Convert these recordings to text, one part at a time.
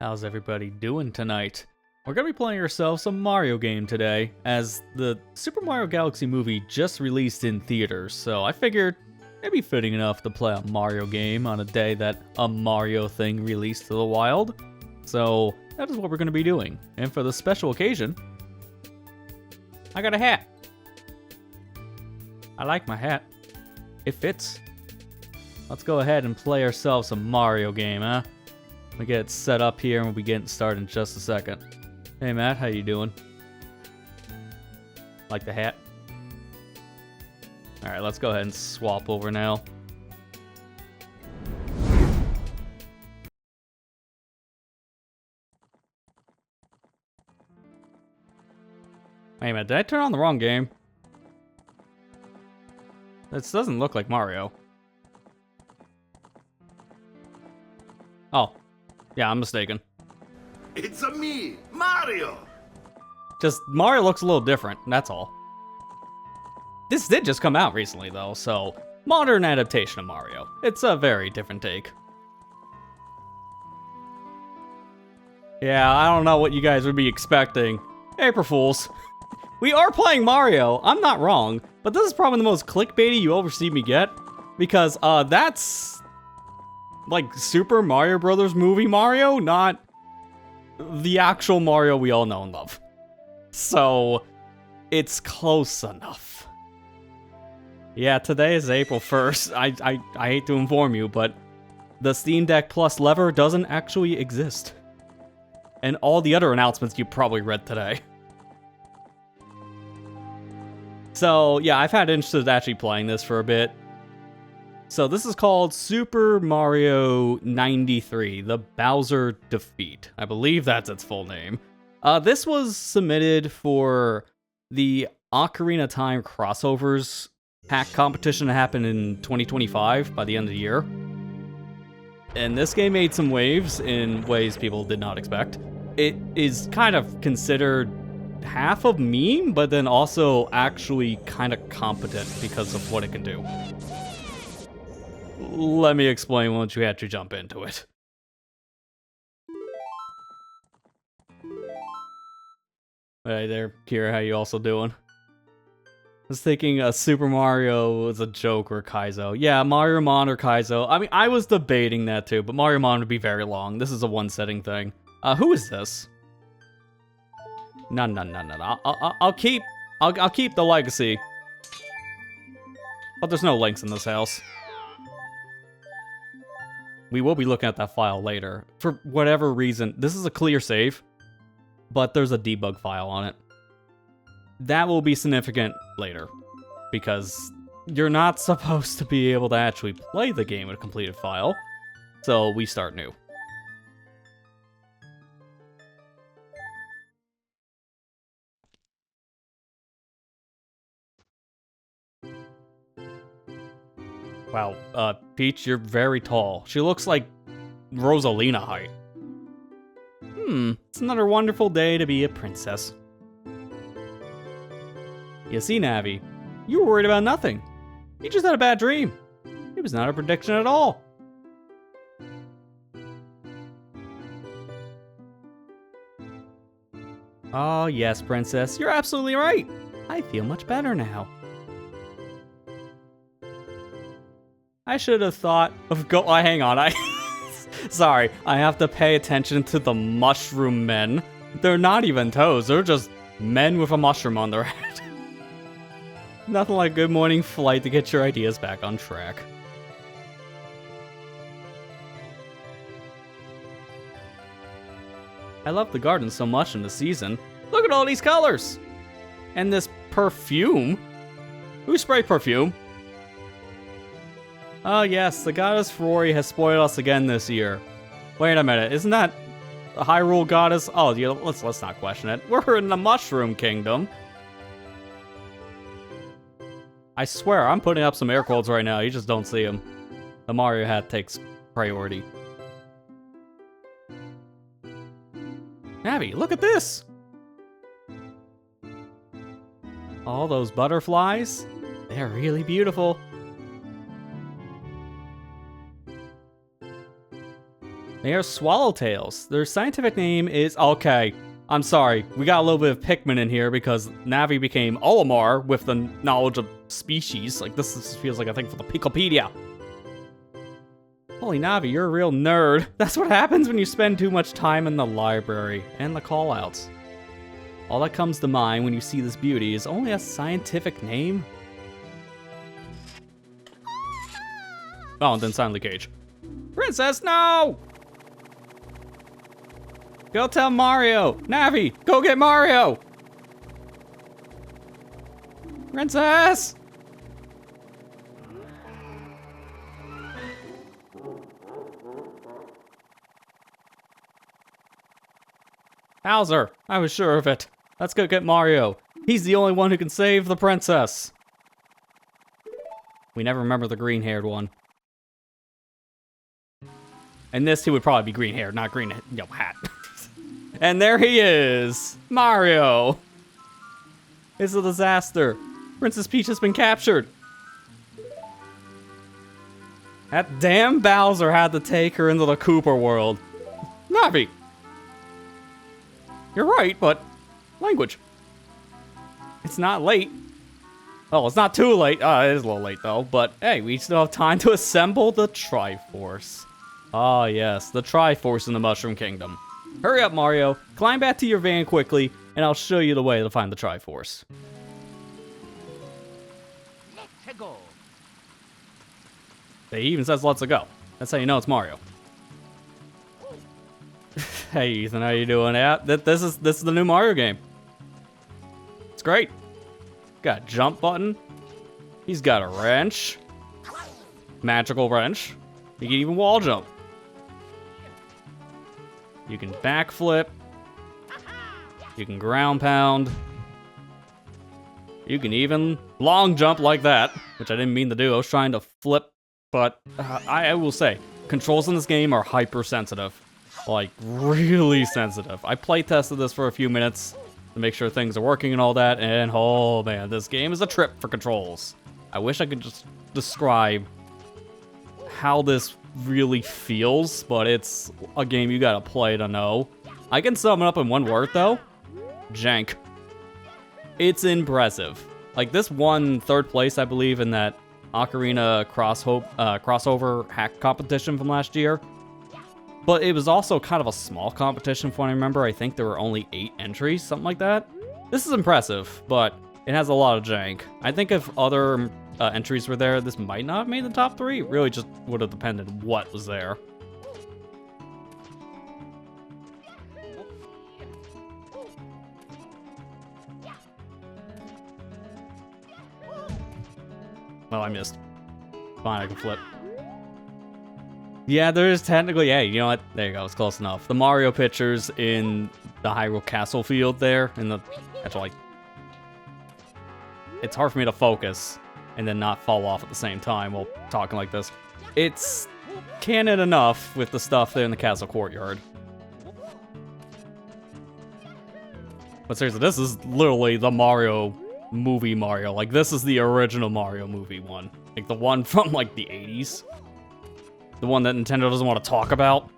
How's everybody doing tonight? We're gonna be playing ourselves a Mario game today, as the Super Mario Galaxy movie just released in theaters, so I figured it'd be fitting enough to play a Mario game on a day that a Mario thing released to the wild. So that is what we're gonna be doing. And for the special occasion, I got a hat. I like my hat. It fits. Let's go ahead and play ourselves a Mario game, huh? We get it set up here and we'll be getting started in just a second. Hey Matt, how you doing? Like the hat? Alright, let's go ahead and swap over now. Hey Matt, did I turn on the wrong game? This doesn't look like Mario. Oh. Yeah, I'm mistaken. It's a me, Mario! Just, Mario looks a little different, that's all. This did just come out recently, though, so modern adaptation of Mario. It's a very different take. Yeah, I don't know what you guys would be expecting. April Fools. We are playing Mario, I'm not wrong, but this is probably the most clickbaity you ever see me get, because, that's like Super Mario Brothers movie Mario, not the actual Mario we all know and love. So, it's close enough. Yeah, today is April 1st. I hate to inform you, but the Steam Deck Plus lever doesn't actually exist. And all the other announcements you probably read today. So, yeah, I've had interest in actually playing this for a bit. So this is called Super Mario 93, The Bowser Defeat. I believe that's its full name. This was submitted for the Ocarina of Time crossovers hack competition that happened in 2025 by the end of the year. And this game made some waves in ways people did not expect. It is kind of considered half of meme, but then also actually kind of competent because of what it can do. Let me explain once you actually jump into it. Hey there, Kira, how you also doing? I was thinking Super Mario was a joke or Kaizo. Yeah, Mario Mon or Kaizo. I mean, I was debating that too, but Mario Mon would be very long. This is a one-setting thing. Who is this? No. I'll keep the legacy. But there's no links in this house. We will be looking at that file later. For whatever reason, this is a clear save, but there's a debug file on it. That will be significant later, because you're not supposed to be able to actually play the game with a completed file, so we start new. Wow, Peach, you're very tall. She looks like Rosalina height. It's another wonderful day to be a princess. You see, Navi, you were worried about nothing. You just had a bad dream. It was not a prediction at all. Oh, yes, princess, you're absolutely right. I feel much better now. I should have thought of hang on, sorry, I have to pay attention to the mushroom men. They're not even toes, they're just men with a mushroom on their head. Nothing like Good Morning Flight to get your ideas back on track. I love the garden so much in the season. Look at all these colors! And this perfume? Who sprayed perfume? Oh yes, the goddess Ferori has spoiled us again this year. Wait a minute, isn't that the Hyrule goddess? Oh, yeah, let's not question it. We're in the Mushroom Kingdom. I swear, I'm putting up some air quotes right now, you just don't see them. The Mario hat takes priority. Navi, look at this! All those butterflies, they're really beautiful. They are swallowtails. Their scientific name is... Okay, I'm sorry. We got a little bit of Pikmin in here because Navi became Olimar with the knowledge of species. Like, this feels like a thing for the Picklepedia. Holy Navi, you're a real nerd. That's what happens when you spend too much time in the library and the callouts. All that comes to mind when you see this beauty is only a scientific name. Oh, and then silently Cage. Princess, no! Go tell Mario! Navi, go get Mario! Princess! Bowser, I was sure of it. Let's go get Mario. He's the only one who can save the princess. We never remember the green-haired one. And this, he would probably be green-haired, not green, hat. And there he is, Mario. It's a disaster. Princess Peach has been captured. That damn Bowser had to take her into the Koopa world. Navi. You're right, but language. It's not late. Oh, it's not too late. It is a little late though, but hey, we still have time to assemble the Triforce. Ah, yes, the Triforce in the Mushroom Kingdom. Hurry up, Mario. Climb back to your van quickly, and I'll show you the way to find the Triforce. Let's go. He even says, let's go. That's how you know it's Mario. Hey, Ethan, how you doing? Yeah, this is the new Mario game. It's great. Got a jump button. He's got a wrench. Magical wrench. You can even wall jump. You can backflip. You can ground pound. You can even long jump like that, which I didn't mean to do. I was trying to flip, but I will say, controls in this game are hypersensitive. Like, really sensitive. I play tested this for a few minutes to make sure things are working and all that, and oh man, this game is a trip for controls. I wish I could just describe how this really feels, but it's a game you gotta play to know. I can sum it up in one word though. Jank. It's impressive. Like, this won 3rd place, I believe, in that Ocarina crossover hack competition from last year. But it was also kind of a small competition from what I remember. I think there were only 8 entries, something like that. This is impressive, but it has a lot of jank. I think if other entries were there, this might not have made the top 3. It really just would have depended what was there. Well, I missed. Fine, I can flip. Yeah, there's technically, hey, you know what? There you go, it's close enough. The Mario pictures in the Hyrule Castle field there, in the, actually, like, it's hard for me to focus and then not fall off at the same time while talking like this. It's canon enough with the stuff there in the castle courtyard. But seriously, this is literally the Mario movie Mario. Like, this is the original Mario movie one. Like, the one from, like, the 80s. The one that Nintendo doesn't want to talk about.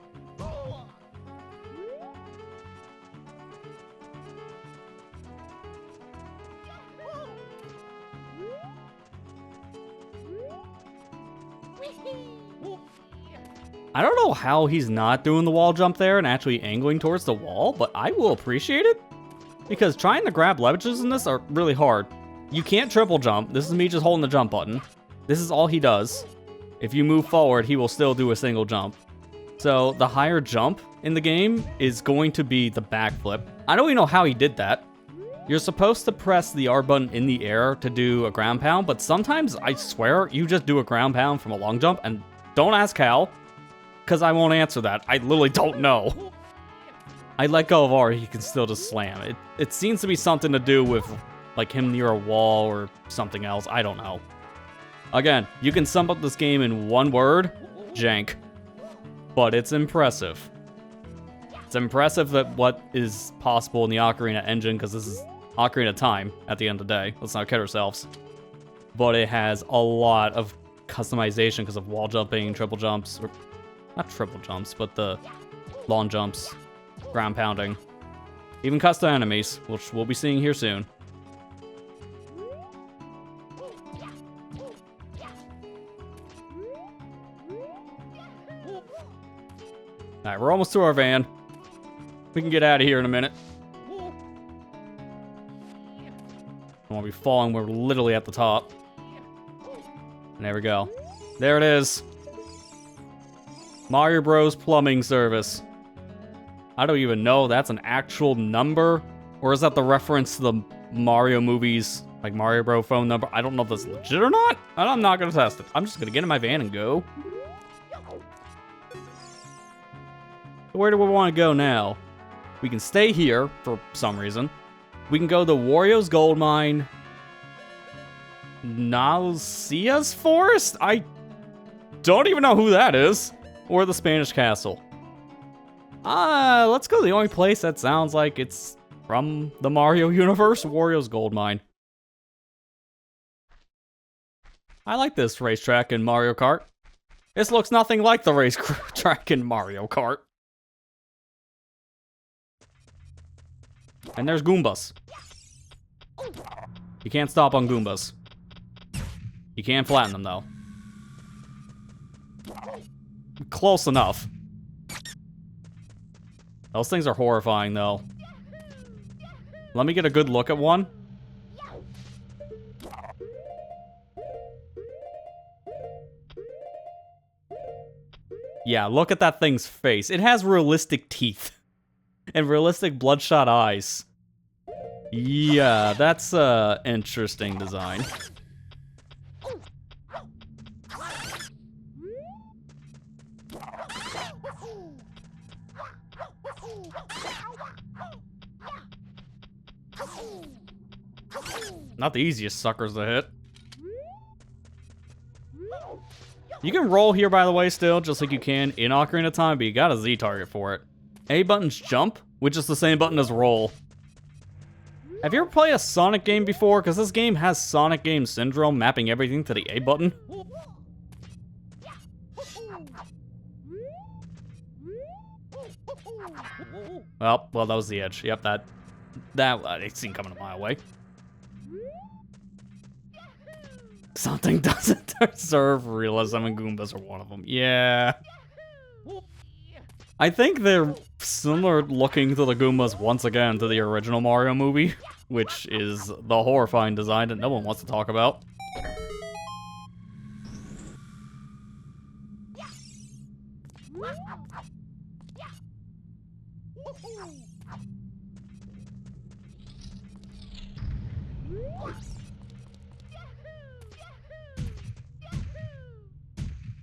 I don't know how he's not doing the wall jump there and actually angling towards the wall, but I will appreciate it. Because trying to grab leverages in this are really hard. You can't triple jump. This is me just holding the jump button. This is all he does. If you move forward, he will still do a single jump. So the higher jump in the game is going to be the backflip. I don't even know how he did that. You're supposed to press the R button in the air to do a ground pound, but sometimes, I swear, you just do a ground pound from a long jump, and don't ask how, because I won't answer that. I literally don't know. I let go of R, he can still just slam. It seems to be something to do with, like, him near a wall or something else. I don't know. Again, you can sum up this game in one word, jank. But it's impressive. It's impressive that what is possible in the Ocarina engine, because this is Ocarina of Time at the end of the day. Let's not kid ourselves. But it has a lot of customization because of wall jumping, triple jumps. Not triple jumps, but the long jumps, ground pounding. Even custom enemies, which we'll be seeing here soon. Alright, we're almost to our van. We can get out of here in a minute. I won't be falling, we're literally at the top. And there we go. There it is. Mario Bros. Plumbing Service. I don't even know if that's an actual number, or is that the reference to the Mario movies, like Mario Bros. Phone number? I don't know if that's legit or not. I'm not gonna test it. I'm just gonna get in my van and go. Where do we want to go now? We can stay here for some reason. We can go to Wario's Gold Mine. Nausia's Forest? I don't even know who that is. Or the Spanish Castle. Let's go to the only place that sounds like it's from the Mario universe, Wario's Gold Mine. I like this racetrack in Mario Kart. This looks nothing like the racetrack in Mario Kart. And there's Goombas. You can't stop on Goombas. You can flatten them, though. Close enough. Those things are horrifying, though. Let me get a good look at one. Yeah, look at that thing's face. It has realistic teeth. And realistic bloodshot eyes. Yeah, that's interesting design. Not the easiest suckers to hit. You can roll here, by the way, still, just like you can in Ocarina of Time, but you got a Z target for it. A button's jump, which is the same button as roll. Have you ever played a Sonic game before? Because this game has Sonic game syndrome, mapping everything to the A button. Well, that was the edge. Yep, that I seen coming a mile away. Something doesn't deserve realism, and Goombas are one of them. Yeah. I think they're similar looking to the Goombas once again to the original Mario movie, which is the horrifying design that no one wants to talk about.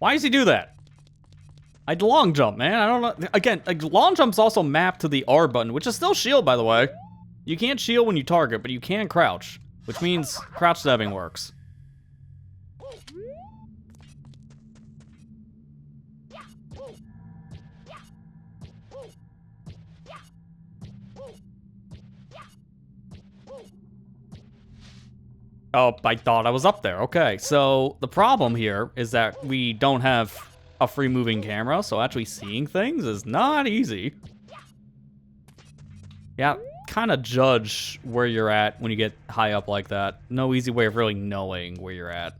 Why does he do that? I'd long jump, man. I don't know. Again, like, long jump's also mapped to the R button, which is still shield, by the way. You can't shield when you target, but you can crouch, which means crouch stabbing works. Oh, I thought I was up there. Okay, so the problem here is that we don't have a free moving camera, so actually seeing things is not easy. Yeah, kind of judge where you're at when you get high up like that. No easy way of really knowing where you're at.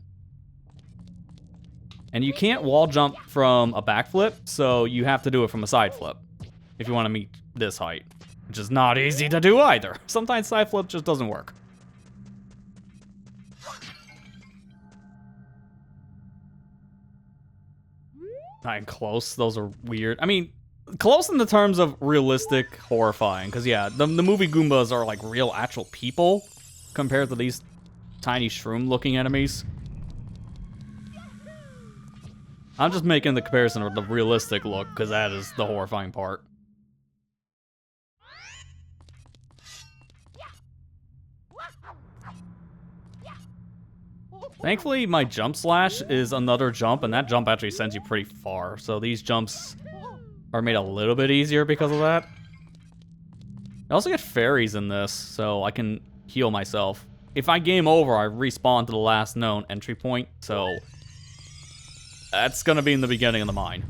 And you can't wall jump from a backflip, so you have to do it from a side flip if you want to meet this height, which is not easy to do either. Sometimes side flip just doesn't work. Not close. Those are weird. I mean, close in the terms of realistic, horrifying. Because, yeah, the movie Goombas are like real, actual people compared to these tiny shroom-looking enemies. I'm just making the comparison with the realistic look, because that is the horrifying part. Thankfully, my jump slash is another jump, and that jump actually sends you pretty far. So these jumps are made a little bit easier because of that. I also get fairies in this, so I can heal myself. If I game over, I respawn to the last known entry point, so that's gonna be in the beginning of the mine.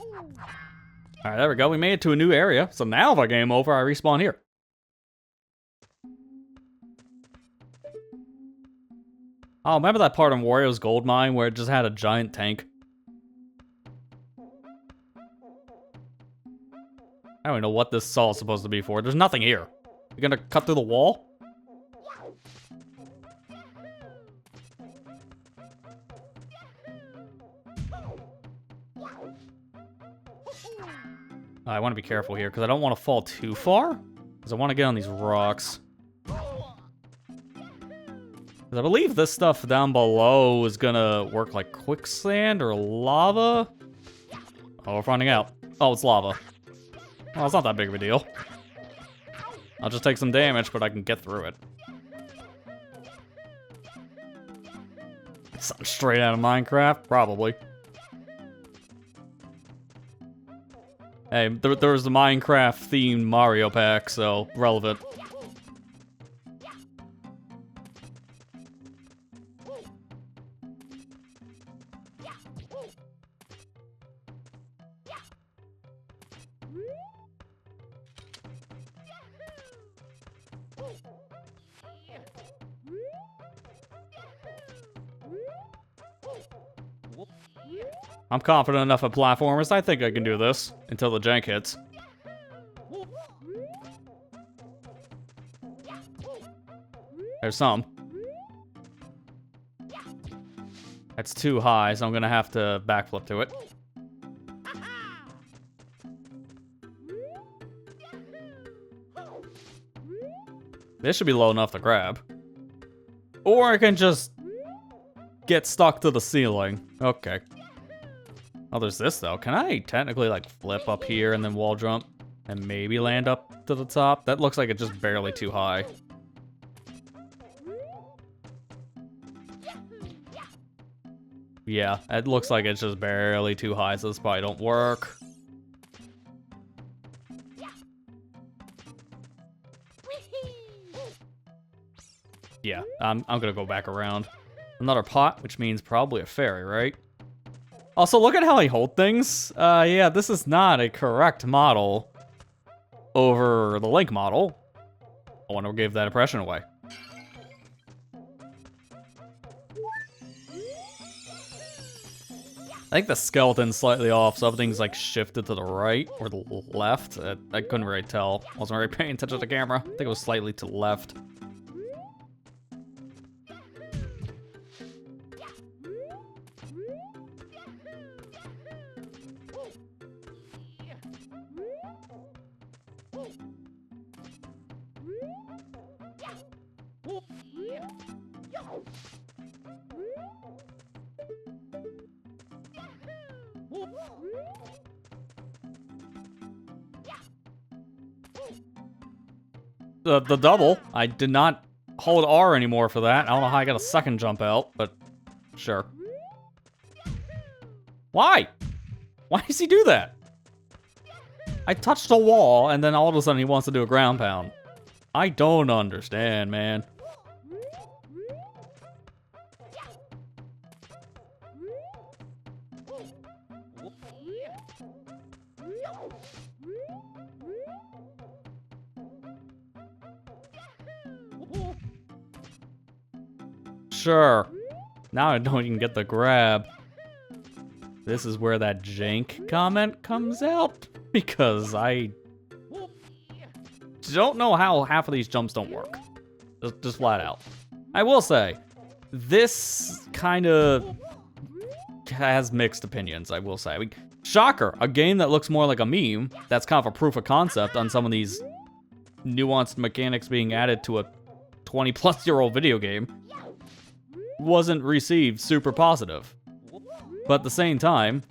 Alright, there we go. We made it to a new area. So now if I game over, I respawn here. Oh, remember that part of Wario's gold mine where it just had a giant tank? I don't even know what this saw is supposed to be for. There's nothing here. You gonna cut through the wall? I want to be careful here because I don't want to fall too far. Because I want to get on these rocks. Because I believe this stuff down below is gonna work like quicksand or lava. Oh, we're finding out. Oh, it's lava. Well, it's not that big of a deal. I'll just take some damage, but I can get through it. Something straight out of Minecraft? Probably. Hey, there was the Minecraft-themed Mario pack, so relevant. I'm confident enough at platformers, I think I can do this, until the jank hits. There's some. That's too high, so I'm gonna have to backflip to it. This should be low enough to grab. Or I can just get stuck to the ceiling. Okay. Oh, there's this, though. Can I technically, like, flip up here and then wall jump? And maybe land up to the top? That looks like it's just barely too high. Yeah, it looks like it's just barely too high, so this probably don't work. Yeah, I'm gonna go back around. Another pot, which means probably a fairy, right? Also, look at how I hold things. Yeah, this is not a correct model over the Link model. I wonder what gave that impression away. I think the skeleton's slightly off, so everything's like shifted to the right or the left. I couldn't really tell. I wasn't really paying attention to the camera. I think it was slightly to the left. The double. I did not hold R anymore for that. I don't know how I got a second jump out, but sure. Why? Why does he do that? I touched a wall, and then all of a sudden he wants to do a ground pound. I don't understand, man. Sure. Now I don't even get the grab. This is where that jank comment comes out, because I don't know how half of these jumps don't work. Just flat out. I will say, this kind of has mixed opinions, I will say. I mean, shocker, a game that looks more like a meme, that's kind of a proof of concept on some of these nuanced mechanics being added to a 20-plus-year-old video game, wasn't received super positive. But at the same time,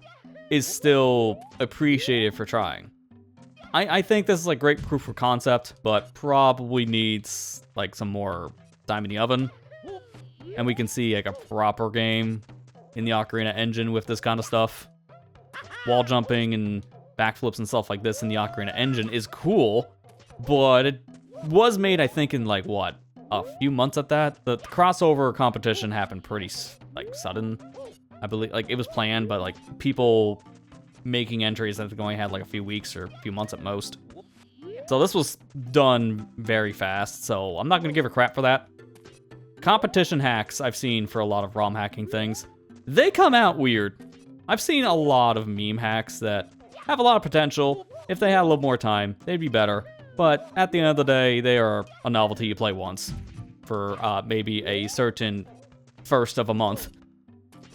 is still appreciated for trying. I think this is like great proof of concept, but probably needs like some more time in the oven. And we can see like a proper game in the Ocarina engine with this kind of stuff. Wall jumping and backflips and stuff like this in the Ocarina engine is cool, but it was made, I think, in like what, a few months at that? The crossover competition happened pretty like sudden. I believe, like, it was planned, but like people making entries that have only had like a few weeks or a few months at most. So this was done very fast, so I'm not gonna give her crap for that. Competition hacks I've seen for a lot of ROM hacking things. They come out weird. I've seen a lot of meme hacks that have a lot of potential. If they had a little more time, they'd be better. But at the end of the day, they are a novelty you play once for maybe a certain first of a month,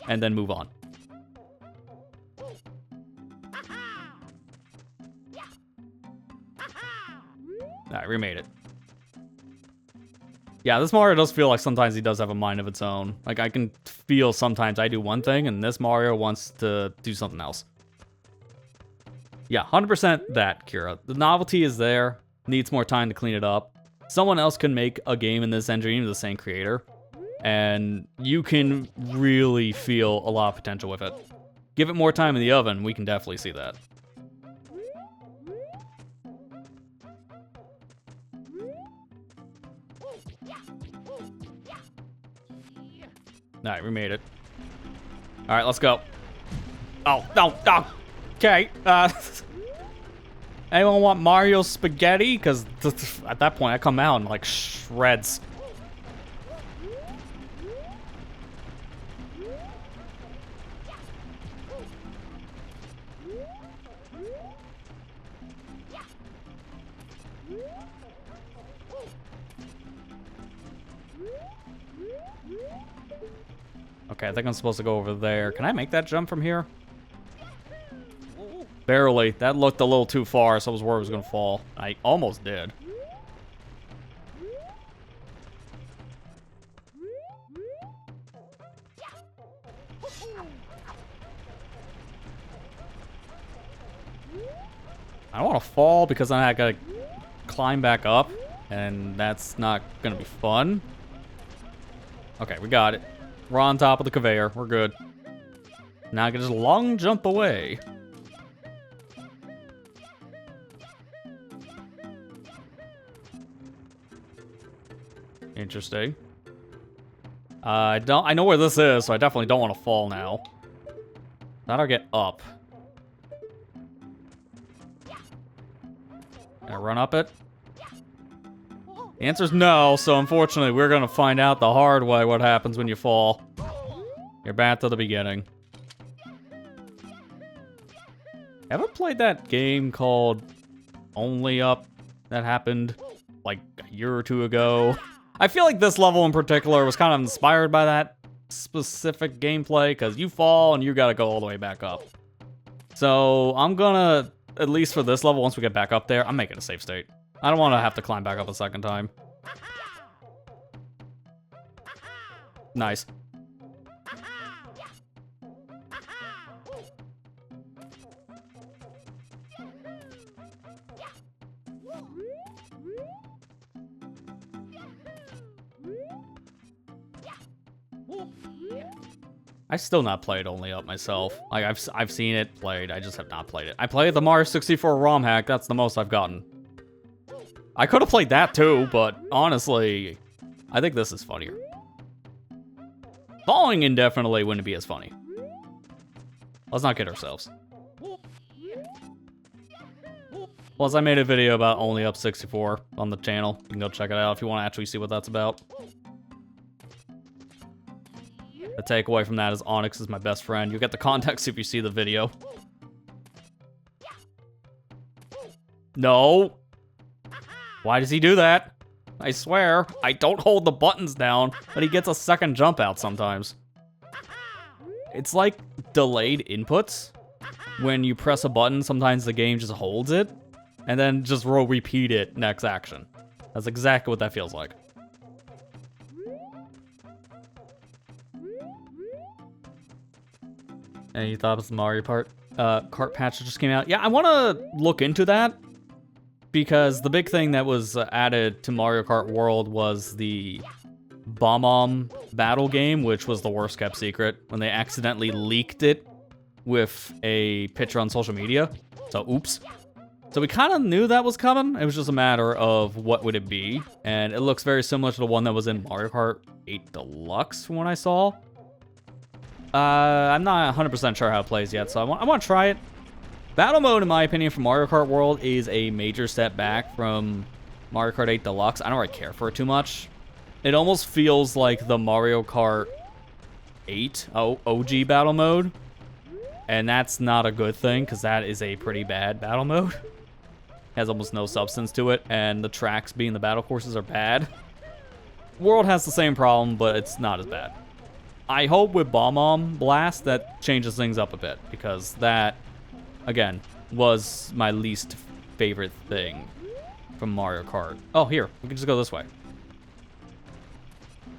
and then move on. Alright, remade it. Yeah, this Mario does feel like sometimes he does have a mind of its own. Like, I can feel sometimes I do one thing, and this Mario wants to do something else. Yeah, 100% that, Kira. The novelty is there. Needs more time to clean it up. Someone else can make a game in this engine, the same creator, and you can really feel a lot of potential with it. Give it more time in the oven, we can definitely see that. Alright, we made it. Alright, let's go. Oh, no, no. Okay, anyone want Mario spaghetti? Because at that point, I come out and like shreds. Okay, I think I'm supposed to go over there. Can I make that jump from here? Barely. That looked a little too far, so I was worried it was going to fall. I almost did. I don't want to fall because then I got to climb back up, and that's not going to be fun. Okay, we got it. We're on top of the conveyor. We're good. Now I can just long jump away. Interesting. I know where this is, so I definitely don't want to fall now. That'll get up. Can I run up it? The answer's no, so unfortunately we're gonna find out the hard way what happens when you fall. You're back to the beginning. Ever played that game called Only Up that happened like a year or two ago? I feel like this level in particular was kind of inspired by that specific gameplay, because you fall and you gotta go all the way back up. So I'm gonna, at least for this level, once we get back up there, I'm making a safe state. I don't want to have to climb back up a second time. Nice. I still not played Only Up myself. Like I've seen it played, I just have not played it. I played the Mario 64 ROM hack, that's the most I've gotten. I could have played that too, but honestly, I think this is funnier. Falling indefinitely wouldn't be as funny. Let's not kid ourselves. Plus, I made a video about Only Up 64 on the channel. You can go check it out if you want to actually see what that's about. The takeaway from that is Onyx is my best friend. You get the context if you see the video. No. Why does he do that? I swear, I don't hold the buttons down, but he gets a second jump out sometimes. It's like delayed inputs. When you press a button, sometimes the game just holds it, and then just will repeat it next action. That's exactly what that feels like. Any thoughts on the Mario Kart patch that just came out? Yeah, I want to look into that. Because the big thing that was added to Mario Kart World was the Bomb battle game, which was the worst kept secret when they accidentally leaked it with a picture on social media. So, oops. So we kind of knew that was coming. It was just a matter of what would it be. And it looks very similar to the one that was in Mario Kart 8 Deluxe from what I saw. I'm not 100% sure how it plays yet, so I want to try it. Battle mode, in my opinion, from Mario Kart World is a major step back from Mario Kart 8 Deluxe. I don't really care for it too much. It almost feels like the Mario Kart 8 OG battle mode. And that's not a good thing, because that is a pretty bad battle mode. Has almost no substance to it, and the tracks being the battle courses are bad. World has the same problem, but it's not as bad. I hope with Bomb Blast that changes things up a bit, because that, again, was my least favorite thing from Mario Kart. Oh, here, we can just go this way.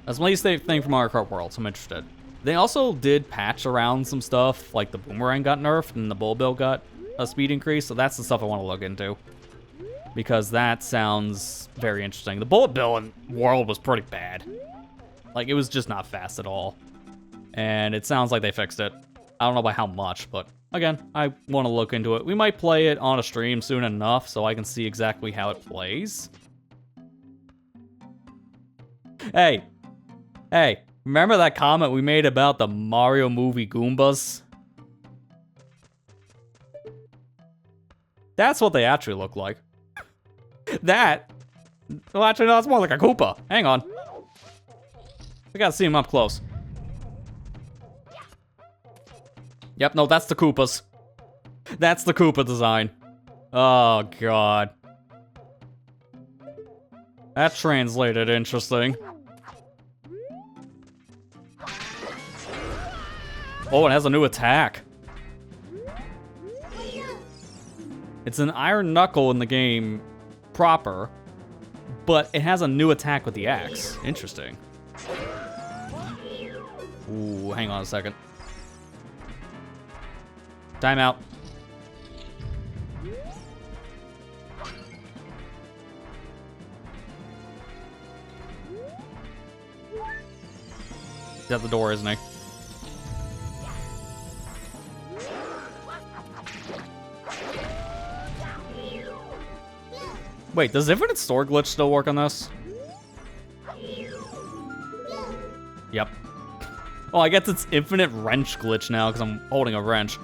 That's my least favorite thing from Mario Kart World, so I'm interested. They also did patch around some stuff, like the Boomerang got nerfed and the Bull Bill got a speed increase, so that's the stuff I want to look into. Because that sounds very interesting. The Bullet Bill in World was pretty bad. Like, it was just not fast at all. And it sounds like they fixed it. I don't know by how much, but again, I want to look into it. We might play it on a stream soon enough so I can see exactly how it plays. Hey. Hey. Remember that comment we made about the Mario movie Goombas? That's what they actually look like. That? Well, actually, no, it's more like a Koopa. Hang on. We gotta see him up close. Yep, no, that's the Koopas. That's the Koopa design. Oh, God. That translated interesting. Oh, it has a new attack. It's an iron knuckle in the game proper, but it has a new attack with the axe. Interesting. Ooh, hang on a second. Timeout. He's at the door, isn't he? Wait, does Infinite Store Glitch still work on this? Yep. Oh, I guess it's Infinite Wrench Glitch now because I'm holding a wrench.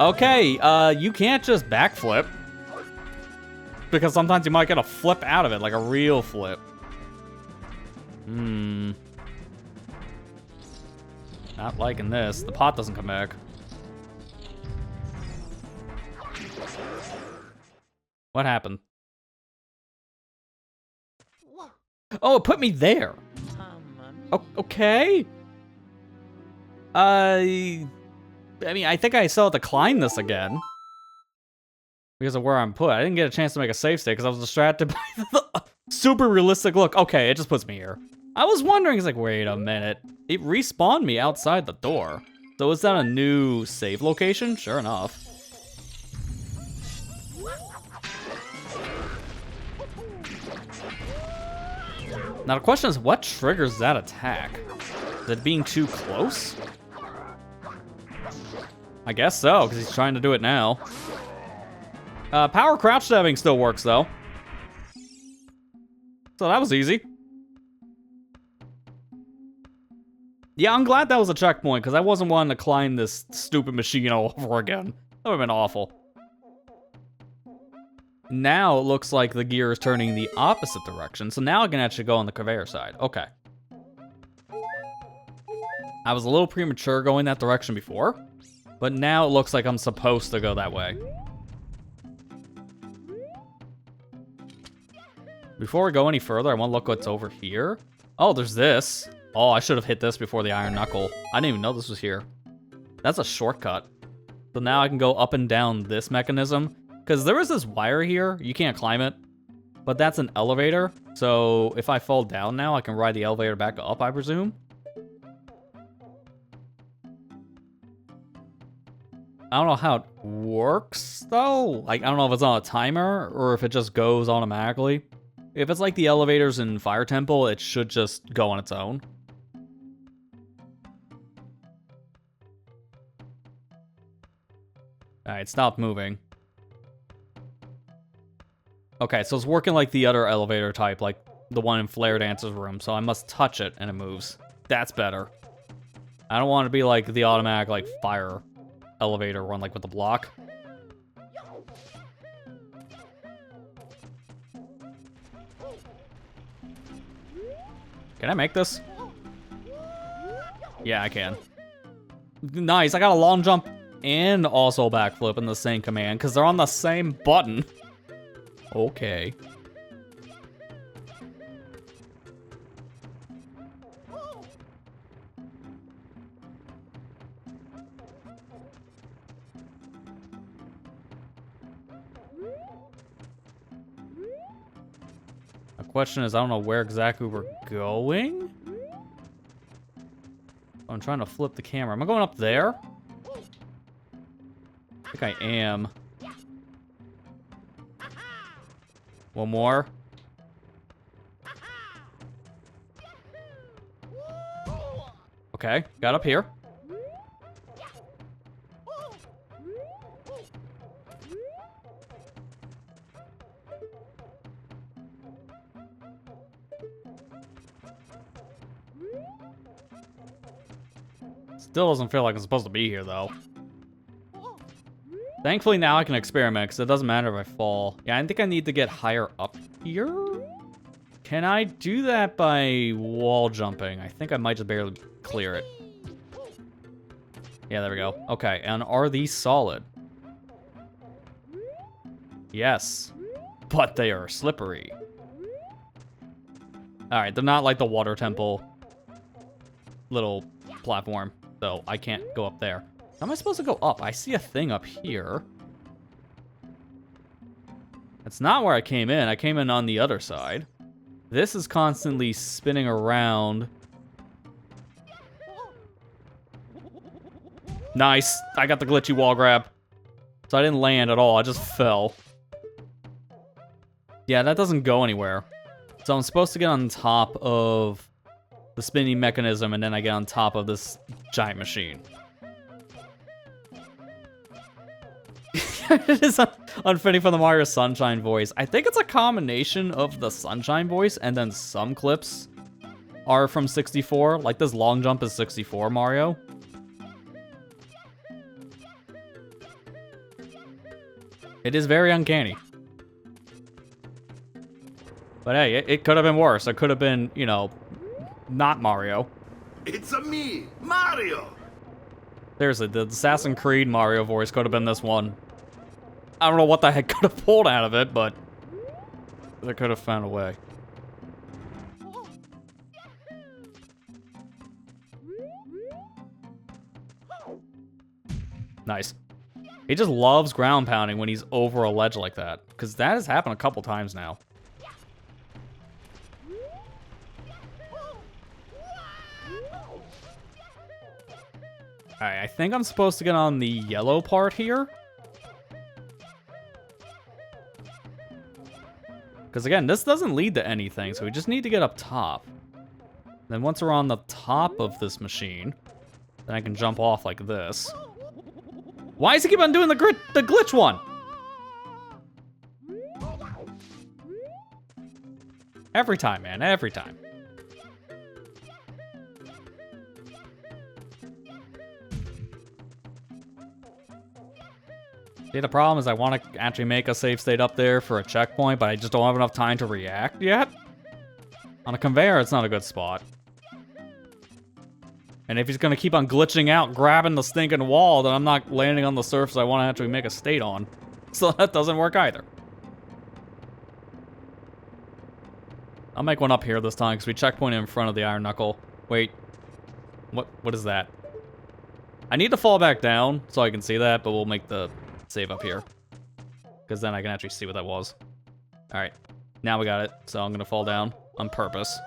Okay, you can't just backflip. Because sometimes you might get a flip out of it, like a real flip. Not liking this. The pot doesn't come back. What happened? Oh, it put me there. Okay. I mean, I think I still have to climb this again. Because of where I'm put. I didn't get a chance to make a save state because I was distracted by the super realistic look. Okay, it just puts me here. I was wondering, it's like, wait a minute. It respawned me outside the door. So is that a new save location? Sure enough. Now the question is, what triggers that attack? Is it being too close? I guess so, because he's trying to do it now. Power crouch stabbing still works, though. So that was easy. Yeah, I'm glad that was a checkpoint, because I wasn't wanting to climb this stupid machine all over again. That would have been awful. Now it looks like the gear is turning the opposite direction, so now I can actually go on the conveyor side. Okay. I was a little premature going that direction before, but now it looks like I'm supposed to go that way. Before we go any further, I want to look what's over here. Oh, there's this. Oh, I should have hit this before the iron knuckle. I didn't even know this was here. That's a shortcut. So now I can go up and down this mechanism. Because there is this wire here. You can't climb it. But that's an elevator. So if I fall down now, I can ride the elevator back up, I presume. I don't know how it works, though. Like, I don't know if it's on a timer or if it just goes automatically. If it's like the elevators in Fire Temple, it should just go on its own. Alright, stop moving. Okay, so it's working like the other elevator type, like the one in Flare Dancer's room, so I must touch it and it moves. That's better. I don't want to be like the automatic like fire elevator one like with the block. Can I make this? Yeah, I can. Nice, I got a long jump and also backflip in the same command because they're on the same button. Okay. The question is, I don't know where exactly we're going. I'm trying to flip the camera. Am I going up there? I think I am. One more. Okay, got up here. Still doesn't feel like I'm supposed to be here, though. Thankfully, now I can experiment, because it doesn't matter if I fall. Yeah, I think I need to get higher up here? Can I do that by wall jumping? I think I might just barely clear it. Yeah, there we go. Okay, and are these solid? Yes, but they are slippery. Alright, they're not like the water temple little platform, so I can't go up there. How am I supposed to go up? I see a thing up here. That's not where I came in. I came in on the other side. This is constantly spinning around. Nice. I got the glitchy wall grab. So I didn't land at all. I just fell. Yeah, that doesn't go anywhere. So I'm supposed to get on top of the spinning mechanism, and then I get on top of this giant machine. It is unfitting for the Mario Sunshine voice. I think it's a combination of the Sunshine voice and then some clips are from 64. Like this long jump is 64 Mario. It is very uncanny. But hey, it could have been worse. It could have been, you know, not Mario. It's a me, Mario. Seriously, the Assassin's Creed Mario voice could have been this one. I don't know what the heck could have pulled out of it, but they could have found a way. Nice. He just loves ground pounding when he's over a ledge like that, because that has happened a couple times now. Alright, I think I'm supposed to get on the yellow part here. Because again, this doesn't lead to anything, so we just need to get up top. Then once we're on the top of this machine, then I can jump off like this. Why does he keep on doing the glitch one? Every time, man, every time. See, the problem is I want to actually make a save state up there for a checkpoint, but I just don't have enough time to react yet. On a conveyor, it's not a good spot. And if he's going to keep on glitching out, grabbing the stinking wall, then I'm not landing on the surface I want to actually make a state on. So that doesn't work either. I'll make one up here this time, because we checkpointed in front of the Iron Knuckle. Wait. What is that? I need to fall back down so I can see that, but we'll make the save up here, because then I can actually see what that was. All right, now we got it. So I'm gonna fall down on purpose.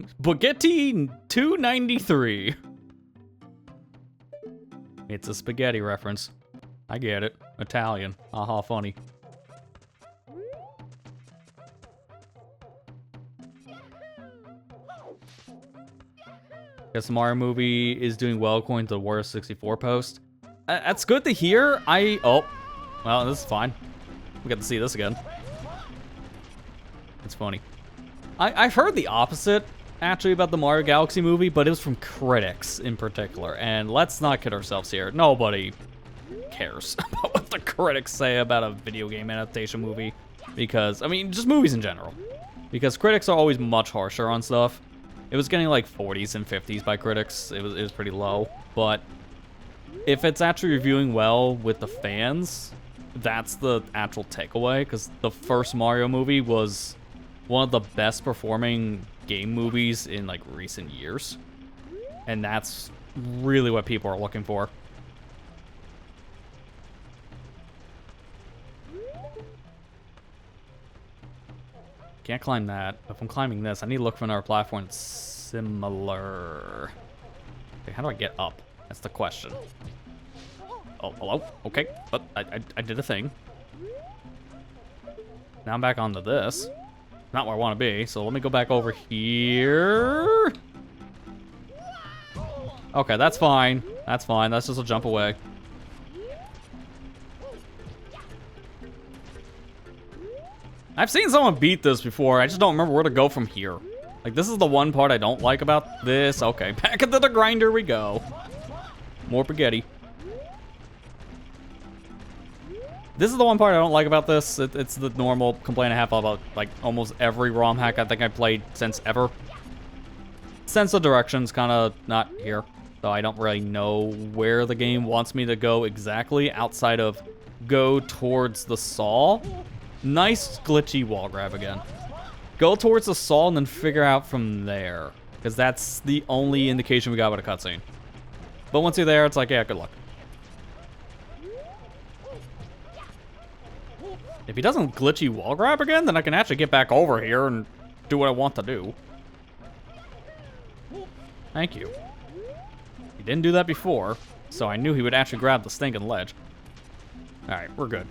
Spaghetti 293. It's a spaghetti reference. I get it. Italian. Aha, funny. Guess the Mario movie is doing well according to the War 64 post. That's good to hear. Oh, well, this is fine. We get to see this again. It's funny. I've heard the opposite, actually, about the Mario Galaxy movie, but it was from critics in particular. And let's not kid ourselves here. Nobody cares about what the critics say about a video game adaptation movie. Because, I mean, just movies in general. Because critics are always much harsher on stuff. It was getting like 40s and 50s by critics. It was pretty low. But if it's actually reviewing well with the fans, that's the actual takeaway. Because the first Mario movie was one of the best performing game movies in like recent years. And that's really what people are looking for. Can't climb that. If I'm climbing this, I need to look for another platform that's similar. Okay, how do I get up? That's the question. Oh, hello? Okay, but I did a thing. Now I'm back onto this. Not where I want to be, so let me go back over here. Okay, that's fine. That's fine. That's just a jump away. I've seen someone beat this before. I just don't remember where to go from here. Like, this is the one part I don't like about this. Okay, back into the grinder we go. More spaghetti. This is the one part I don't like about this. It's the normal complaint I have about, like, almost every ROM hack I think I've played since ever. Sense of direction's kind of not here. So I don't really know where the game wants me to go exactly outside of go towards the saw. Nice glitchy wall grab again. Go towards the saw and then figure out from there. Because that's the only indication we got with a cutscene. But once you're there, it's like, yeah, good luck. If he doesn't glitchy wall grab again, then I can actually get back over here and do what I want to do. Thank you. He didn't do that before, so I knew he would actually grab the stinking ledge. Alright, we're good.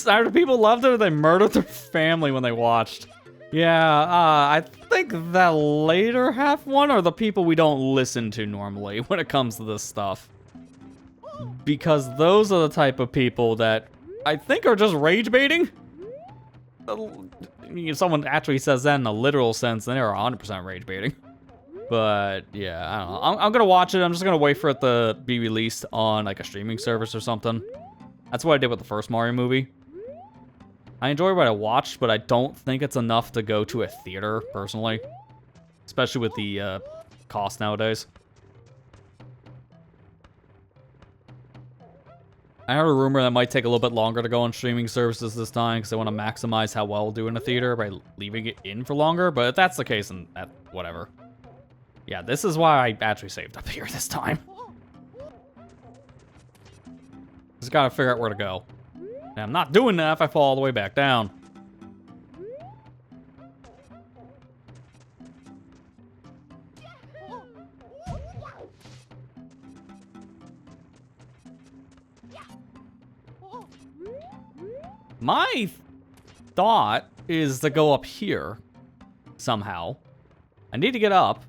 Either people loved it or they murdered their family when they watched. Yeah, I think that later half one are the people we don't listen to normally when it comes to this stuff. Because those are the type of people that I think are just rage baiting. I mean, if someone actually says that in a literal sense, then they're 100% rage baiting. But yeah, I don't know. I'm gonna watch it. I'm just gonna wait for it to be released on like a streaming service or something. That's what I did with the first Mario movie. I enjoy what I watched, but I don't think it's enough to go to a theater, personally. Especially with the cost nowadays. I heard a rumor that might take a little bit longer to go on streaming services this time because they want to maximize how well it'll do in a theater by leaving it in for longer, but if that's the case, then whatever. Yeah, this is why I actually saved up here this time. Just gotta figure out where to go. And I'm not doing that if I fall all the way back down. My thought is to go up here somehow. I need to get up.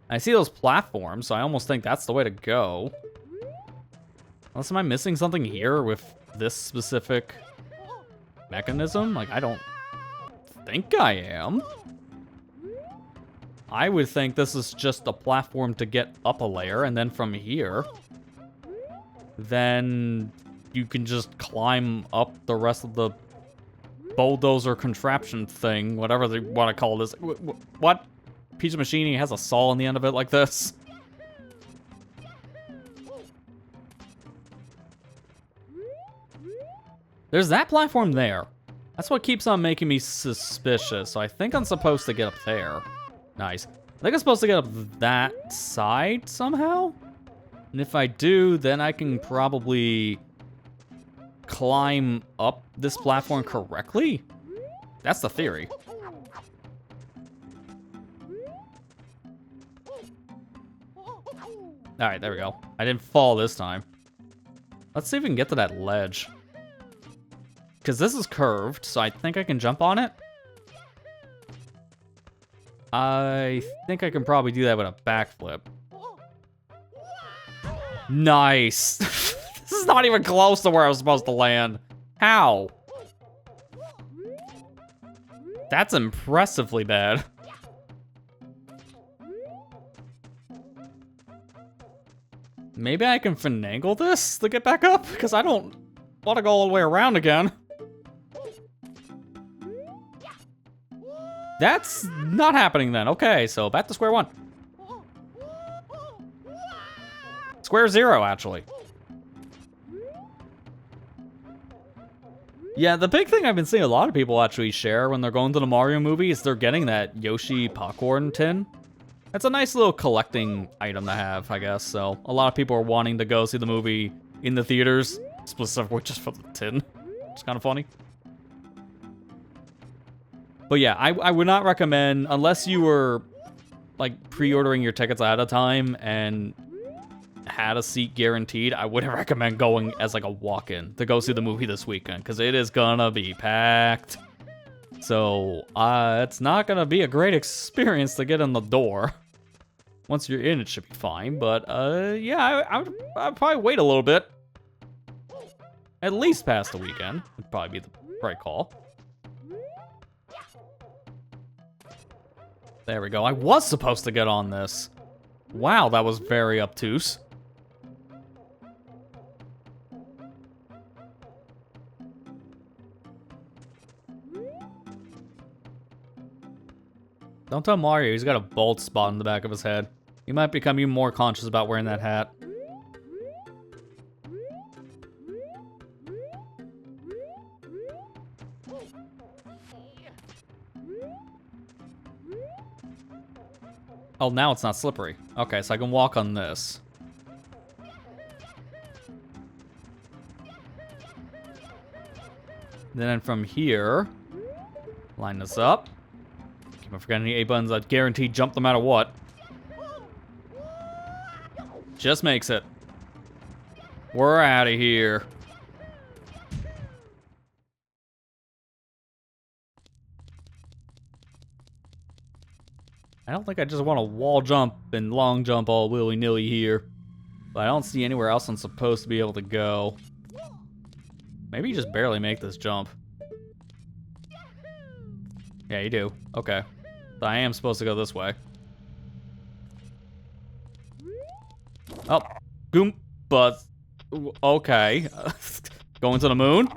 I see those platforms, so I almost think that's the way to go. Unless am I missing something here with this specific mechanism? Like, I don't think I am. I would think this is just a platform to get up a layer, and then from here, then you can just climb up the rest of the bulldozer contraption thing, whatever they want to call this. What? Piece of machining has a saw on the end of it like this? There's that platform there. That's what keeps on making me suspicious. So I think I'm supposed to get up there. Nice. I think I'm supposed to get up that side somehow. And if I do, then I can probably climb up this platform correctly. That's the theory. All right, there we go. I didn't fall this time. Let's see if we can get to that ledge. Because this is curved, so I think I can jump on it. I think I can probably do that with a backflip. Nice. This is not even close to where I was supposed to land. How? That's impressively bad. Maybe I can finagle this to get back up? Because I don't want to go all the way around again. That's not happening then. Okay, so back to square one. Square zero, actually. Yeah, the big thing I've been seeing a lot of people actually share when they're going to the Mario movie is they're getting that Yoshi popcorn tin. It's a nice little collecting item to have, I guess. So a lot of people are wanting to go see the movie in the theaters, specifically just for the tin. It's kind of funny. But yeah, I would not recommend, unless you were like pre-ordering your tickets ahead of time and had a seat guaranteed, I wouldn't recommend going as like a walk-in to go see the movie this weekend, because it is gonna be packed. So it's not gonna be a great experience to get in the door. Once you're in, it should be fine, but yeah, I'd probably wait a little bit. At least past the weekend would probably be the right call. There we go. I was supposed to get on this. Wow, that was very obtuse. Don't tell Mario he's got a bald spot on the back of his head. He might become even more conscious about wearing that hat. Oh, now it's not slippery. Okay, so I can walk on this. Then from here, line this up. Keep on forgetting the A buttons. I guaranteed jump no matter what. Just makes it. We're out of here. I don't think I just want to wall jump and long jump all willy-nilly here. But I don't see anywhere else I'm supposed to be able to go. Maybe you just barely make this jump. Yeah, you do. Okay. So I am supposed to go this way. Oh, Goomba. Okay. Going to the moon?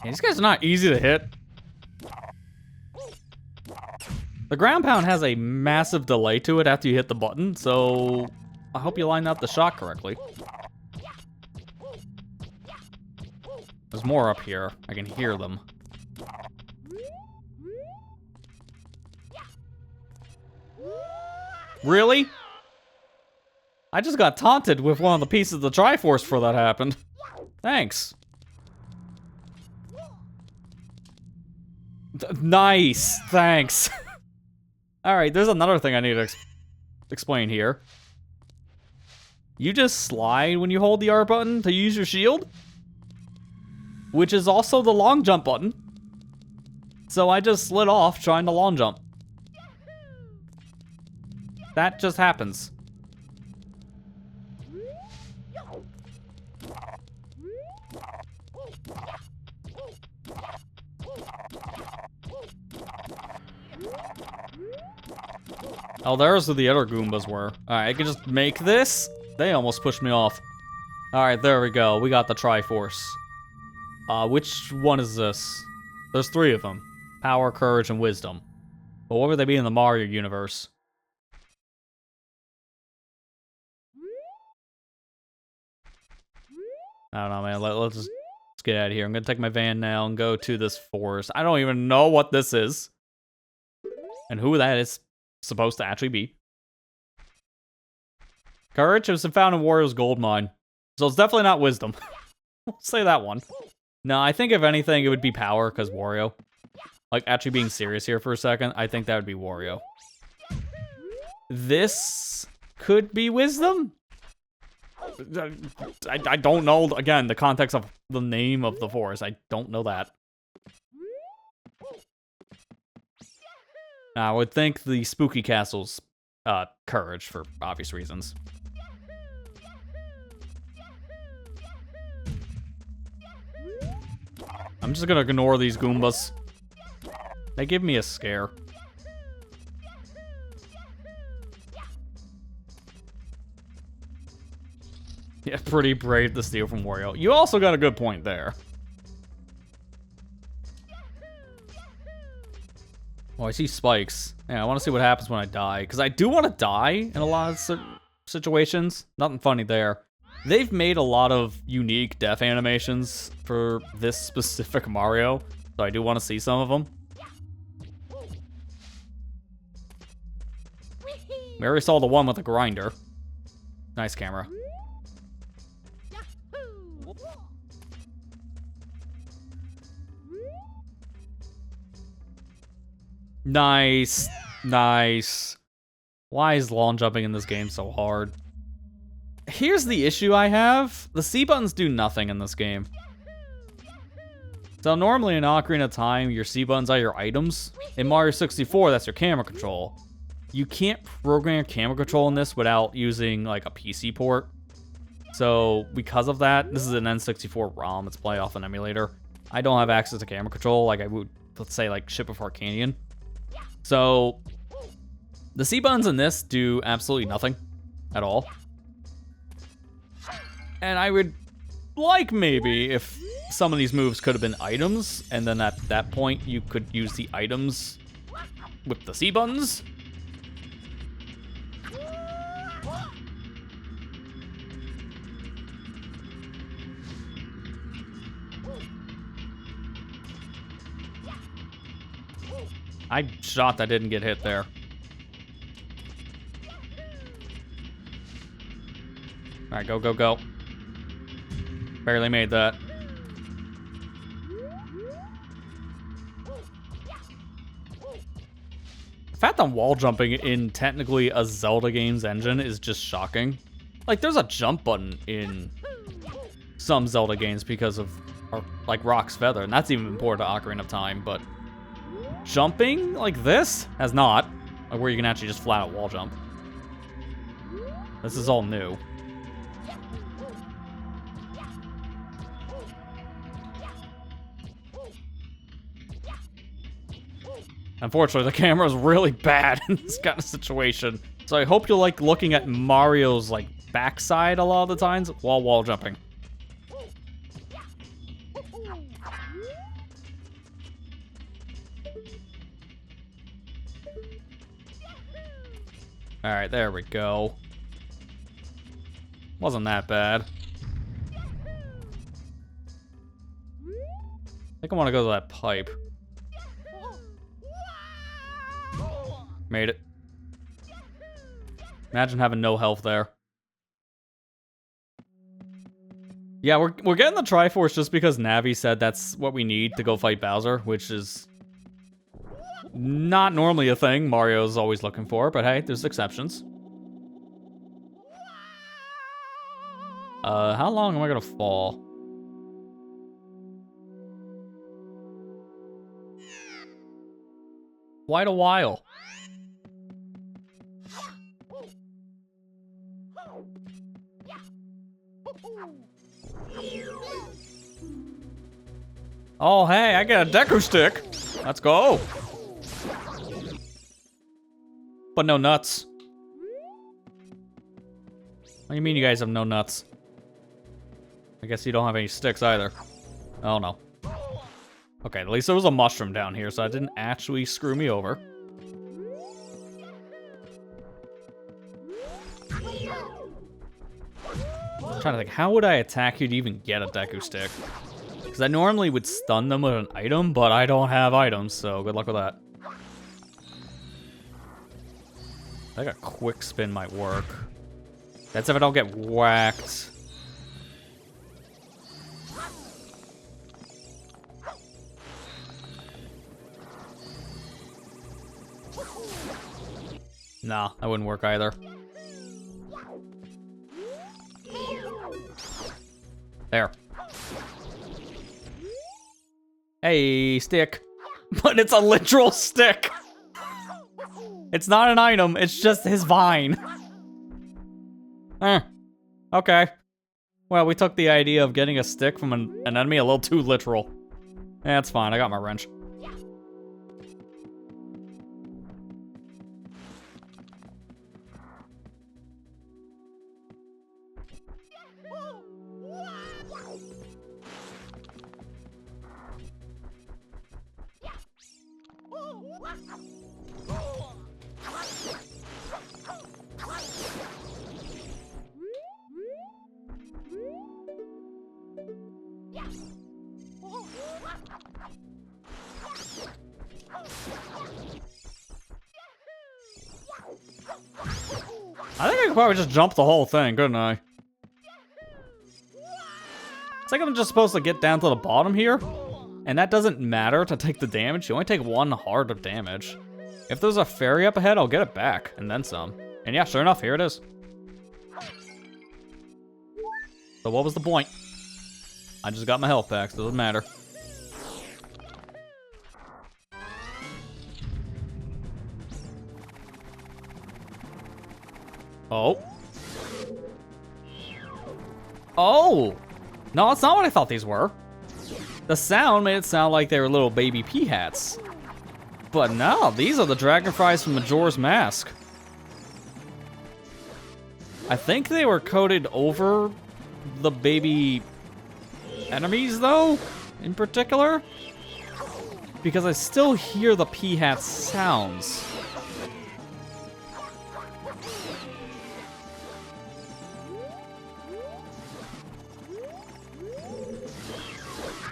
Yeah, these guys are not easy to hit. The ground pound has a massive delay to it after you hit the button, so I hope you line up the shot correctly. There's more up here. I can hear them. Really? I just got taunted with one of the pieces of the Triforce before that happened. Thanks. Nice, thanks. Alright, there's another thing I need to explain here. You just slide when you hold the R button to use your shield, which is also the long jump button. So I just slid off trying to long jump. That just happens. Oh, there's where the other Goombas were. Alright, I can just make this. They almost pushed me off. Alright, there we go. We got the Triforce. Which one is this? There's 3 of them. Power, Courage, and Wisdom. But what would they be in the Mario universe? I don't know, man. Let's get out of here. I'm gonna take my van now and go to this forest. I don't even know what this is. And who that is supposed to actually be. Courage was found in Wario's gold mine. So it's definitely not Wisdom. We'll say that one. No, I think if anything, it would be Power, because Wario. Like, actually being serious here for a second, I think that would be Wario. This could be Wisdom? I don't know, again, the context of the name of the forest. I don't know that. I would think the Spooky Castle's courage for obvious reasons. I'm just gonna ignore these Goombas. They give me a scare. Yeah, pretty brave to steal from Wario. You also got a good point there. Oh, I see spikes. Yeah, I want to see what happens when I die. Because I do want to die in a lot of situations. Nothing funny there. They've made a lot of unique death animations for this specific Mario. So I do want to see some of them. We already saw the one with the grinder. Nice camera. Nice. Nice. Why is lawn jumping in this game so hard? Here's the issue I have. The C buttons do nothing in this game. So normally in Ocarina of Time, your C buttons are your items. In Mario 64, that's your camera control. You can't program your camera control in this without using like a PC port. So because of that, this is an N64 ROM. It's played off an emulator. I don't have access to camera control like I would, let's say, like Ship of Arcanian. So the C buttons in this do absolutely nothing at all. And I would like maybe if some of these moves could have been items, and then at that point you could use the items with the C buttons. I shot that didn't get hit there. All right, go, go, go. Barely made that. The fact that wall jumping in technically a Zelda game's engine is just shocking. Like, there's a jump button in some Zelda games because of, like, Rock's Feather, and that's even important to Ocarina of Time, but jumping like this has not, like where you can actually just flat out wall jump. This is all new. Unfortunately, the camera is really bad in this kind of situation. So I hope you like looking at Mario's like backside a lot of the times while wall jumping. All right, there we go. Wasn't that bad. I think I want to go to that pipe. Made it. Imagine having no health there. Yeah, we're getting the Triforce just because Navi said that's what we need to go fight Bowser, which is not normally a thing Mario's always looking for, but hey, there's exceptions. How long am I gonna fall? Quite a while. Oh, hey, I got a Deku Stick. Let's go. But no nuts. What do you mean you guys have no nuts? I guess you don't have any sticks either. Oh, no. Okay, at least there was a mushroom down here, so that didn't actually screw me over. I'm trying to think, how would I attack you to even get a Deku Stick? Because I normally would stun them with an item, but I don't have items, so good luck with that. I think a quick spin might work. That's if I don't get whacked. Nah, that wouldn't work either. There. Hey, stick. But it's a literal stick. It's not an item, it's just his vine. Okay. Well, we took the idea of getting a stick from an enemy a little too literal. That's fine, I got my wrench. I think I could probably just jump the whole thing, couldn't I? It's like I'm just supposed to get down to the bottom here, and that doesn't matter to take the damage. You only take 1 heart of damage. If there's a fairy up ahead, I'll get it back, and then some. And yeah, sure enough, here it is. So what was the point? I just got my health packs, doesn't matter. Oh. Oh! No, that's not what I thought these were. The sound made it sound like they were little baby pea hats. But no, these are the dragonflies from Majora's Mask. I think they were coated over the baby enemies, though, in particular. Because I still hear the pea hat sounds.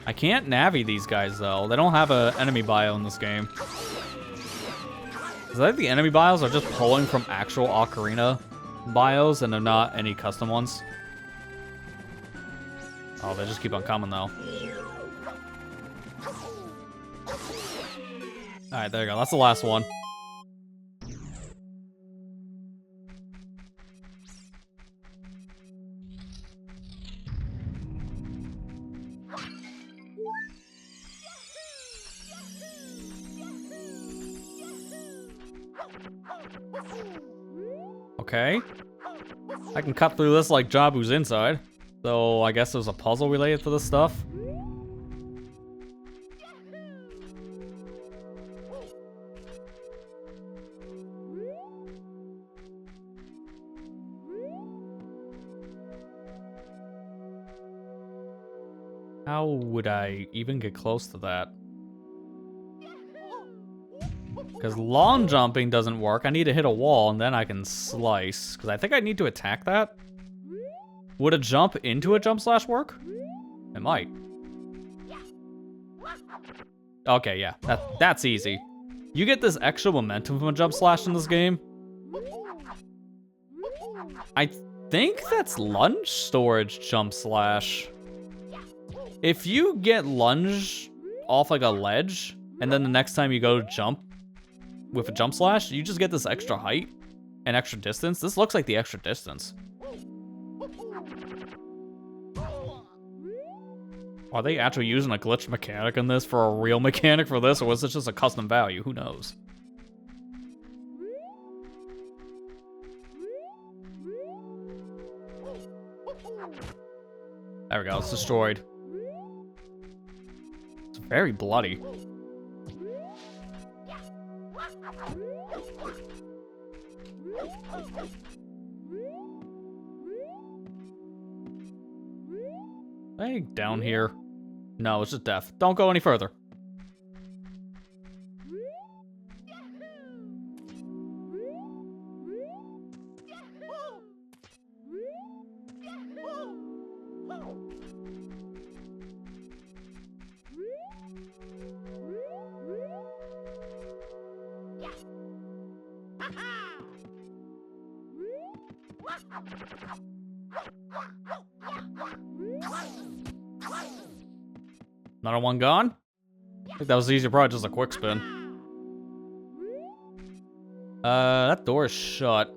I can't navy these guys, though. They don't have an enemy bio in this game. I think the enemy bios are just pulling from actual Ocarina bios, and they're not any custom ones. Oh, they just keep on coming, though. Alright, there you go. That's the last one. Okay. I can cut through this like Jabu's inside. So I guess there's a puzzle related to this stuff. How would I even get close to that? Because long jumping doesn't work. I need to hit a wall and then I can slice. Because I think I need to attack that. Would a jump into a jump slash work? It might. Okay, yeah. That's easy. You get this extra momentum from a jump slash in this game. I think that's lunge storage jump slash. If you get lunge off like a ledge, and then the next time you go jump with a jump slash, you just get this extra height and extra distance. This looks like the extra distance. Are they actually using a glitch mechanic in this for a real mechanic for this, or was this just a custom value? Who knows? There we go, it's destroyed. It's very bloody. Hey, down here. No, it's just death. Don't go any further. Another one gone? I think that was easier, probably just a quick spin. That door is shut.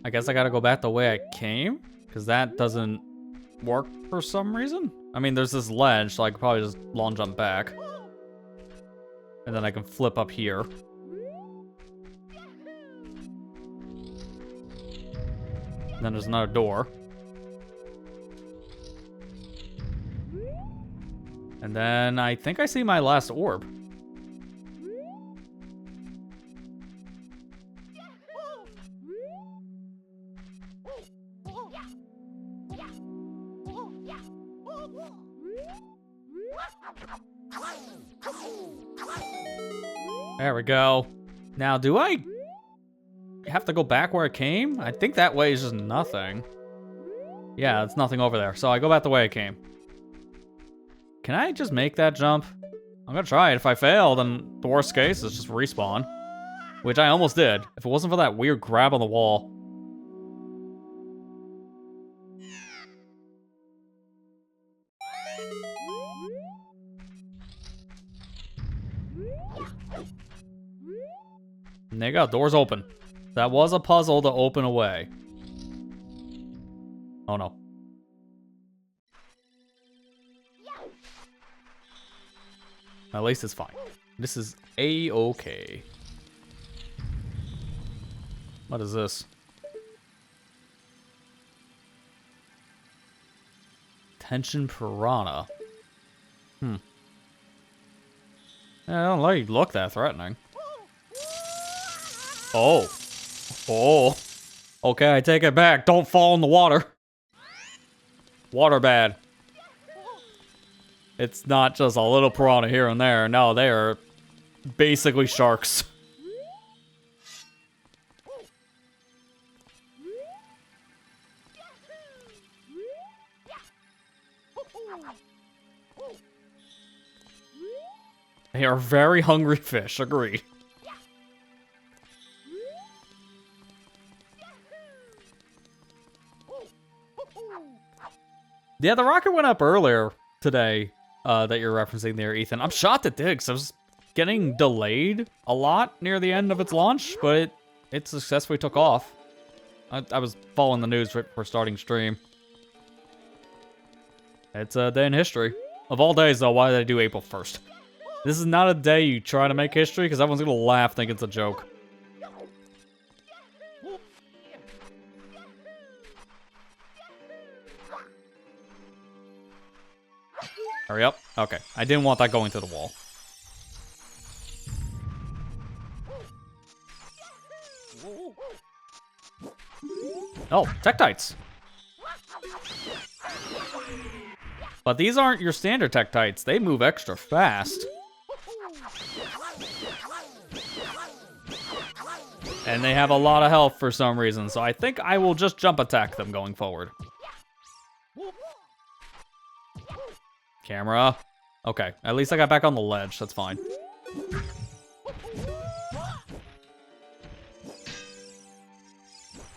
I guess I gotta go back the way I came? Because that doesn't work for some reason. I mean, there's this ledge, so I could probably just long jump back. And then I can flip up here. Then there's another door. And then I think I see my last orb. There we go. Now, do I have to go back where I came? I think that way is just nothing. Yeah, it's nothing over there. So I go back the way I came. Can I just make that jump? I'm gonna try it. If I fail, then the worst case is just respawn. Which I almost did. If it wasn't for that weird grab on the wall. And there you go, doors open. That was a puzzle to open away. Oh no. At least it's fine. This is A-okay. What is this? Tension Piranha. I don't like look that threatening. Oh. Oh. Okay, I take it back. Don't fall in the water. Water bad. It's not just a little piranha here and there. No, they are basically sharks. They are very hungry fish, agree. Yeah, the rocket went up earlier today that you're referencing there, Ethan. I'm shocked it did, because it was getting delayed a lot near the end of its launch, but it successfully took off. I was following the news right before starting stream. It's a day in history. Of all days, though, why did I do April 1st? This is not a day you try to make history, because everyone's going to laugh thinking it's a joke. Hurry up. Okay. I didn't want that going to the wall. Oh, Tektites. But these aren't your standard Tektites. They move extra fast. And they have a lot of health for some reason, so I think I will just jump attack them going forward. Camera. Okay, at least I got back on the ledge. That's fine.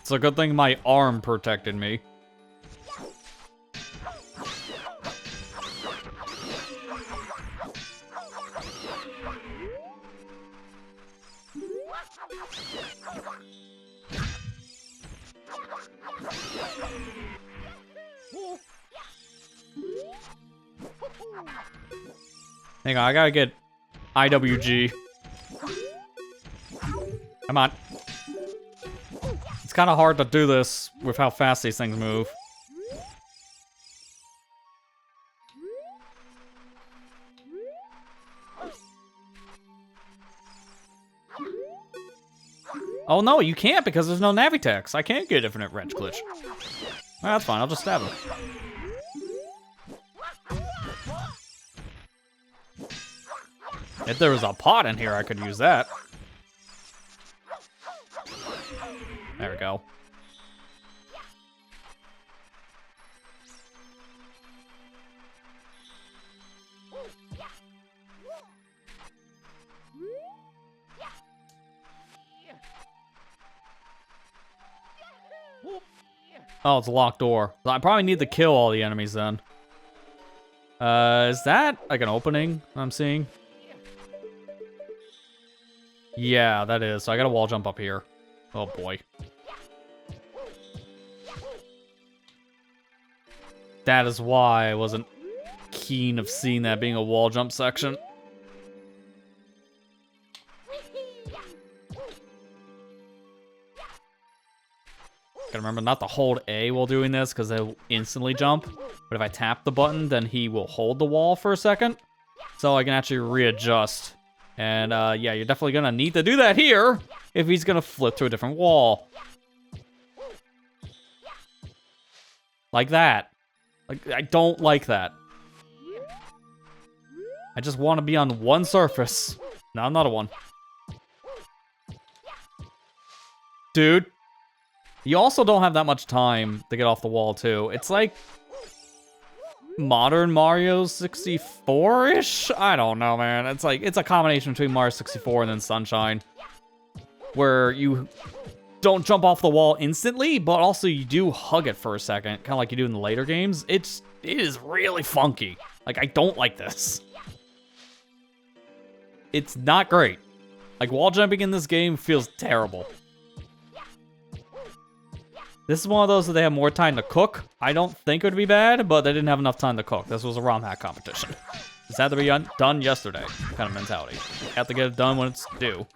It's a good thing my arm protected me. Hang on, I gotta get IWG. Come on. It's kind of hard to do this with how fast these things move. Oh no, you can't because there's no Navitex. I can't get infinite wrench glitch. Well, that's fine, I'll just stab him. If there was a pot in here, I could use that. There we go. Oh, it's a locked door. I probably need to kill all the enemies then. Is that like an opening I'm seeing? Yeah, that is. So I gotta wall jump up here. Oh boy. That is why I wasn't keen of seeing that being a wall jump section. Gotta remember not to hold A while doing this because he'll instantly jump. But if I tap the button, then he will hold the wall for a second. So I can actually readjust. And yeah, you're definitely gonna need to do that here if he's gonna flip to a different wall. Like that. Like, I don't like that. I just want to be on one surface. Not another one. Dude. You also don't have that much time to get off the wall, too. It's like modern Mario 64-ish? I don't know, man. It's like, it's a combination between Mario 64 and then Sunshine. Where you don't jump off the wall instantly, but also you do hug it for a second, kind of like you do in the later games. It is really funky. Like, I don't like this. It's not great. Like, wall jumping in this game feels terrible. This is one of those that they have more time to cook. I don't think it would be bad, but they didn't have enough time to cook. This was a ROM hack competition. This had to be done yesterday, kind of mentality. Have to get it done when it's due.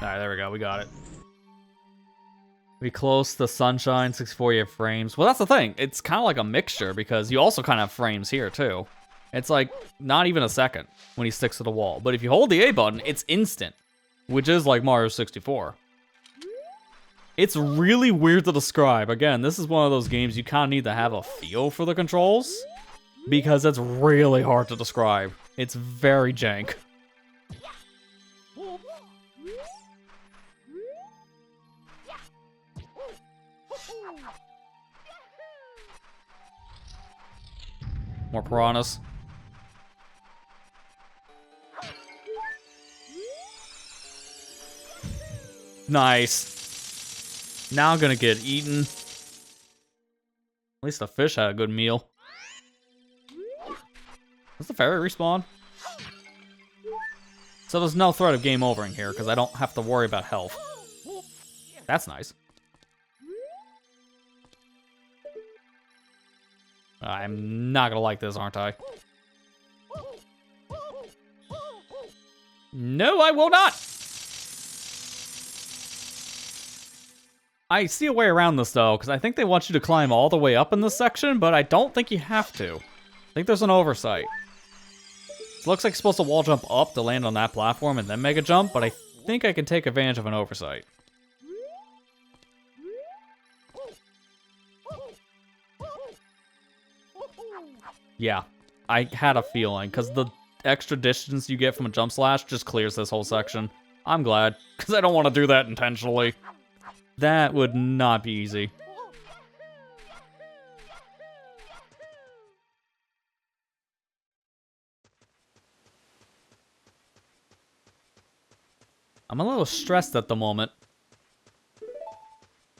Alright, there we go. We got it. We close the Sunshine 64, you have frames. Well, that's the thing. It's kind of like a mixture because you also kind of have frames here, too. It's like not even a second when he sticks to the wall. But if you hold the A button, it's instant, which is like Mario 64. It's really weird to describe. Again, this is one of those games you kind of need to have a feel for the controls because it's really hard to describe. It's very jank. More piranhas. Nice. Now I'm gonna get eaten. At least the fish had a good meal. Does the fairy respawn? So there's no threat of game over in here because I don't have to worry about health. That's nice. I'm not gonna like this, aren't I? No, I will not! I see a way around this, though, because I think they want you to climb all the way up in this section, but I don't think you have to. I think there's an oversight. It looks like you're supposed to wall jump up to land on that platform and then make a jump, but I think I can take advantage of an oversight. Yeah, I had a feeling, because the extra distance you get from a jump slash just clears this whole section. I'm glad, because I don't want to do that intentionally. That would not be easy. I'm a little stressed at the moment.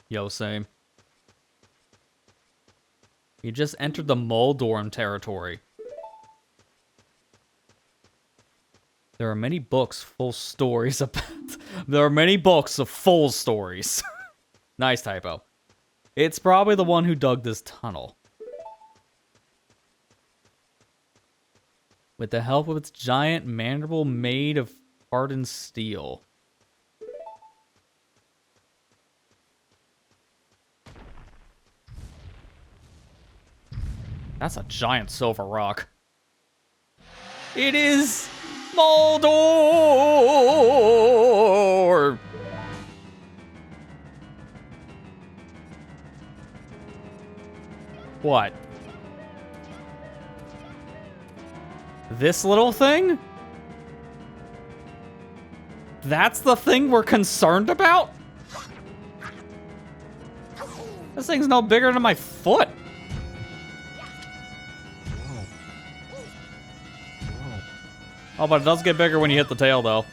Yo, same. You just entered the Moldorm territory. There are many books full stories about... There are many books of full stories. Nice typo. It's probably the one who dug this tunnel. With the help of its giant mandible made of hardened steel. That's a giant silver rock. It is Moldor! What? This little thing? That's the thing we're concerned about? This thing's no bigger than my foot. Oh, but it does get bigger when you hit the tail, though.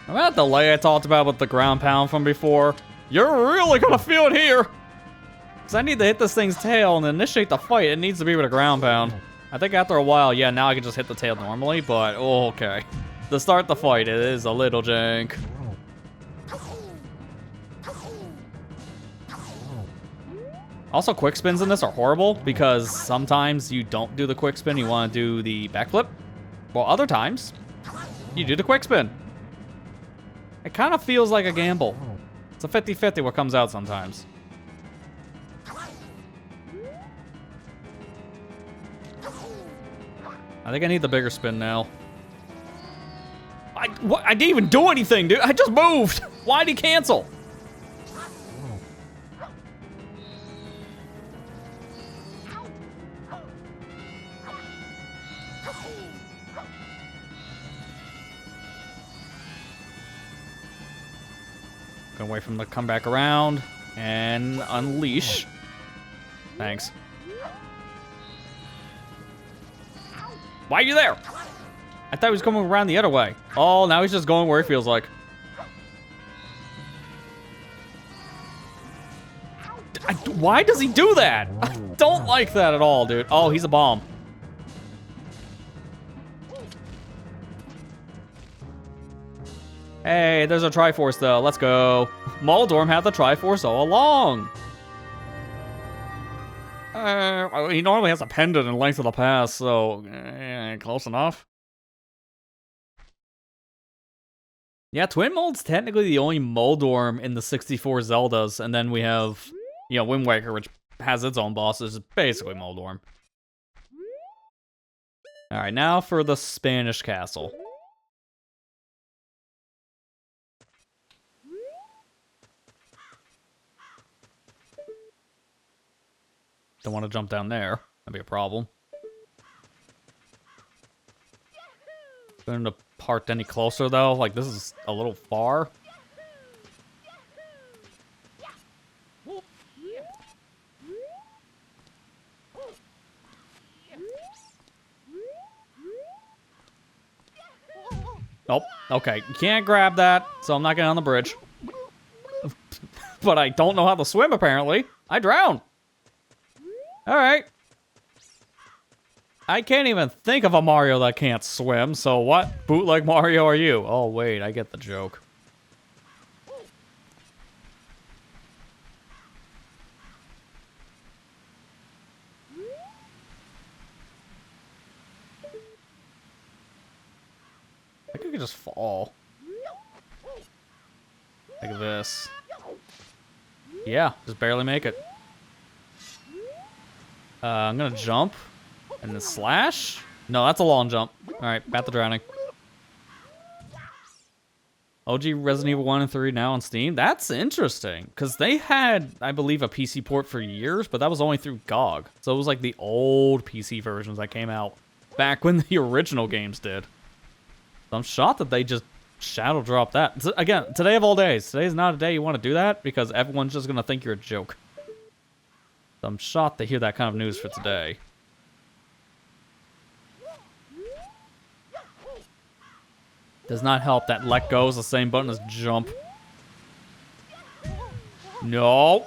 I'm at the delay I talked about with the ground pound from before. You're really gonna feel it here! Because I need to hit this thing's tail and initiate the fight. It needs to be with a ground pound. I think after a while, yeah, now I can just hit the tail normally, but oh, okay. To start the fight, it is a little jank. Also, quick spins in this are horrible because sometimes you don't do the quick spin, you want to do the backflip. Well, other times, you do the quick spin. It kind of feels like a gamble. It's a 50-50 what comes out sometimes. I think I need the bigger spin now. I didn't even do anything, dude. I just moved. Why'd he cancel? Gonna wait for him to come back around and unleash. Thanks. Why are you there? I thought he was coming around the other way. Oh, now he's just going where he feels like. Why does he do that? I don't like that at all, dude. Oh, he's a bomb. Hey, there's a Triforce though. Let's go. Moldorm had the Triforce all along. He normally has a pendant in Length of the Past, so close enough. Yeah, Twin Mold's technically the only Moldorm in the 64 Zeldas, and then we have, you know, Wind Waker, which has its own bosses. It's basically Moldorm. All right, now for the Spanish castle. Don't want to jump down there. That'd be a problem. Going to park any closer though? Like, this is a little far. Nope. Okay, you can't grab that, so I'm not getting on the bridge. But I don't know how to swim, apparently. I drown. Alright. I can't even think of a Mario that can't swim, so what bootleg Mario are you? Oh, wait, I get the joke. I think I could just fall. Like this. Yeah, just barely make it. I'm gonna jump. And then slash? No, that's a long jump. Alright, Bat the Drowning. OG Resident Evil 1 and 3 now on Steam? That's interesting. Because they had, I believe, a PC port for years, but that was only through GOG. So it was like the old PC versions that came out back when the original games did. So I'm shocked that they just shadow dropped that. Again, today of all days. Today's not a day you want to do that because everyone's just going to think you're a joke. So I'm shocked to hear that kind of news for today. Does not help that let go is the same button as jump. No.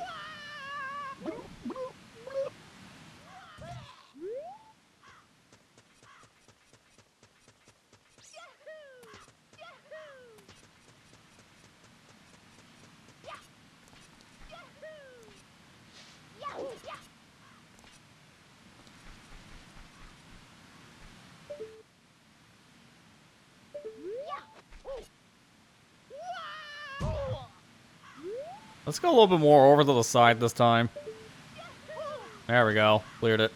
Let's go a little bit more over to the side this time. There we go. Cleared it.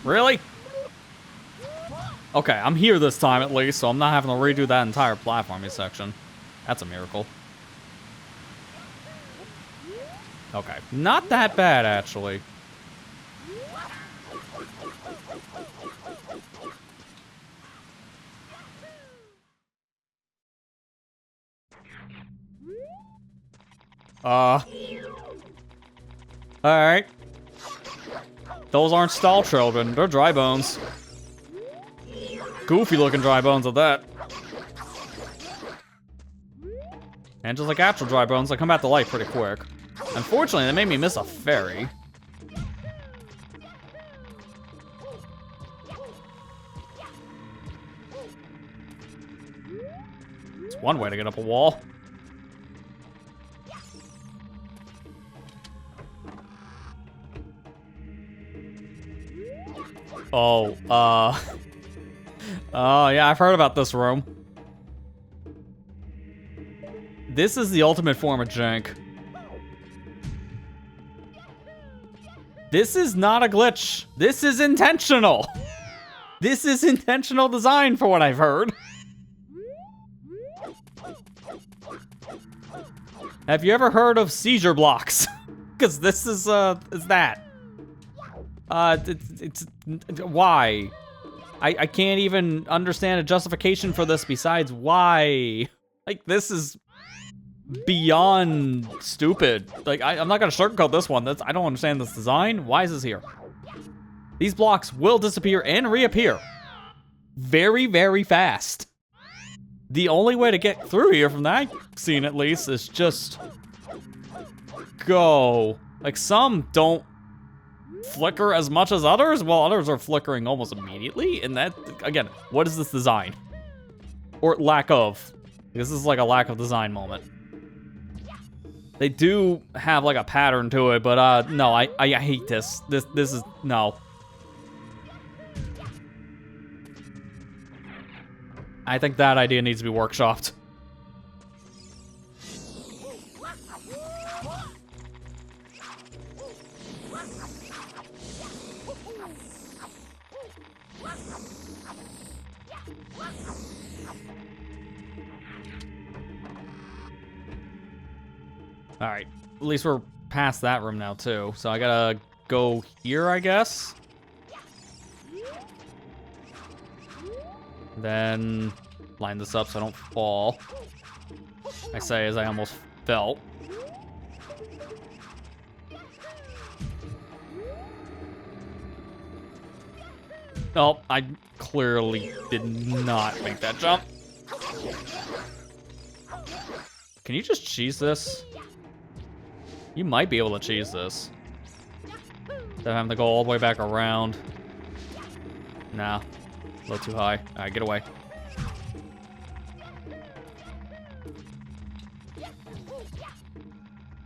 Really? Okay, I'm here this time at least, so I'm not having to redo that entire platforming section. That's a miracle. Okay, not that bad, actually. Alright. Those aren't stall children, they're dry bones. Goofy looking dry bones at that. And just like actual dry bones, they come back to life pretty quick. Unfortunately, they made me miss a fairy. It's one way to get up a wall. Oh, oh, yeah, I've heard about this room. This is the ultimate form of jank. This is not a glitch. This is intentional. This is intentional design for what I've heard. Have you ever heard of seizure blocks? Because this is that. It's why? I can't even understand a justification for this besides why. Like, this is beyond stupid. Like, I'm not gonna sugarcoat this one. I don't understand this design. Why is this here? These blocks will disappear and reappear very, very fast. The only way to get through here, from that scene at least, is just go. Like, some don't flicker as much as others, while others are flickering almost immediately. And that, again, what is this design? Or lack of? This is like a lack of design moment. They do have like a pattern to it, but no, I hate this. This is, no. I think that idea needs to be workshopped. All right, at least we're past that room now too. So I gotta go here, I guess. Then line this up so I don't fall. I say as I almost fell. Oh, I clearly did not make that jump. Can you just cheese this? You might be able to cheese this. Then having to go all the way back around. Nah, a little too high. All right, get away.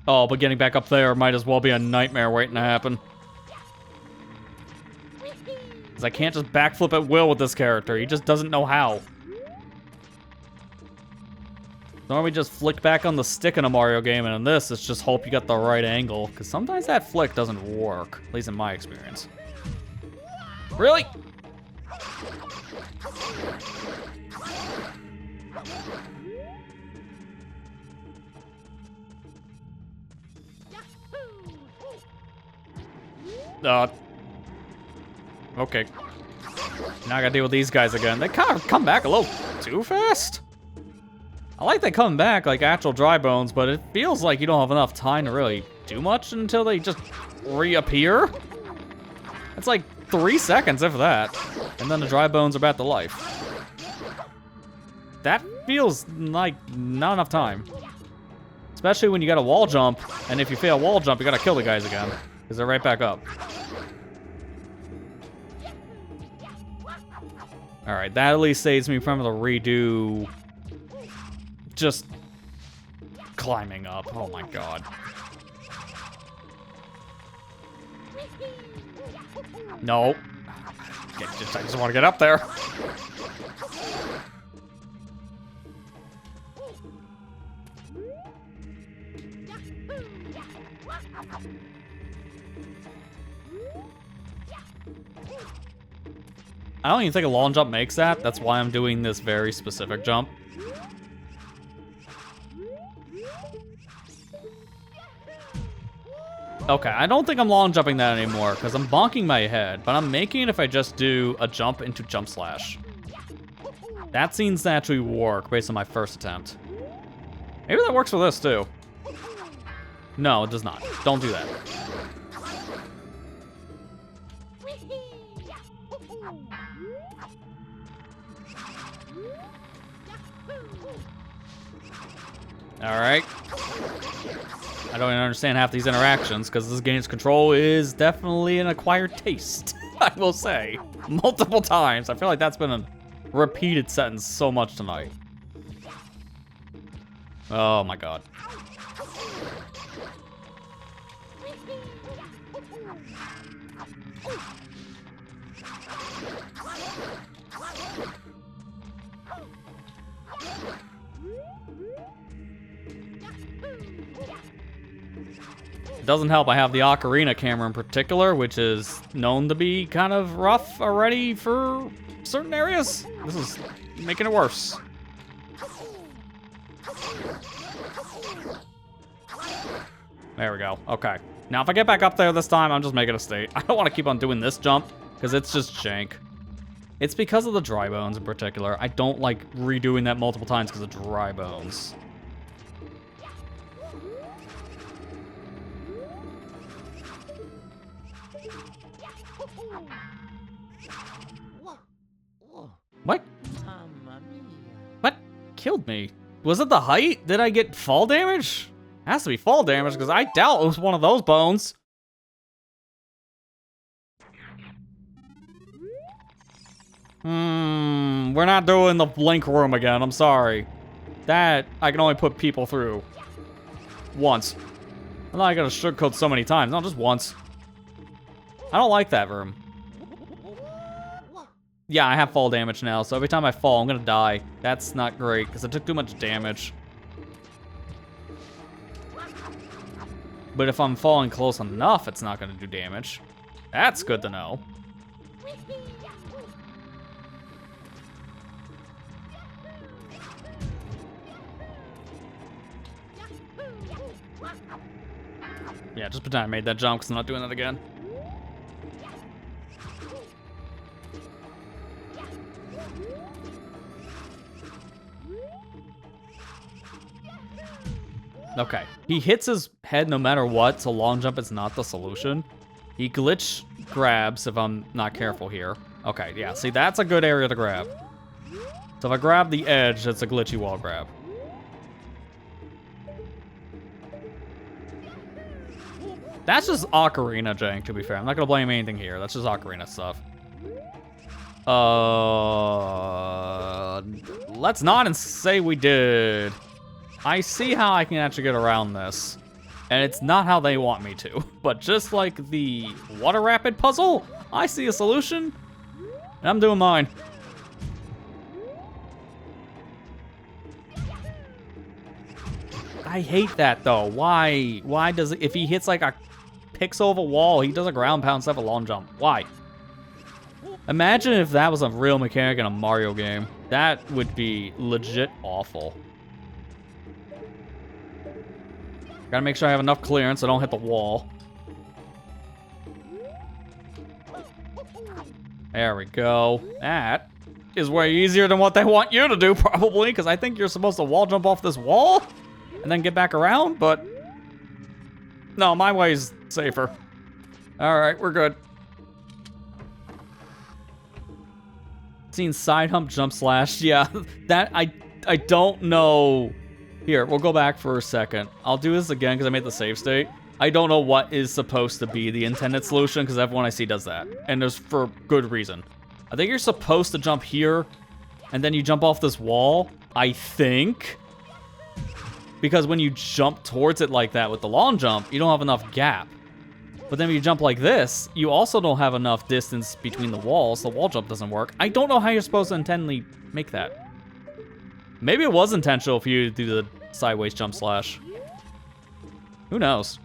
Oh, but getting back up there might as well be a nightmare waiting to happen. Because I can't just backflip at will with this character. He just doesn't know how. Normally just flick back on the stick in a Mario game, and in this, it's just hope you got the right angle. Because sometimes that flick doesn't work, at least in my experience. Really? Okay. Now I gotta deal with these guys again. They kind of come back a little too fast. I like they come back like actual dry bones, but it feels like you don't have enough time to really do much until they just reappear. It's like 3 seconds, if that. And then the dry bones are back to life. That feels like not enough time. Especially when you got a wall jump, and if you fail wall jump, you gotta kill the guys again. Because they're right back up. Alright, that at least saves me from the redo just climbing up. Oh my god. No. I just want to get up there. I don't even think a long jump makes that. That's why I'm doing this very specific jump. Okay, I don't think I'm long jumping that anymore because I'm bonking my head, but I'm making it if I just do a jump into jump slash. That seems to actually work based on my first attempt. Maybe that works for this too. No, it does not. Don't do that. All right. I don't even understand half these interactions because this game's control is definitely an acquired taste, I will say. Multiple times. I feel like that's been a repeated sentence so much tonight. Oh my god. It doesn't help I have the Ocarina camera in particular, which is known to be kind of rough already for certain areas. This is making it worse. There we go. Okay. Now, if I get back up there this time, I'm just making a state. I don't want to keep on doing this jump, because it's just jank. It's because of the dry bones in particular. I don't like redoing that multiple times because of dry bones. What? What killed me? Was it the height? Did I get fall damage? Has to be fall damage, because I doubt it was one of those bones. We're not doing the blink room again, I'm sorry. That, I can only put people through. Once. I'm not gonna sugarcoat so many times, no, just once. I don't like that room. Yeah, I have fall damage now, so every time I fall, I'm gonna die. That's not great, because I took too much damage. But if I'm falling close enough, it's not gonna do damage. That's good to know. Yeah, just pretend I made that jump, because I'm not doing that again. Okay, he hits his head no matter what, so long jump is not the solution. He glitch grabs if I'm not careful here. Okay, yeah, see, that's a good area to grab. So if I grab the edge, it's a glitchy wall grab. That's just Ocarina jank, to be fair. I'm not gonna blame anything here. That's just Ocarina stuff. Let's not and say we did. I see how I can actually get around this. And it's not how they want me to. But just like the water rapid puzzle, I see a solution. And I'm doing mine. I hate that though. Why? Why does it, if he hits like a pixel of a wall, he does a ground pound instead of a long jump? Why? Imagine if that was a real mechanic in a Mario game. That would be legit awful. Gotta make sure I have enough clearance so I don't hit the wall. There we go. That is way easier than what they want you to do, probably, because I think you're supposed to wall jump off this wall and then get back around, but no, my way's safer. All right, we're good. Seen side hump jump slash. Yeah, that I don't know. Here, we'll go back for a second. I'll do this again because I made the save state. I don't know what is supposed to be the intended solution because everyone I see does that. And there's for good reason. I think you're supposed to jump here and then you jump off this wall, I think. Because when you jump towards it like that with the long jump, you don't have enough gap. But then when you jump like this, you also don't have enough distance between the walls. The wall jump doesn't work. I don't know how you're supposed to intentionally make that. Maybe it was intentional for you to do the sideways jump slash. Who knows?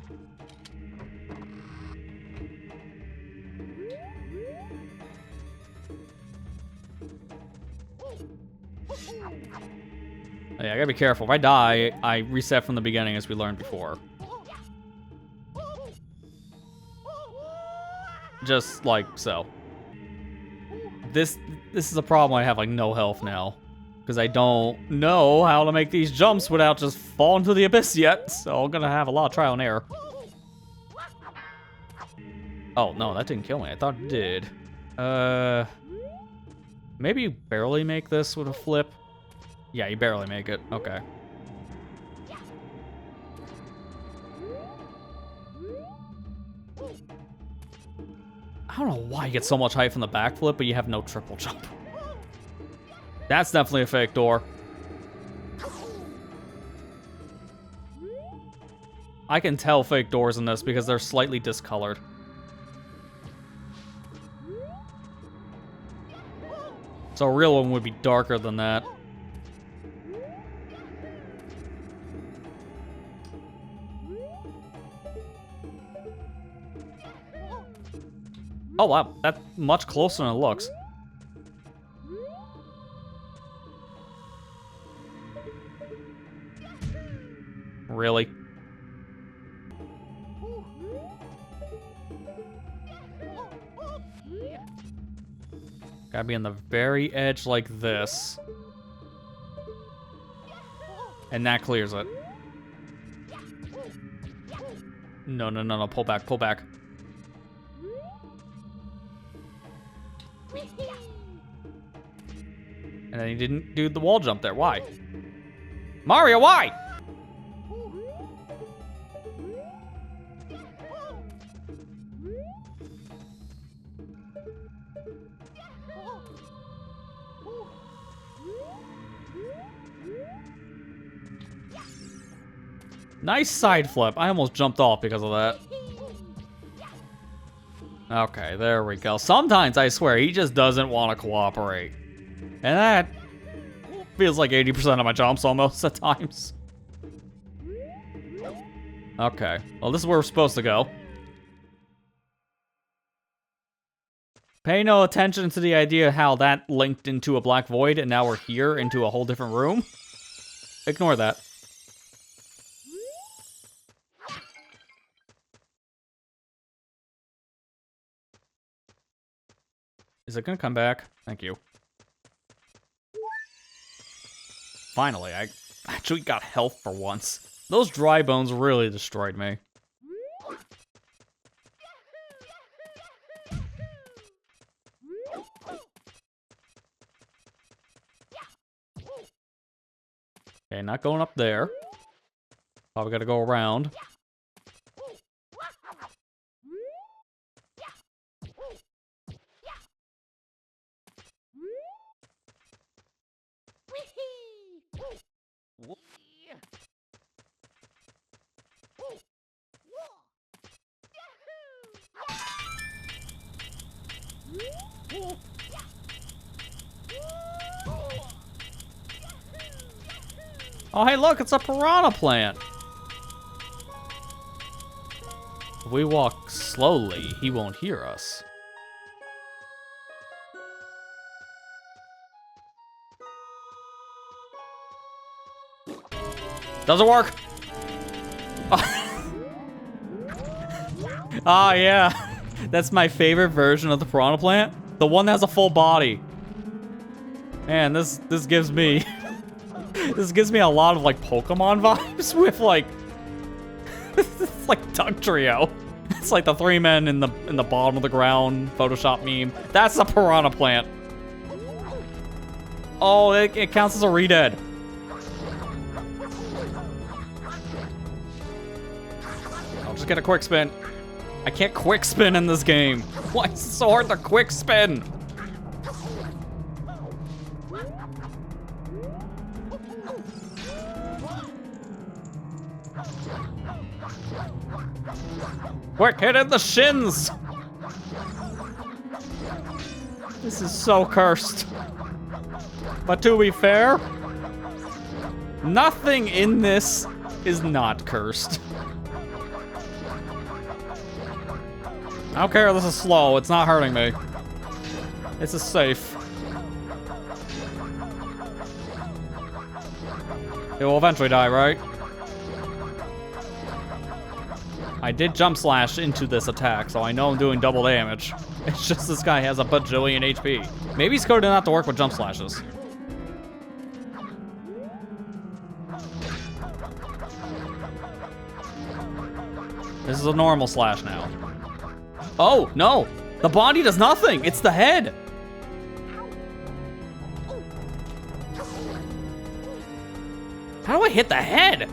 Yeah, I gotta be careful. If I die, I reset from the beginning as we learned before. Just like so. This is a problem. I have like no health now. Because I don't know how to make these jumps without just falling to the abyss yet. So I'm gonna have a lot of trial and error. Oh, no, that didn't kill me. I thought it did. Maybe you barely make this with a flip. Yeah, you barely make it. Okay. I don't know why you get so much height from the backflip, but you have no triple jump. That's definitely a fake door. I can tell fake doors in this because they're slightly discolored. So a real one would be darker than that. Oh wow, that's much closer than it looks. Really? Gotta be on the very edge like this. And that clears it. No, no, no, no, pull back, pull back. And then he didn't do the wall jump there. Why? Mario, why? Nice side flip. I almost jumped off because of that. Okay, there we go. Sometimes, I swear, he just doesn't want to cooperate. And that feels like 80% of my jumps almost at times. Okay, well, this is where we're supposed to go. Pay no attention to the idea how that linked into a black void and now we're here into a whole different room. Ignore that. Is it gonna come back? Thank you. Finally, I actually got health for once. Those dry bones really destroyed me. Okay, not going up there. Probably gotta go around. Oh, hey, look, it's a piranha plant. If we walk slowly, he won't hear us. Doesn't work. Ah, yeah. That's my favorite version of the piranha plant. The one that has a full body. Man, this gives me this gives me a lot of like Pokemon vibes with like it's like Duck Trio. It's like the three men in the bottom of the ground Photoshop meme. That's a piranha plant. Oh, it counts as a redead. I'll just get a quick spin. I can't quick spin in this game. Why is it so hard to quick spin? Quick, hit in the shins! This is so cursed. But to be fair, nothing in this is not cursed. I don't care, this is slow, it's not hurting me. This is safe. It will eventually die, right? I did jump slash into this attack, so I know I'm doing double damage. It's just this guy has a bajillion HP. Maybe he's coded not to work with jump slashes. This is a normal slash now. Oh, no! The body does nothing! It's the head! How do I hit the head?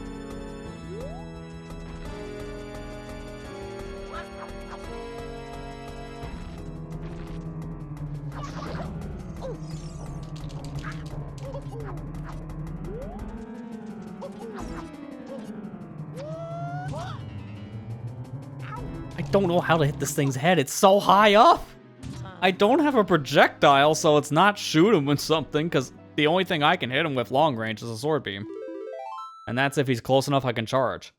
I don't know how to hit this thing's head. It's so high up. I don't have a projectile, so it's not shoot him with something, because the only thing I can hit him with long range is a sword beam. And that's if he's close enough I can charge.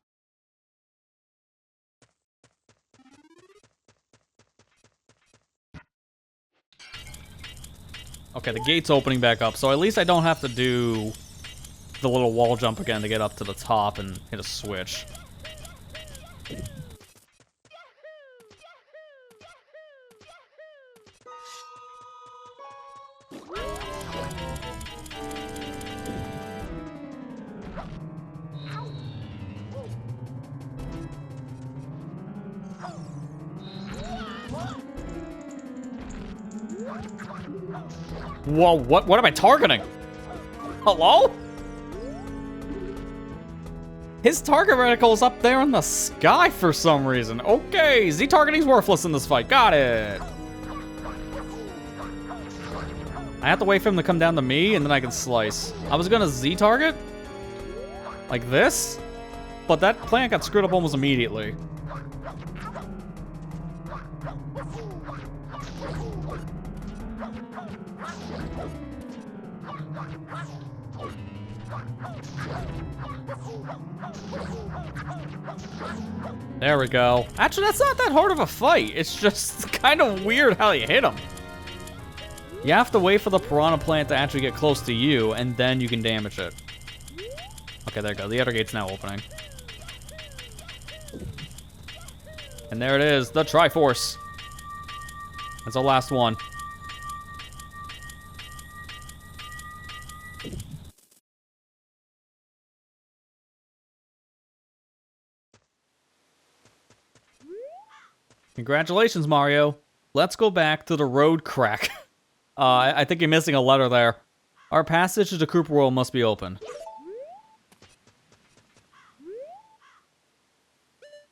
Okay, the gate's opening back up, so at least I don't have to do the little wall jump again to get up to the top and hit a switch. Whoa, what am I targeting? Hello? His target reticle's up there in the sky for some reason. Okay, Z-targeting's worthless in this fight. Got it. I have to wait for him to come down to me, and then I can slice. I was gonna Z-target? Like this? But that plan got screwed up almost immediately. There we go. Actually, that's not that hard of a fight. It's just kind of weird how you hit him. You have to wait for the piranha plant to actually get close to you, and then you can damage it. Okay, there you go. The other gate's now opening. And there it is, the Triforce. That's the last one. Congratulations, Mario. Let's go back to the road crack. I think you're missing a letter there. Our passage to the Koopa World must be open.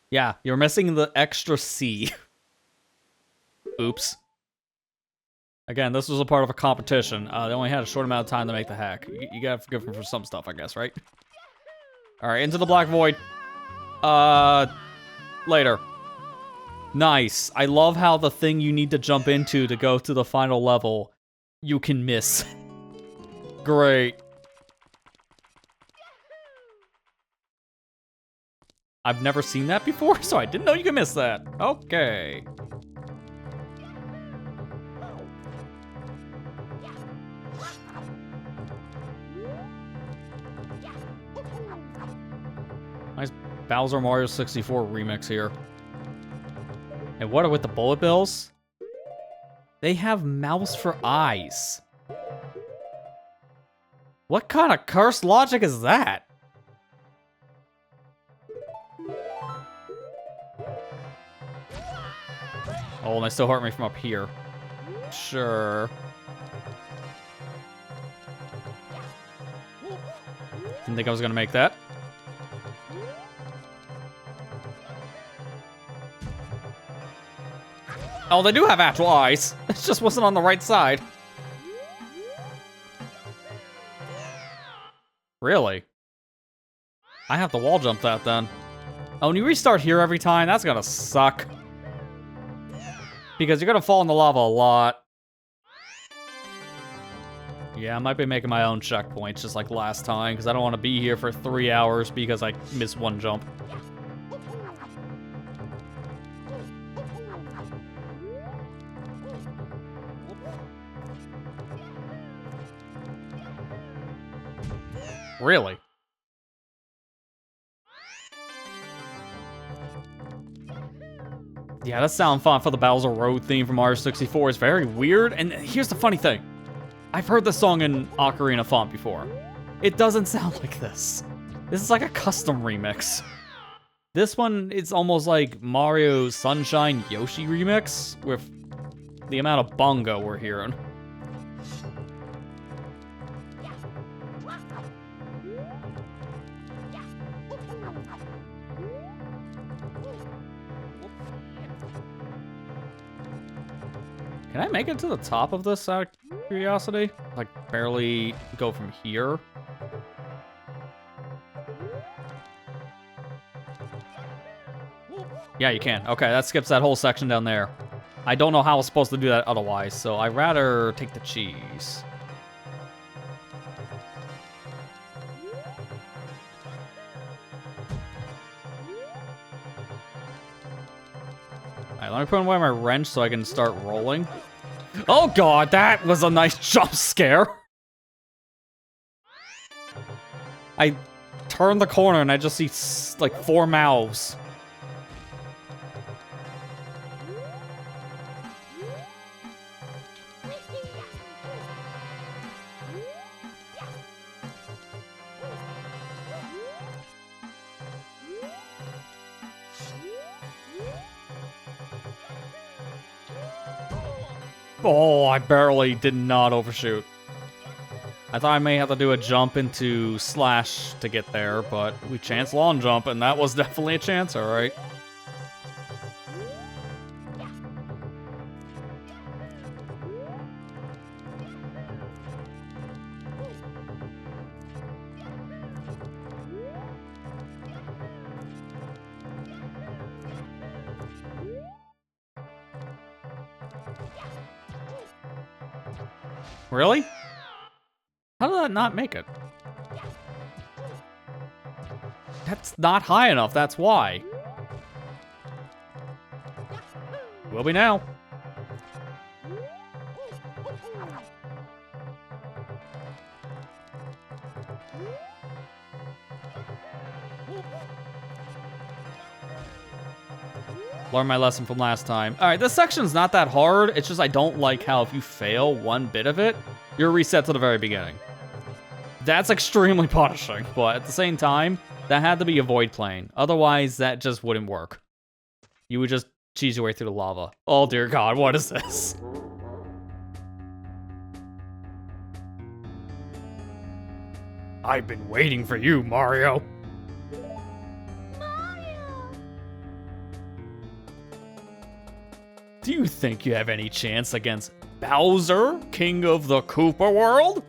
Yeah, you're missing the extra C. Oops. Again, this was a part of a competition. They only had a short amount of time to make the hack. You gotta forgive them for some stuff, I guess, right? Alright, into the Black Void. Later. Nice. I love how the thing you need to jump into to go to the final level, you can miss. Great. I've never seen that before, so I didn't know you could miss that. Okay. Nice Bowser Mario 64 remix here. And what are with the bullet bills? They have mouths for eyes. What kind of cursed logic is that? Oh, and they still hurt me from up here. Sure. Didn't think I was gonna make that. Oh, they do have actual eyes. It just wasn't on the right side. Really? I have to wall jump that then. Oh, and you restart here every time? That's gonna suck. Because you're gonna fall in the lava a lot. Yeah, I might be making my own checkpoints just like last time, because I don't want to be here for 3 hours because I missed one jump. Really? Yeah, that sound font for the Bowser Road theme from Mario 64 is very weird, and here's the funny thing. I've heard this song in Ocarina font before. It doesn't sound like this. This is like a custom remix. This one is almost like Mario Sunshine Yoshi remix, with the amount of bongo we're hearing. Can I make it to the top of this out of curiosity? Like, barely go from here? Yeah, you can. Okay, that skips that whole section down there. I don't know how I was supposed to do that otherwise, so I'd rather take the cheese. Alright, let me put away my wrench so I can start rolling. Oh god, that was a nice jump scare. I turn the corner and I just see like 4 mouths. Oh, I barely did not overshoot. I thought I may have to do a jump into slash to get there, but we chanced long jump, and that was definitely a chance, alright. Really? How did that not make it? That's not high enough, that's why. Will be now. Learn my lesson from last time. All right, this section's not that hard. It's just I don't like how if you fail one bit of it, you're reset to the very beginning. That's extremely punishing, but at the same time, that had to be a void plane. Otherwise, that just wouldn't work. You would just cheese your way through the lava. Oh dear God, what is this? I've been waiting for you, Mario. Do you think you have any chance against Bowser, King of the Koopa World?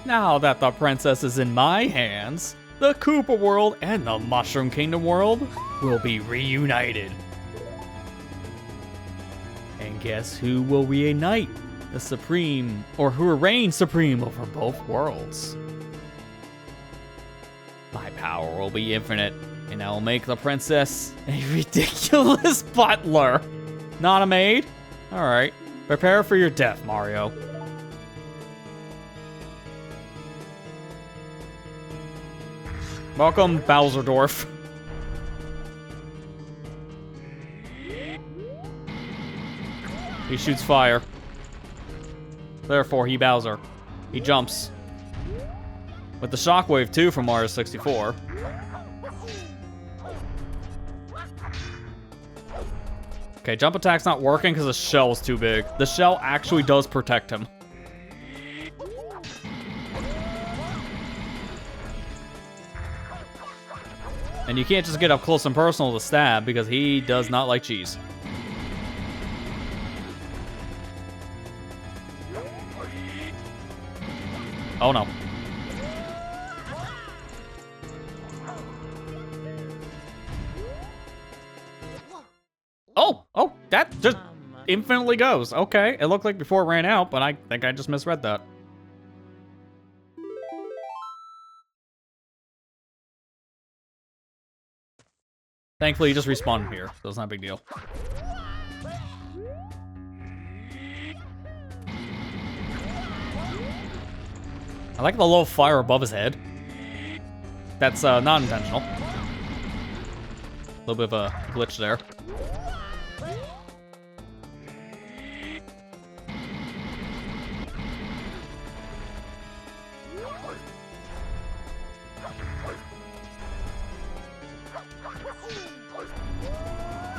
Now that the princess is in my hands, the Koopa World and the Mushroom Kingdom world will be reunited. And guess who will reunite the supreme, or who will reign supreme over both worlds? My power will be infinite, and I will make the princess a ridiculous butler. Not a maid? Alright. Prepare for your death, Mario. Welcome, Bowserdorf. He shoots fire. Therefore, he Bowser. He jumps. With the shockwave, too, from Mario 64. Okay, jump attack's not working because the shell is too big. The shell actually does protect him. And you can't just get up close and personal to stab because he does not like cheese. Oh no. Oh, that just infinitely goes. Okay, it looked like before it ran out, but I think I just misread that. Thankfully, you just respawned here, so it's not a big deal. I like the little fire above his head. That's not intentional. A little bit of a glitch there.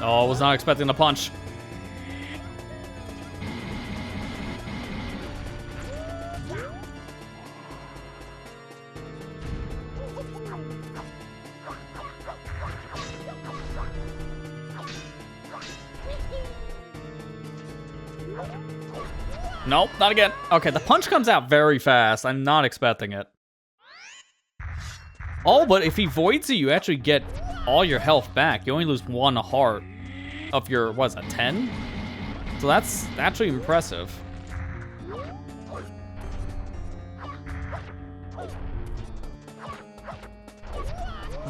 Oh, I was not expecting the punch. Nope, not again. Okay, the punch comes out very fast. I'm not expecting it. Oh, but if he voids you, you actually get all your health back. You only lose 1 heart of your, what is that, 10? So that's actually impressive.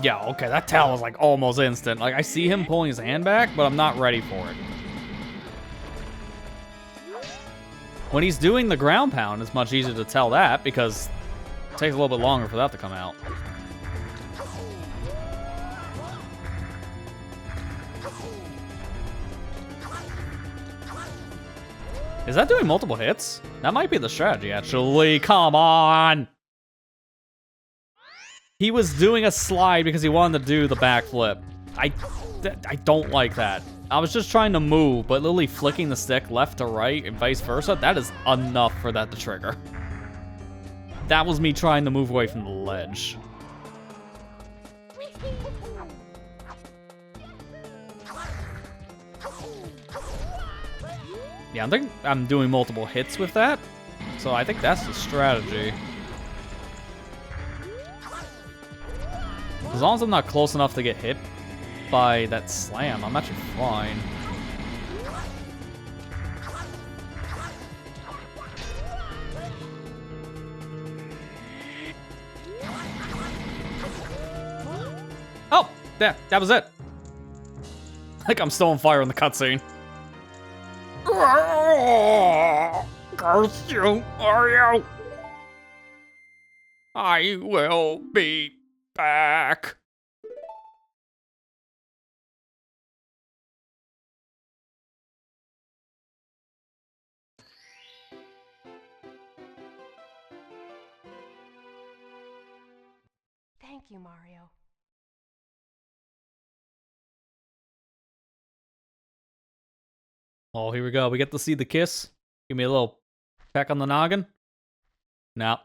Yeah, okay, that tail was like almost instant. Like, I see him pulling his hand back, but I'm not ready for it. When he's doing the ground pound, it's much easier to tell that because it takes a little bit longer for that to come out. Is that doing multiple hits? That might be the strategy, actually. Come on! He was doing a slide because he wanted to do the backflip. I don't like that. I was just trying to move, but literally flicking the stick left to right and vice versa, that is enough for that to trigger. That was me trying to move away from the ledge. Yeah, I think I'm doing multiple hits with that. So I think that's the strategy. As long as I'm not close enough to get hit by that slam, I'm actually fine. Oh, that was it. Like I'm still on fire in the cutscene. Curse you, Mario! I will be back. Thank you, Mario. Oh, here we go. We get to see the kiss. Give me a little peck on the noggin. No.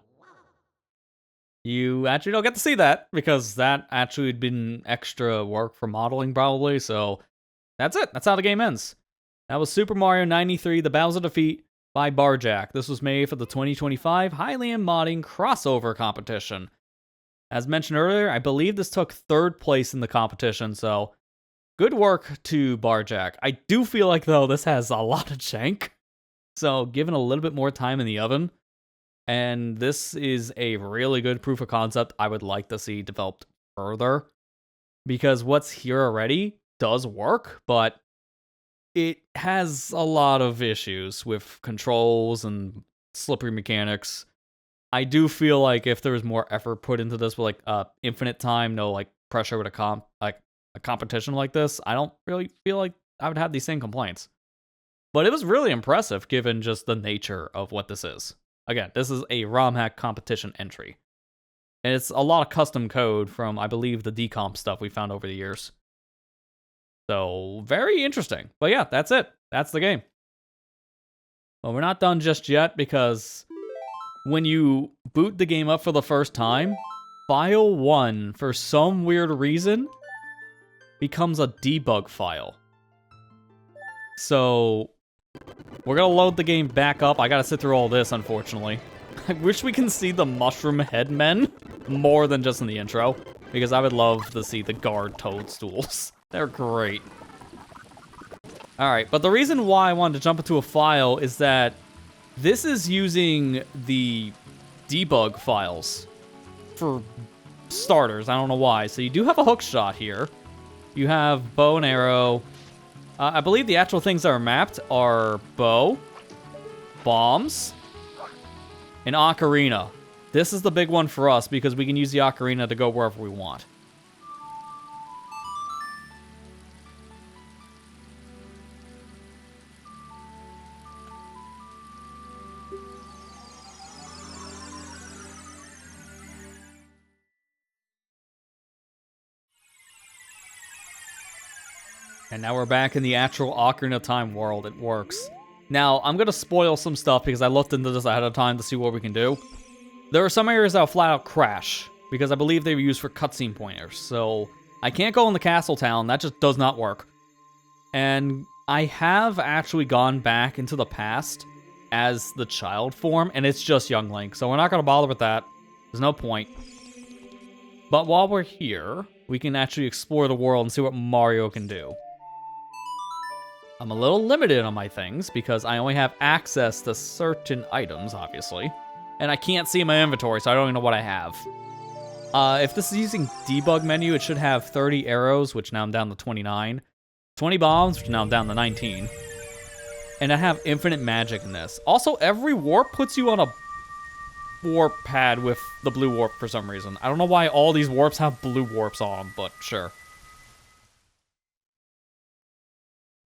You actually don't get to see that because that actually had been extra work for modeling probably, so that's it. That's how the game ends. That was Super Mario 93, The Bowser Defeat by Barjack. This was made for the 2025 Hylian Modding Crossover Competition. As mentioned earlier, I believe this took 3rd place in the competition, so good work to Barjack. I do feel like, though, this has a lot of jank, so given a little bit more time in the oven, and this is a really good proof of concept I would like to see developed further, because what's here already does work, but it has a lot of issues with controls and slippery mechanics. I do feel like if there was more effort put into this with like infinite time, no like pressure with a competition like this, I don't really feel like I would have these same complaints. But it was really impressive given just the nature of what this is. Again, this is a romhack competition entry. And it's a lot of custom code from, I believe, the decomp stuff we found over the years. So, very interesting. But yeah, that's it. That's the game. Well, we're not done just yet because when you boot the game up for the first time, File 1, for some weird reason, becomes a debug file. So, we're gonna load the game back up. I gotta sit through all this, unfortunately. I wish we can see the mushroom head men more than just in the intro, because I would love to see the guard toadstools. They're great. Alright, but the reason why I wanted to jump into a file is that this is using the debug files for starters. I don't know why. So you do have a hook shot here. You have bow and arrow. I believe the actual things that are mapped are bow, bombs, and ocarina. This is the big one for us because we can use the ocarina to go wherever we want. And now we're back in the actual Ocarina of Time world. It works. Now, I'm going to spoil some stuff because I looked into this ahead of time to see what we can do. There are some areas that will flat out crash because I believe they were used for cutscene pointers. So I can't go in the castle town. That just does not work. And I have actually gone back into the past as the child form, and it's just young Link. So we're not going to bother with that. There's no point. But while we're here, we can actually explore the world and see what Mario can do. I'm a little limited on my things because I only have access to certain items, obviously. And I can't see my inventory, so I don't even know what I have. If this is using debug menu, it should have 30 arrows, which now I'm down to 29. 20 bombs, which now I'm down to 19. And I have infinite magic in this. Also, every warp puts you on a warp pad with the blue warp for some reason. I don't know why all these warps have blue warps on them, but sure.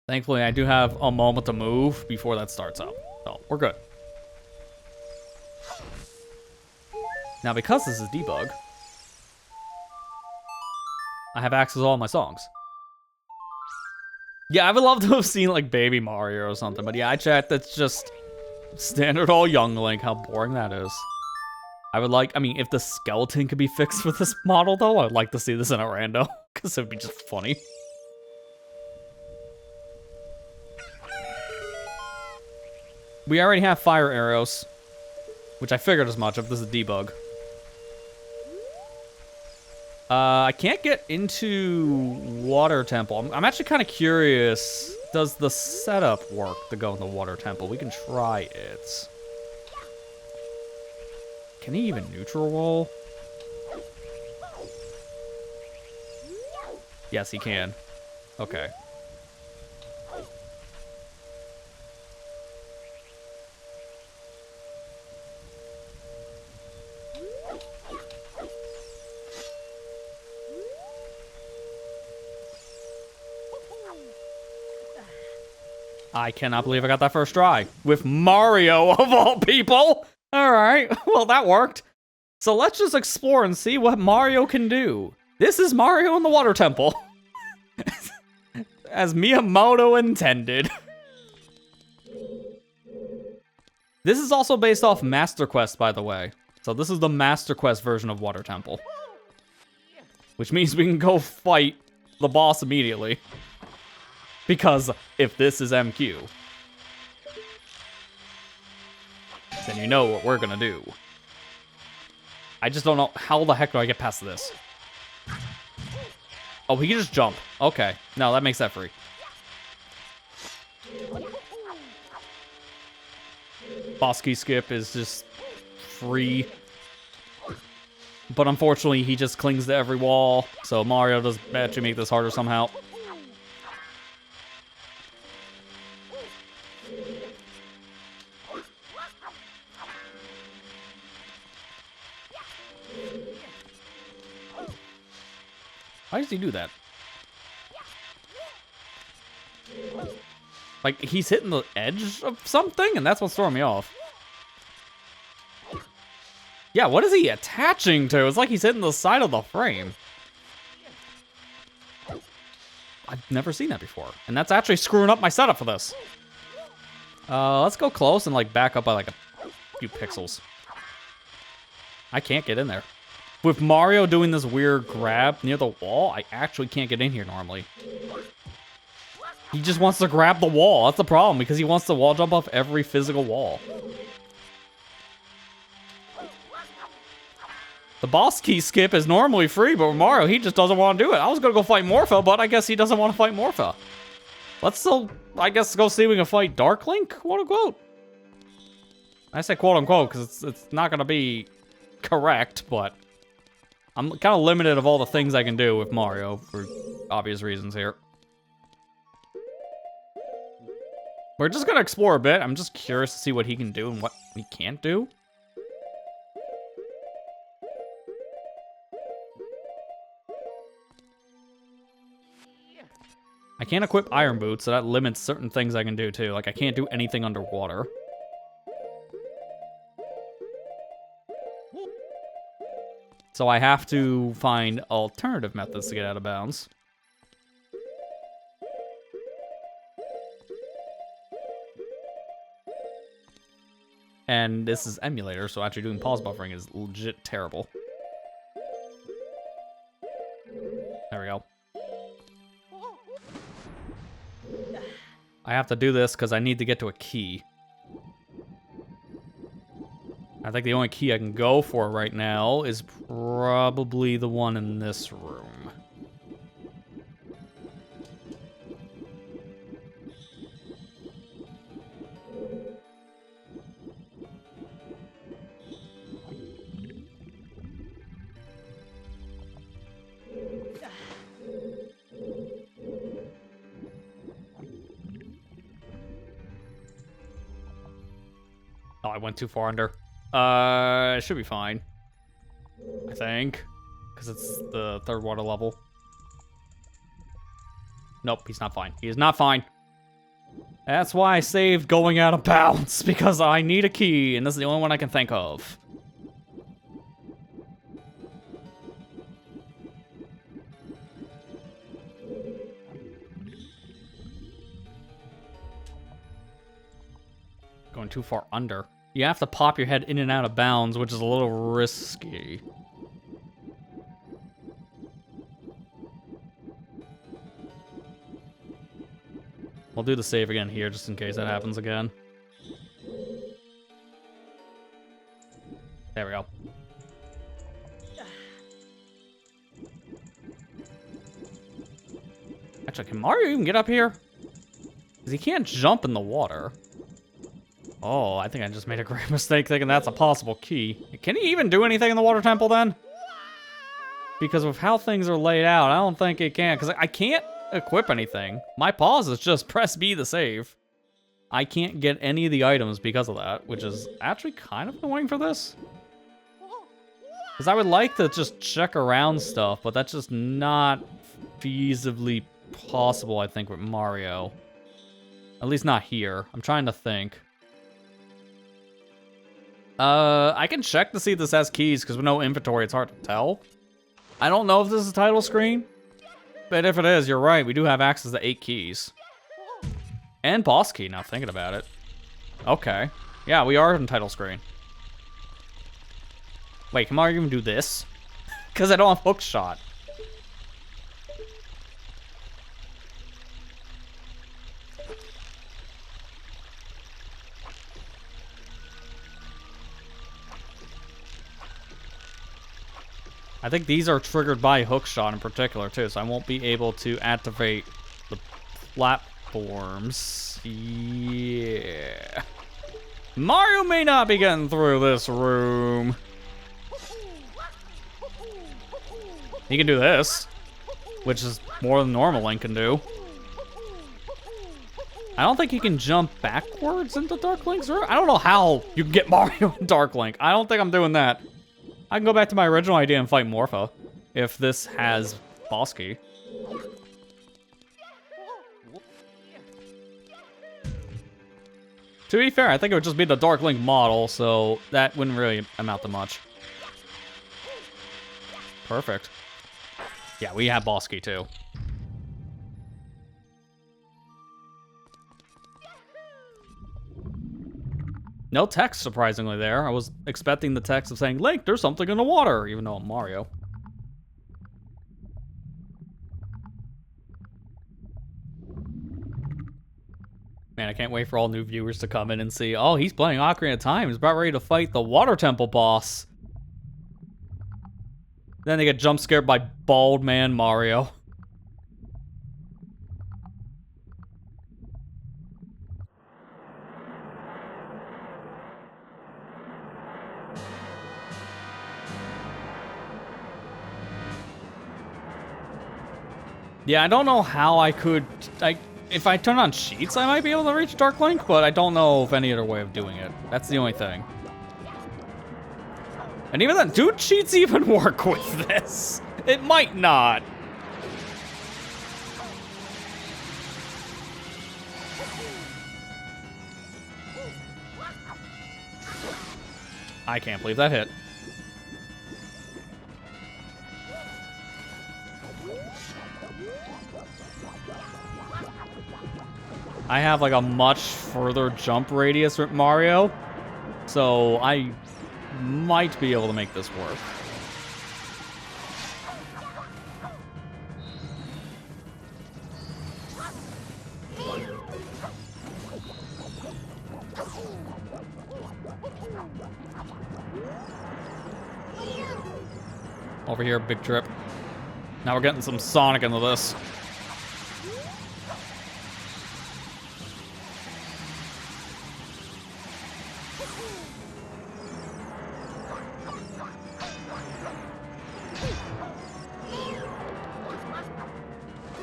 Thankfully, I do have a moment to move before that starts up. So, we're good. Now, because this is debug, I have access to all my songs. Yeah, I would love to have seen, like, Baby Mario or something. But yeah, I chat, that's just standard old young Link. How boring that is. I mean, if the skeleton could be fixed with this model, though, I'd like to see this in a rando. Because it would be just funny. We already have fire arrows. Which I figured as much if this is debug. I can't get into Water Temple. I'm actually kind of curious. Does the setup work to go in the Water Temple? We can try it. Can he even neutral roll? Yes, he can. Okay. I cannot believe I got that first try. With Mario, of all people! Alright, well that worked. So let's just explore and see what Mario can do. This is Mario in the Water Temple. As Miyamoto intended. This is also based off Master Quest, by the way. So this is the Master Quest version of Water Temple. Which means we can go fight the boss immediately. Because if this is MQ, then you know what we're gonna do. I just don't know how the heck do I get past this. Oh, he can just jump. Okay. No, that makes that free. Boss key skip is just free. But unfortunately, he just clings to every wall. So Mario does actually make this harder somehow. Why does he do that? Like, he's hitting the edge of something, and that's what's throwing me off. Yeah, what is he attaching to? It's like he's hitting the side of the frame. I've never seen that before. And that's actually screwing up my setup for this. Let's go close and, like, back up by, like, a few pixels. I can't get in there. With Mario doing this weird grab near the wall, I actually can't get in here normally. He just wants to grab the wall. That's the problem, because he wants to wall jump off every physical wall. The boss key skip is normally free, but with Mario, he just doesn't want to do it. I was going to go fight Morpha, but I guess he doesn't want to fight Morpha. Let's still, I guess, go see if we can fight Dark Link, quote-unquote. I say quote-unquote because it's not going to be correct, but I'm kind of limited of all the things I can do with Mario for obvious reasons here. We're just going to explore a bit. I'm just curious to see what he can do and what he can't do. I can't equip Iron Boots, so that limits certain things I can do too. Like, I can't do anything underwater. So I have to find alternative methods to get out of bounds. And this is emulator, so actually doing pause buffering is legit terrible. There we go. I have to do this because I need to get to a key. I think the only key I can go for right now is probably the one in this room. I went too far under. It should be fine. I think. Because it's the 3rd water level. Nope, he's not fine. He is not fine. That's why I saved going out of bounds, because I need a key, and this is the only one I can think of. Going too far under. You have to pop your head in and out of bounds, which is a little risky. We'll do the save again here, just in case that happens again. There we go. Actually, can Mario even get up here? Because he can't jump in the water. Oh, I think I just made a great mistake thinking that's a possible key. Can he even do anything in the water temple then? Because of how things are laid out, I don't think he can. Because I can't equip anything. My pause is just press B to save. I can't get any of the items because of that, which is actually kind of annoying for this. Because I would like to just check around stuff, but that's just not feasibly possible, I think, with Mario. At least not here. I'm trying to think. I can check to see if this has keys, because with no inventory, it's hard to tell. I don't know if this is a title screen, but if it is, you're right. We do have access to 8 keys. And boss key, now thinking about it. Okay. Yeah, we are in title screen. Wait, can Mario even do this? Because I don't have hook shot. I think these are triggered by hookshot in particular too, so I won't be able to activate the platforms. Yeah. Mario may not be getting through this room. He can do this, which is more than normal Link can do. I don't think he can jump backwards into Dark Link's room. I don't know how you can get Mario in Dark Link. I don't think I'm doing that. I can go back to my original idea and fight Morpha, if this has boss key. To be fair, I think it would just be the Dark Link model, so that wouldn't really amount to much. Perfect. Yeah, we have boss key too. No text, surprisingly, there. I was expecting the text of saying, Link, there's something in the water, even though I'm Mario. Man, I can't wait for all new viewers to come in and see, oh, he's playing Ocarina of Time. He's about ready to fight the Water Temple boss. Then they get jump scared by bald man Mario. Yeah, I don't know how I could... if I turn on cheats, I might be able to reach Dark Link, but I don't know of any other way of doing it. That's the only thing. And even then, do cheats even work with this? It might not. I can't believe that hit. I have like a much further jump radius with Mario, so I might be able to make this work. Over here, big trip. Now we're getting some Sonic into this.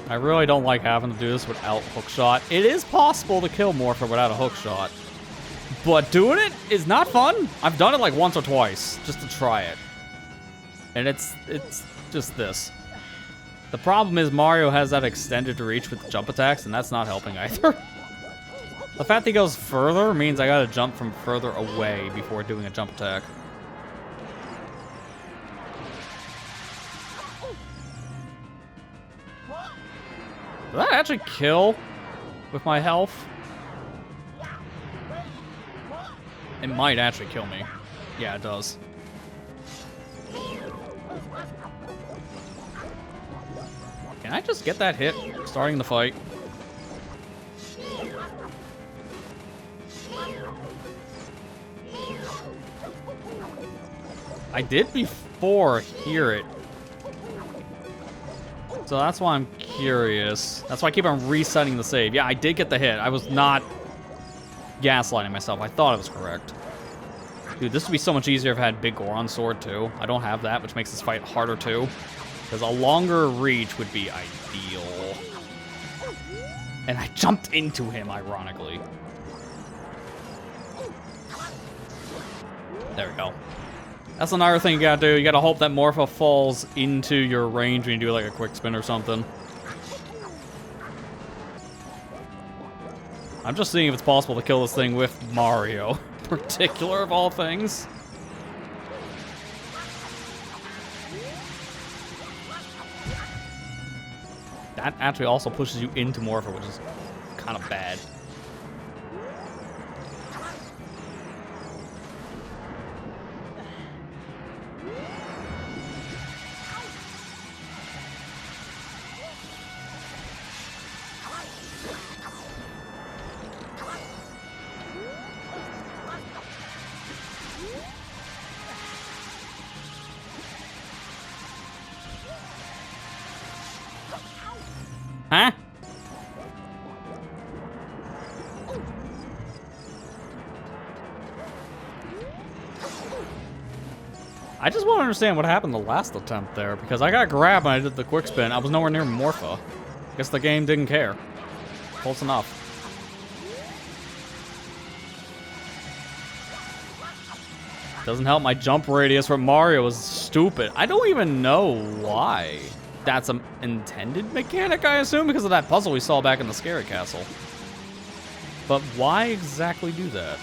I really don't like having to do this without hookshot. It is possible to kill Morpher without a hookshot, But doing it is not fun. I've done it like once or twice just to try it. And it's just this. The problem is Mario has that extended reach with jump attacks, and that's not helping either. The fact that he goes further means I gotta jump from further away before doing a jump attack. Did that actually kill with my health? It might actually kill me. Yeah, it does. Can I just get that hit starting the fight? I did before hear it. So that's why I'm curious. That's why I keep on resetting the save. Yeah, I did get the hit. I was not gaslighting myself. I thought it was correct. Dude, this would be so much easier if I had Big Goron Sword too. I don't have that, which makes this fight harder too. Because a longer reach would be ideal. And I jumped into him, ironically. There we go. That's another thing you gotta do. You gotta hope that Morpha falls into your range when you do like a quick spin or something. I'm just seeing if it's possible to kill this thing with Mario. Particular of all things. That actually also pushes you into Morpha, which is kind of bad. Huh? I just want to understand what happened the last attempt there, because I got grabbed and I did the quick spin. I was nowhere near Morpha. Guess the game didn't care. Close enough. Doesn't help my jump radius for Mario is stupid. I don't even know why. That's an intended mechanic, I assume, because of that puzzle we saw back in the Scary Castle. But why exactly do that?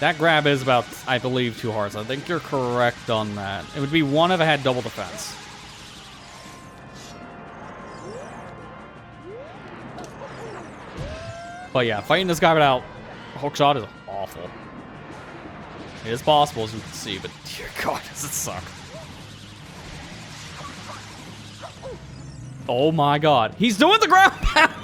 That grab is about, I believe, 2 hearts. I think you're correct on that. It would be 1 if I had double defense. But yeah, fighting this guy without hookshot is awful. It is possible, as you can see, but dear God, does it suck. Oh my God. He's doing the ground pound!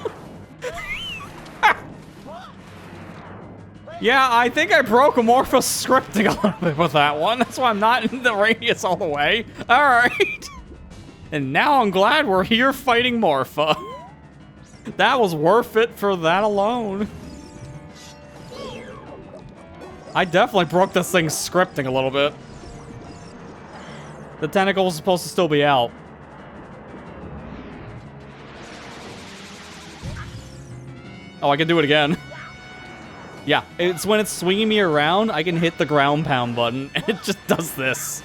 Yeah, I think I broke Morpha scripting a little bit with that one. That's why I'm not in the radius all the way. Alright. And now I'm glad we're here fighting Morpha. That was worth it for that alone. I definitely broke this thing's scripting a little bit. The tentacle was supposed to still be out. Oh, I can do it again. Yeah, it's when it's swinging me around, I can hit the ground pound button, and it just does this.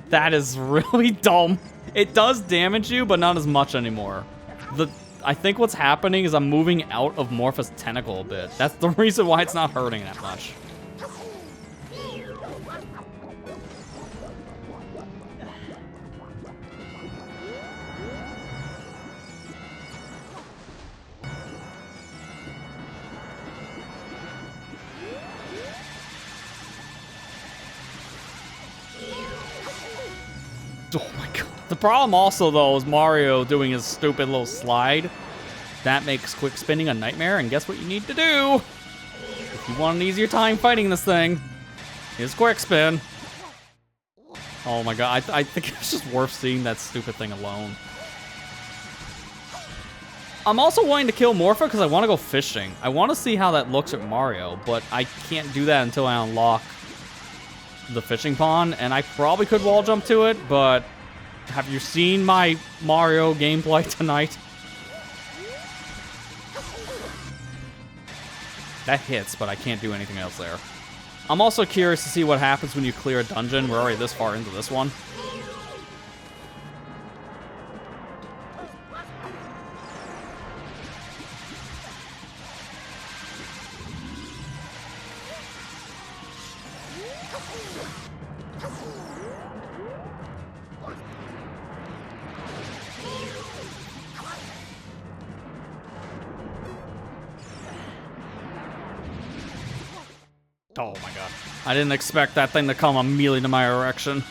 That is really dumb. It does damage you, but not as much anymore. I think what's happening is I'm moving out of Morpha's tentacle a bit. That's the reason why it's not hurting that much. Oh my God. The problem also, though, is Mario doing his stupid little slide. That makes quick spinning a nightmare, and guess what you need to do? If you want an easier time fighting this thing, is quick spin. Oh my God, I think it's just worth seeing that stupid thing alone. I'm also wanting to kill Morpha because I want to go fishing. I want to see how that looks at Mario, but I can't do that until I unlock the fishing pond, and I probably could wall jump to it, but have you seen my Mario gameplay tonight? That hits, but I can't do anything else there. I'm also curious to see what happens when you clear a dungeon. We're already this far into this one. Oh my god. I didn't expect that thing to come immediately to my direction.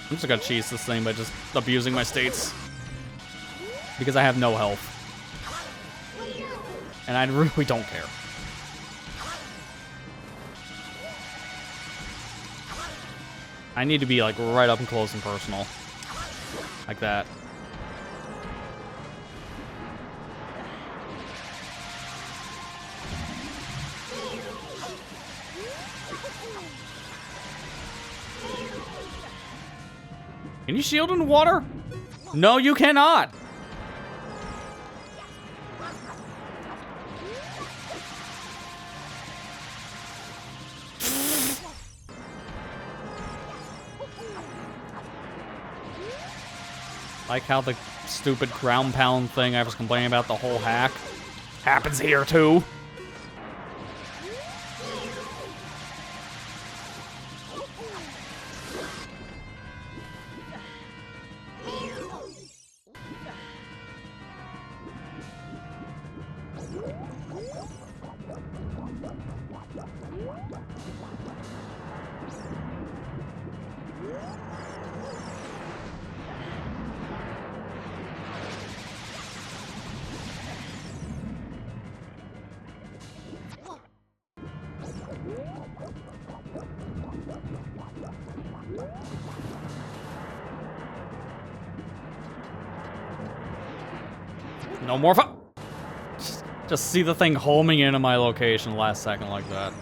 I'm just gonna cheese this thing by just abusing my states. Because I have no health. And I really don't care. I need to be like right up and close and personal. Like that. Can you shield in water? No, you cannot. Like how the stupid ground pound thing I was complaining about, the whole hack, happens here too. No more Just see the thing homing into my location last second like that.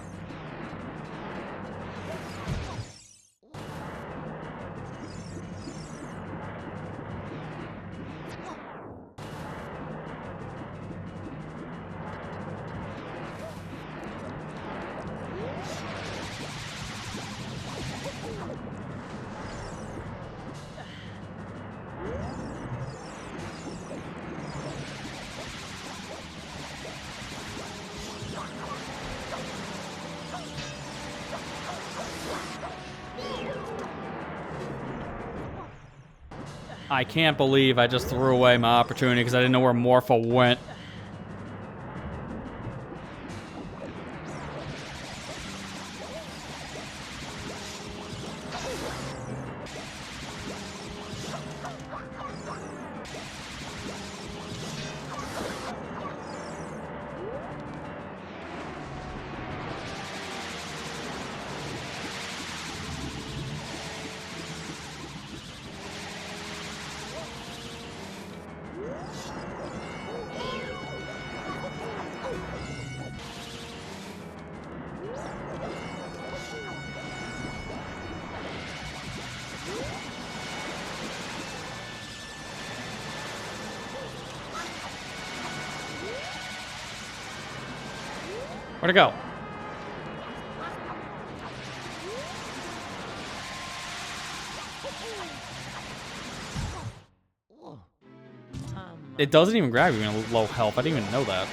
I can't believe I just threw away my opportunity because I didn't know where Morpho went. Where'd it go? It doesn't even grab you in low health. I didn't even know that.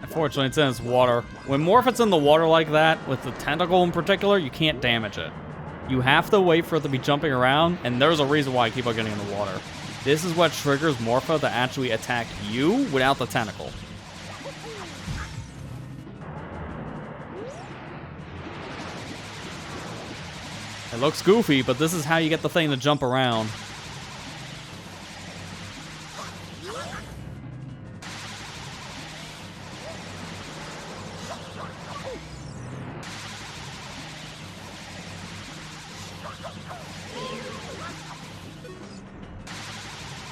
I Unfortunately, it's in its water. When Morphit's in the water like that, with the tentacle in particular, you can't damage it. You have to wait for it to be jumping around, and there's a reason why I keep on getting in the water. This is what triggers Morpha to actually attack you without the tentacle. It looks goofy, but this is how you get the thing to jump around.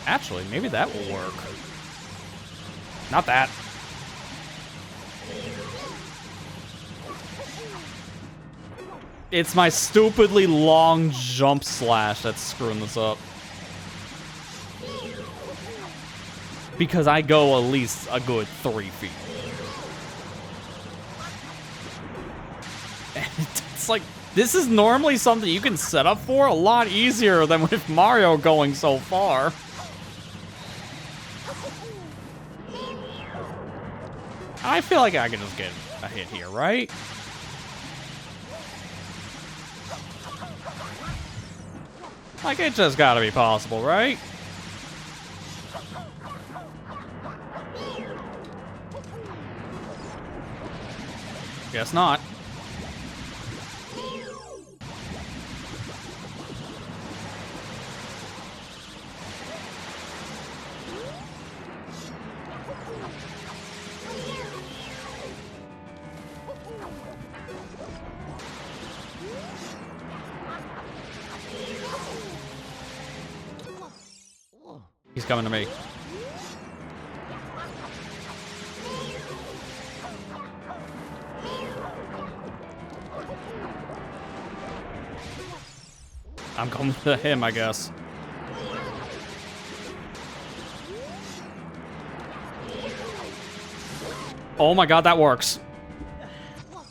Actually, maybe that will work. Not that. It's my stupidly long jump slash that's screwing this up. Because I go at least a good 3 feet. And it's like, this is normally something you can set up for a lot easier than with Mario going so far. I feel like I can just get a hit here, right? Like, it just gotta be possible, right? Guess not. He's coming to me. I'm coming to him, I guess. Oh my god, that works.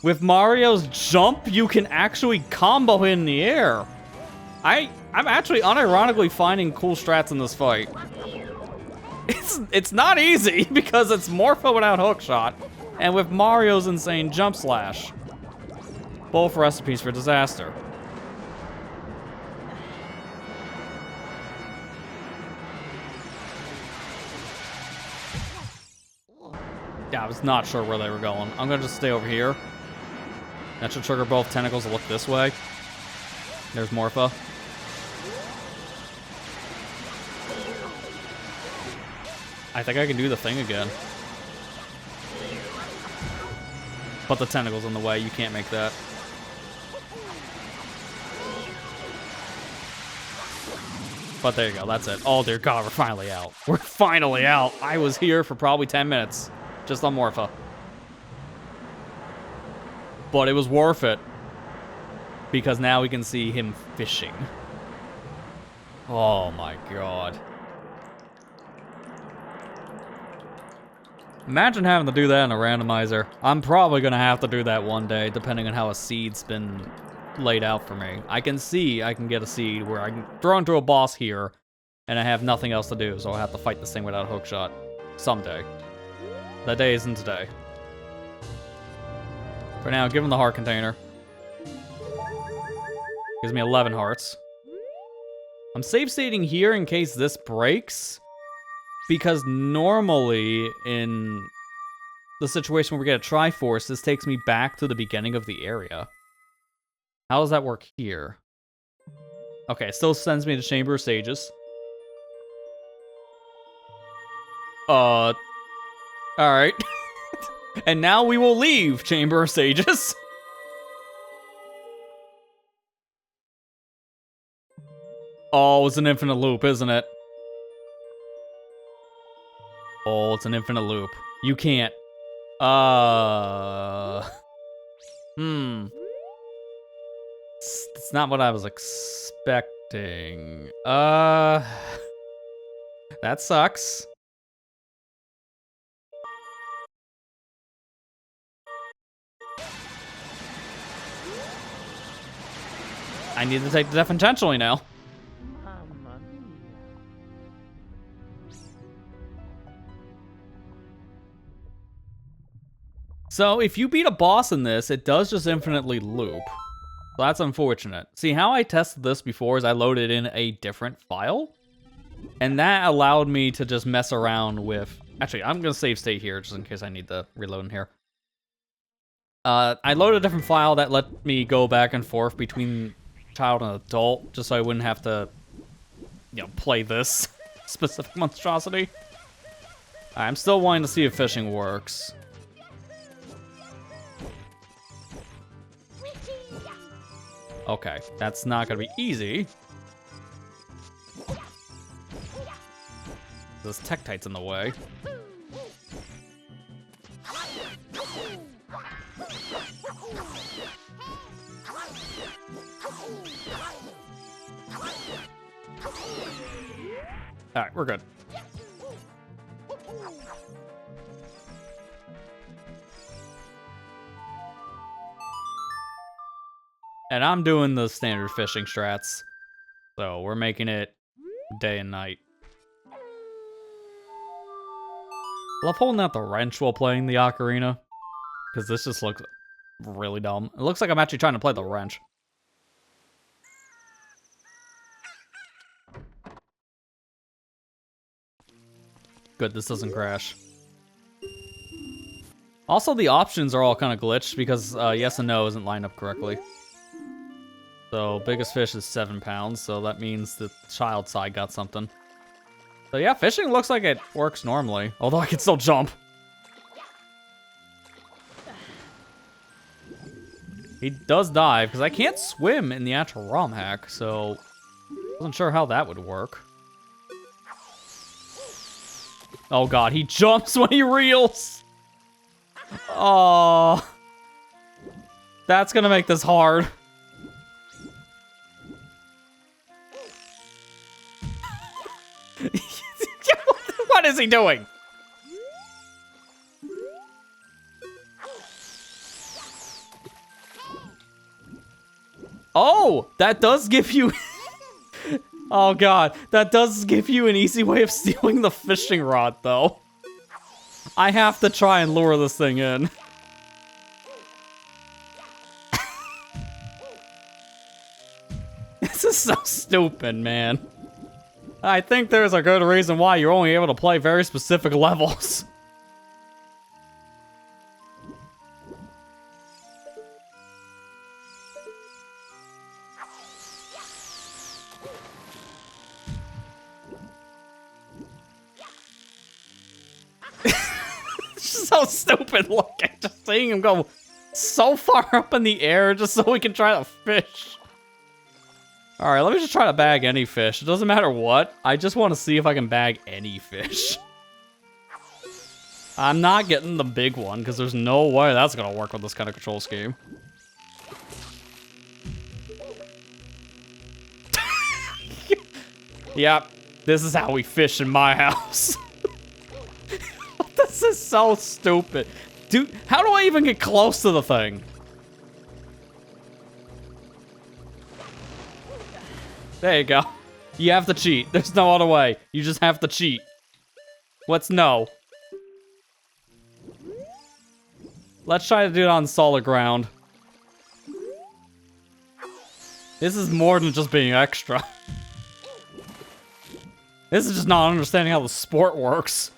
With Mario's jump, you can actually combo in the air. I'm actually unironically finding cool strats in this fight. It's not easy because it's Morpho without hookshot, and with Mario's insane jump slash. Both recipes for disaster. Yeah, I was not sure where they were going. I'm gonna just stay over here. That should trigger both tentacles to look this way. There's Morpha. I think I can do the thing again. But the tentacle's in the way, you can't make that. But there you go, that's it. Oh dear god, we're finally out. We're finally out. I was here for probably 10 minutes. Just on Morpha. But it was worth it. Because now we can see him fishing. Oh my god. Imagine having to do that in a randomizer. I'm probably gonna have to do that one day, depending on how a seed's been laid out for me. I can see I can get a seed where I can throw into a boss here, and I have nothing else to do, so I'll have to fight this thing without a hookshot. Someday. That day isn't today. For now, give him the heart container. Gives me 11 hearts. I'm save stating here in case this breaks. Because normally, in the situation where we get a Triforce, this takes me back to the beginning of the area. How does that work here? Okay, it still sends me to Chamber of Sages. Alright. And now we will leave Chamber of Sages. Oh, it's an infinite loop, isn't it? Oh, it's an infinite loop. You can't. It's not what I was expecting. That sucks. I need to take the death intentionally now. So if you beat a boss in this, it does just infinitely loop. So that's unfortunate. See, how I tested this before is I loaded in a different file. And that allowed me to just mess around with... Actually, I'm going to save state here just in case I need to reload in here. I loaded a different file that let me go back and forth between child and adult, just so I wouldn't have to, you know, play this specific monstrosity. I'm still wanting to see if fishing works. Okay, that's not gonna be easy. This Tektite's in the way. Alright, we're good. And I'm doing the standard fishing strats. So we're making it day and night. I love holding out the wrench while playing the ocarina. Because this just looks really dumb. It looks like I'm actually trying to play the wrench. Good, this doesn't crash. Also, the options are all kind of glitched because yes and no isn't lined up correctly. So, biggest fish is 7 pounds, so that means the child side got something. So yeah, fishing looks like it works normally, although I can still jump. He does dive, because I can't swim in the actual romhack, so wasn't sure how that would work. Oh god, he jumps when he reels! Oh, that's gonna make this hard. What is he doing? Oh, that does give you... Oh god, that does give you an easy way of stealing the fishing rod, though. I have to try and lure this thing in. This is so stupid, man. I think there's a good reason why you're only able to play very specific levels. It's just so stupid looking, just seeing him go so far up in the air just so we can try to fish. Alright, let me just try to bag any fish. It doesn't matter what. I just want to see if I can bag any fish. I'm not getting the big one, because there's no way that's going to work with this kind of control scheme. Yep, this is how we fish in my house. This is so stupid. Dude, how do I even get close to the thing? There you go. You have to cheat. There's no other way. You just have to cheat. What's no? Let's try to do it on solid ground. This is more than just being extra. This is just not understanding how the sport works.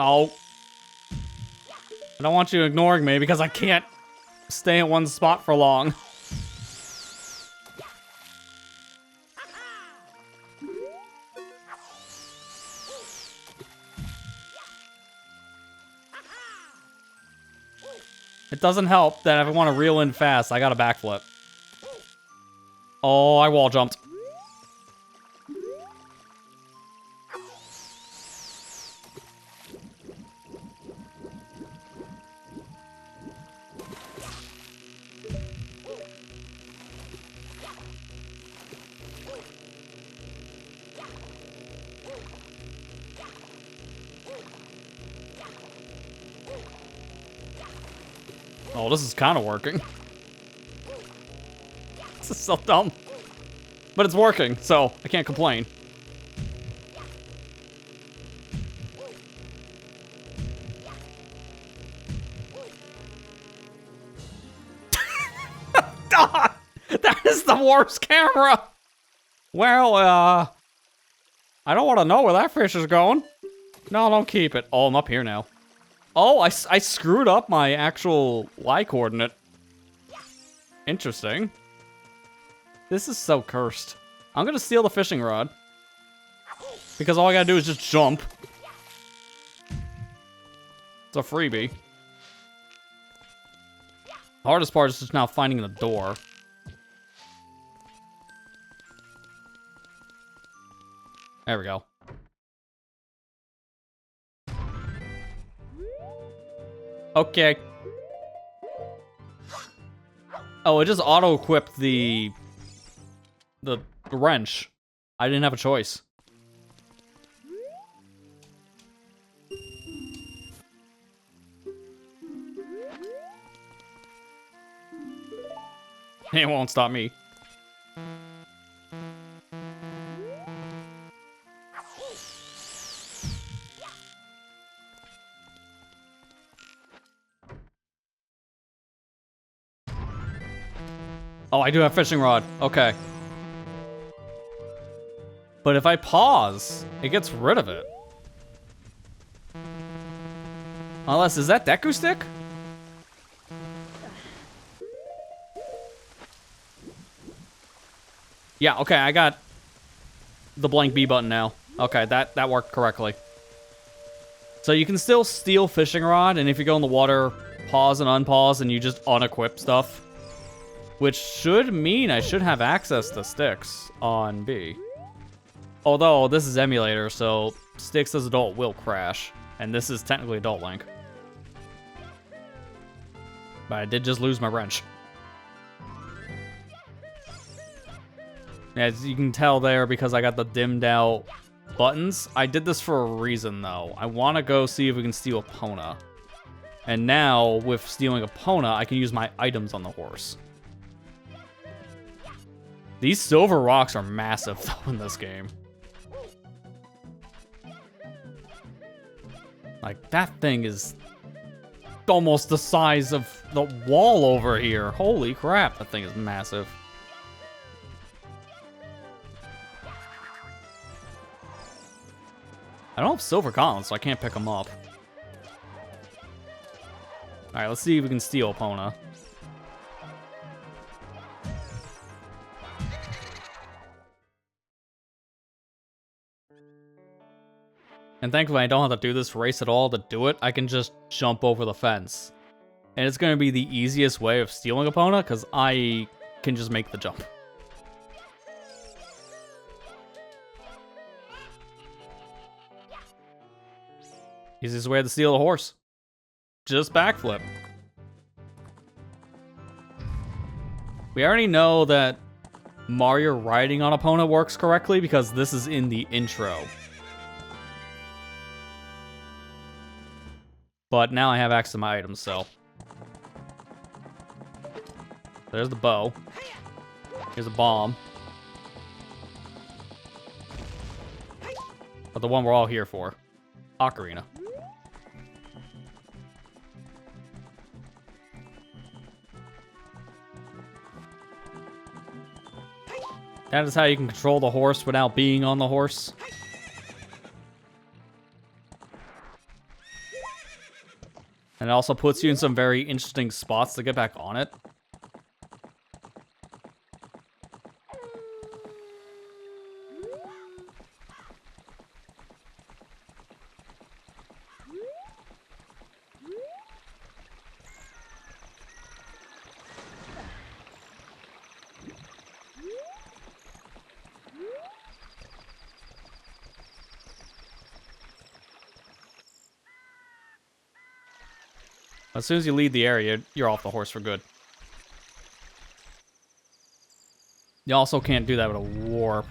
Oh. I don't want you ignoring me because I can't stay in one spot for long. It doesn't help that if I want to reel in fast, I got a backflip. Oh, I wall jumped. Oh, this is kind of working. This is so dumb. But it's working, so I can't complain. God, that is the worst camera. Well, I don't want to know where that fish is going. No, don't keep it. Oh, I'm up here now. Oh, I screwed up my actual Y coordinate. Interesting. This is so cursed. I'm gonna steal the fishing rod. Because all I gotta do is just jump. It's a freebie. The hardest part is just now finding the door. There we go. Okay. Oh, it just auto-equipped the wrench. I didn't have a choice. It won't stop me. Oh, I do have fishing rod. Okay. But if I pause, it gets rid of it. Unless, is that Deku Stick? Yeah, okay, I got the blank B button now. Okay, that worked correctly. So you can still steal fishing rod, and if you go in the water, pause and unpause, and you just unequip stuff. Which should mean I should have access to sticks on B. Although, this is emulator, so sticks as adult will crash. And this is technically adult Link. But I did just lose my wrench. As you can tell there, because I got the dimmed out buttons, I did this for a reason, though. I want to go see if we can steal Epona. And now, with stealing Epona, I can use my items on the horse. These silver rocks are massive, though, in this game. Like, that thing is almost the size of the wall over here. Holy crap, that thing is massive. I don't have silver gauntlets, so I can't pick them up. Alright, let's see if we can steal Epona. And thankfully, I don't have to do this race at all to do it. I can just jump over the fence. And it's going to be the easiest way of stealing Epona, because I can just make the jump. Easiest way to steal a horse. Just backflip. We already know that Mario riding on Epona works correctly, because this is in the intro. But now I have access to my items, so. There's the bow. Here's a bomb. But the one we're all here for. Ocarina. That is how you can control the horse without being on the horse. And it also puts you in some very interesting spots to get back on it. As soon as you leave the area, you're off the horse for good. You also can't do that with a warp.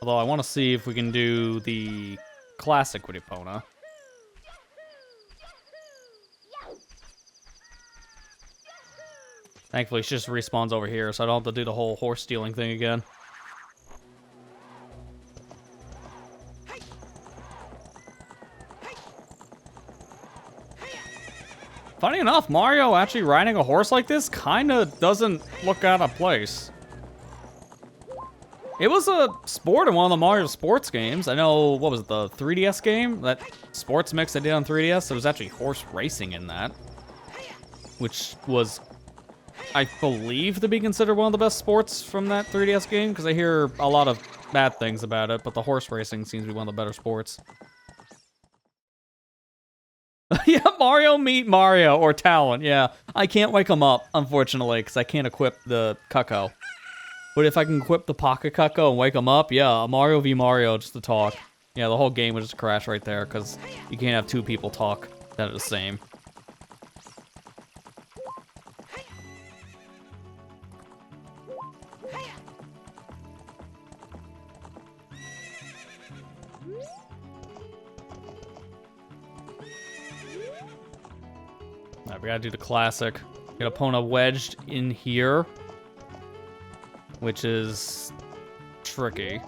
Although I want to see if we can do the classic with Epona. Thankfully, she just respawns over here, so I don't have to do the whole horse stealing thing again. Funny enough, Mario actually riding a horse like this kinda doesn't look out of place. It was a sport in one of the Mario sports games. I know, what was it, the 3DS game? That sports mix I did on 3DS? There was actually horse racing in that. Which was, I believe, to be considered one of the best sports from that 3DS game, because I hear a lot of bad things about it, but the horse racing seems to be one of the better sports. Yeah, Mario meet Mario, or Talon, yeah. I can't wake him up, unfortunately, because I can't equip the Cucco. But if I can equip the Pocket Cucco and wake him up, yeah, Mario v Mario, just to talk. Yeah, the whole game would just crash right there, because you can't have two people talk that are the same. Alright, we gotta do the classic. Get Epona wedged in here, which is tricky.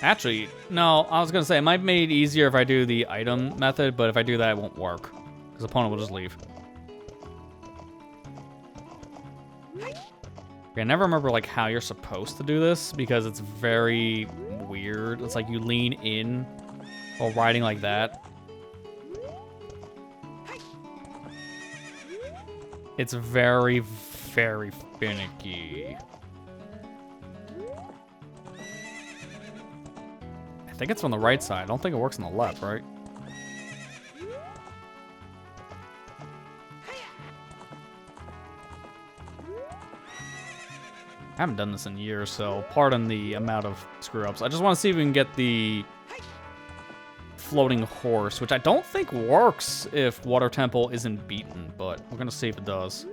Actually, no, I was gonna say, it might make it easier if I do the item method, but if I do that, it won't work, because Epona will just leave. Okay, I never remember, like, how you're supposed to do this, because it's very weird. It's like you lean in while riding like that. It's very, very finicky. I think it's from the right side. I don't think it works on the left, right? I haven't done this in years, so pardon the amount of screw-ups. I just want to see if we can get the floating horse, which I don't think works if Water Temple isn't beaten, but we're gonna see if it does.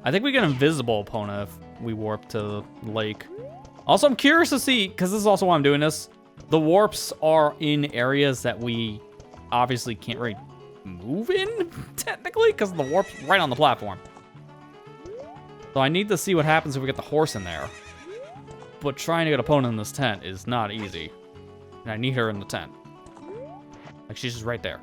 I think we get invisible Epona if we warp to the lake. Also, I'm curious to see, because this is also why I'm doing this, the warps are in areas that we obviously can't really move in, technically, because the warp's right on the platform. So I need to see what happens if we get the horse in there. But trying to get Epona in this tent is not easy. And I need her in the tent. Like, she's just right there.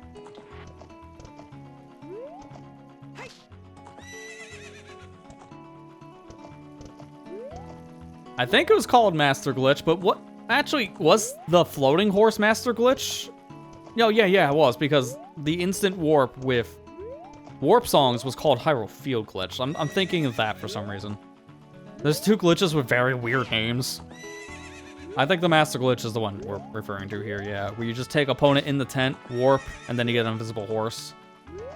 I think it was called Master Glitch, but what actually was the floating horse Master Glitch? No, yeah, it was, because the instant warp with Warp Songs was called Hyrule Field Glitch. I'm thinking of that for some reason. There's two glitches with very weird names. I think the Master Glitch is the one we're referring to here, yeah. Where you just take Epona in the tent, warp, and then you get an invisible horse.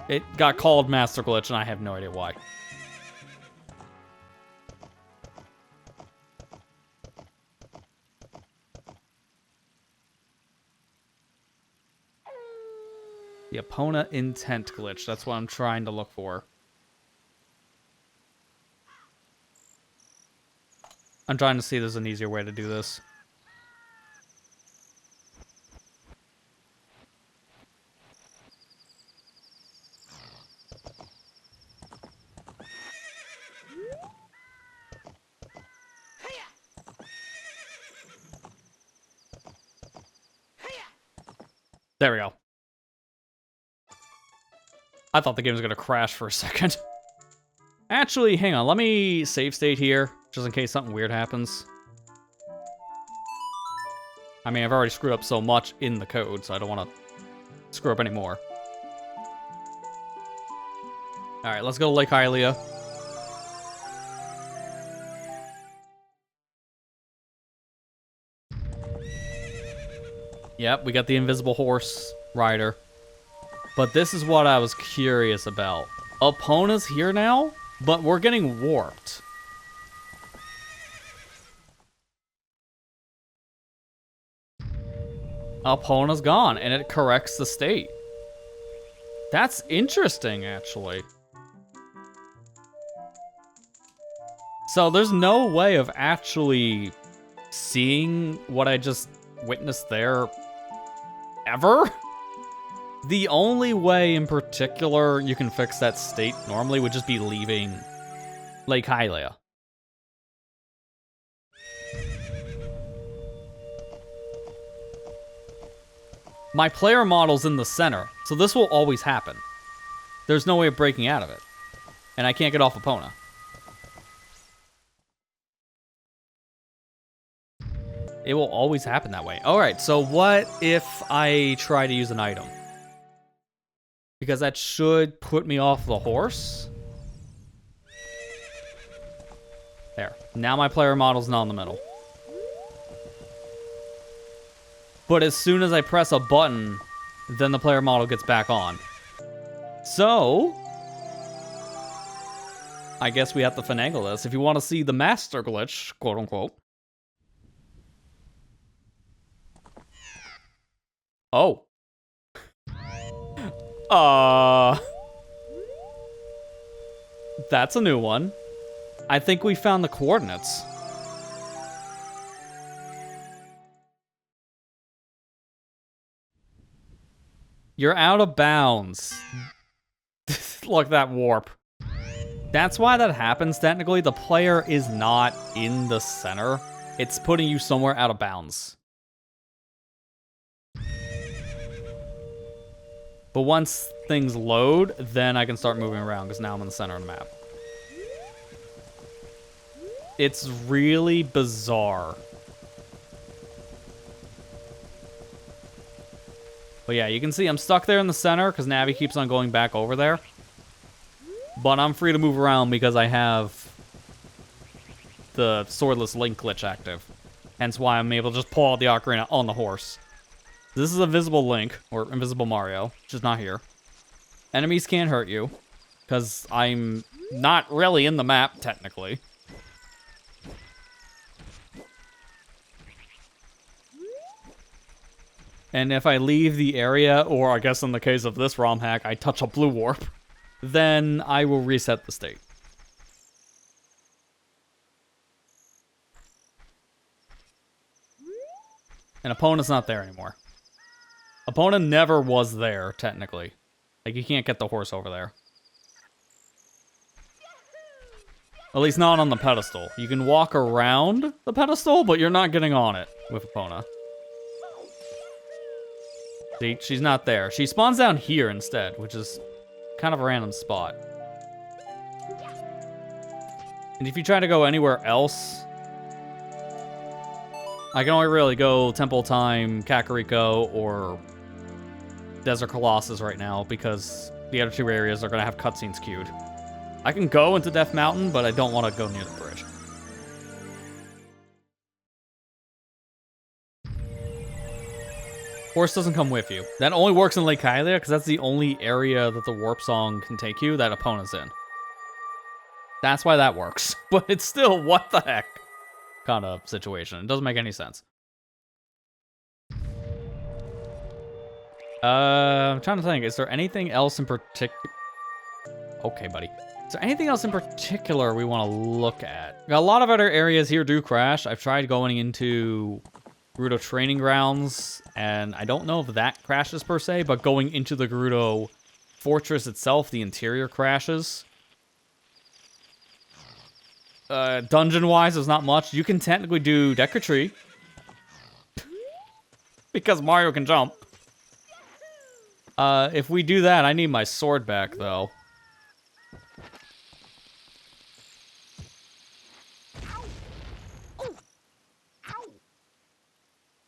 It got called Master Glitch, and I have no idea why. The Epona intent glitch, that's what I'm trying to look for. I'm trying to see if there's an easier way to do this. There we go. I thought the game was gonna crash for a second. Actually, hang on, let me save state here, just in case something weird happens. I mean, I've already screwed up so much in the code, so I don't want to screw up anymore. Alright, let's go to Lake Hylia. Yep, we got the invisible horse rider. But this is what I was curious about. Epona's here now, but we're getting warped. Epona's gone, and it corrects the state. That's interesting, actually. So there's no way of actually seeing what I just witnessed there ever. The only way in particular you can fix that state normally would just be leaving Lake Hylia. My player model's in the center, so this will always happen. There's no way of breaking out of it. And I can't get off Epona. It will always happen that way. Alright, so what if I try to use an item? Because that should put me off the horse. There. Now my player model's not in the middle. But as soon as I press a button, then the player model gets back on. So, I guess we have to finagle this. If you want to see the master glitch, quote unquote. Oh. That's a new one. I think we found the coordinates. You're out of bounds. Look, that warp. That's why that happens. Technically, the player is not in the center. It's putting you somewhere out of bounds. But once things load, then I can start moving around, because now I'm in the center of the map. It's really bizarre. But yeah, you can see I'm stuck there in the center, because Navi keeps on going back over there. But I'm free to move around because I have the Swordless Link glitch active. Hence why I'm able to just pull out the Ocarina on the horse. This is Invisible Link, or Invisible Mario, which is not here. Enemies can't hurt you, because I'm not really in the map, technically. And if I leave the area, or I guess in the case of this ROM hack, I touch a blue warp, then I will reset the state. And Epona's not there anymore. Epona never was there, technically. Like, you can't get the horse over there. At least not on the pedestal. You can walk around the pedestal, but you're not getting on it with Epona. See, she's not there. She spawns down here instead, which is kind of a random spot. And if you try to go anywhere else, I can only really go Temple Time, Kakariko, or Desert Colossus right now, because the other two areas are going to have cutscenes queued. I can go into Death Mountain, but I don't want to go near the bridge. Horse doesn't come with you. That only works in Lake Hylia, because that's the only area that the Warp Song can take you that Epona's in. That's why that works. But it's still, what the heck kind of situation. It doesn't make any sense. I'm trying to think. Is there anything else in particular? Okay, buddy. Is there anything else in particular we want to look at? A lot of other areas here do crash. I've tried going into Gerudo Training Grounds, and I don't know if that crashes per se, but going into the Gerudo Fortress itself, the interior crashes. Dungeon-wise, there's not much. You can technically do Deku Tree. Because Mario can jump. If we do that, I need my sword back, though.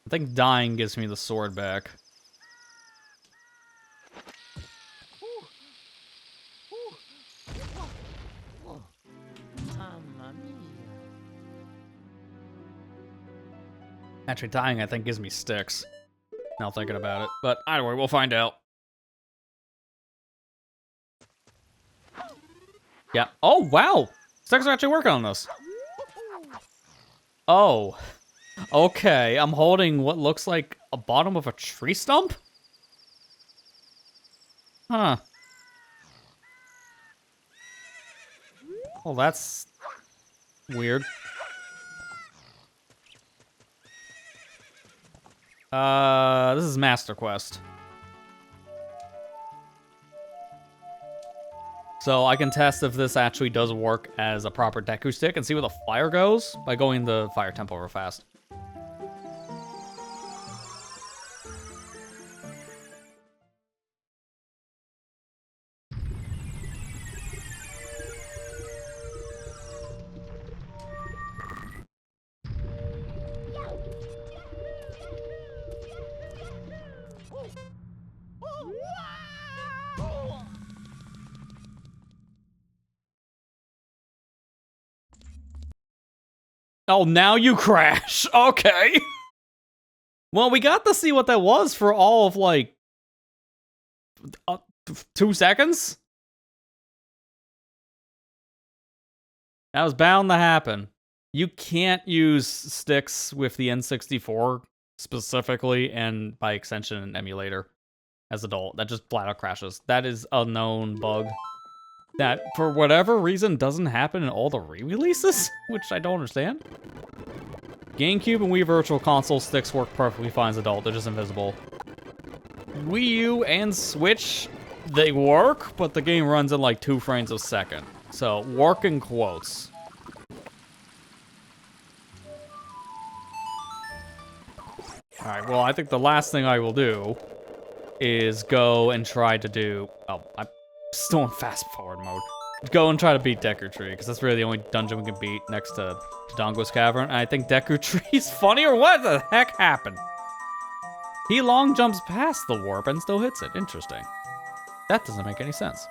I think dying gives me the sword back. Actually, dying, I think, gives me sticks. Now thinking about it. But anyway, we'll find out. Yeah. Oh, wow! Sticks are actually working on this. Oh. Okay, I'm holding what looks like a bottom of a tree stump? Huh. Well, that's weird. This is Master Quest. So I can test if this actually does work as a proper Deku stick and see where the fire goes by going the fire temple real fast. Oh, now you crash. Okay. Well, we got to see what that was for all of, like, 2 seconds? That was bound to happen. You can't use sticks with the N64 specifically, and by extension, an emulator as adult. That just flat out crashes. That is a known bug that, for whatever reason, doesn't happen in all the re-releases, which I don't understand. GameCube and Wii Virtual Console sticks work perfectly fine as adult. They're just invisible. Wii U and Switch, they work, but the game runs in like 2 frames a second. So, work in quotes. Alright, well, I think the last thing I will do is go and try to do... Oh, I'm still in fast forward mode. Go and try to beat Deku Tree, because that's really the only dungeon we can beat next to Dodongo's Cavern. And I think Deku Tree's funny, or what the heck happened? He long jumps past the warp and still hits it. Interesting. That doesn't make any sense.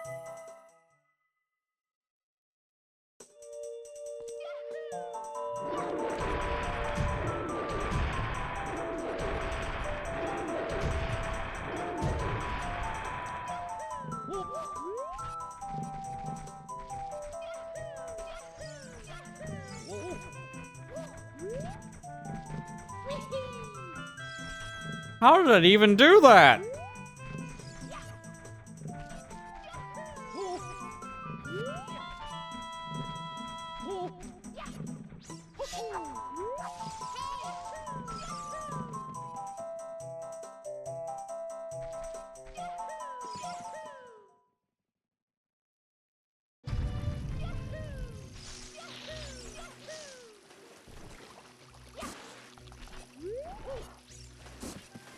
How did it even do that?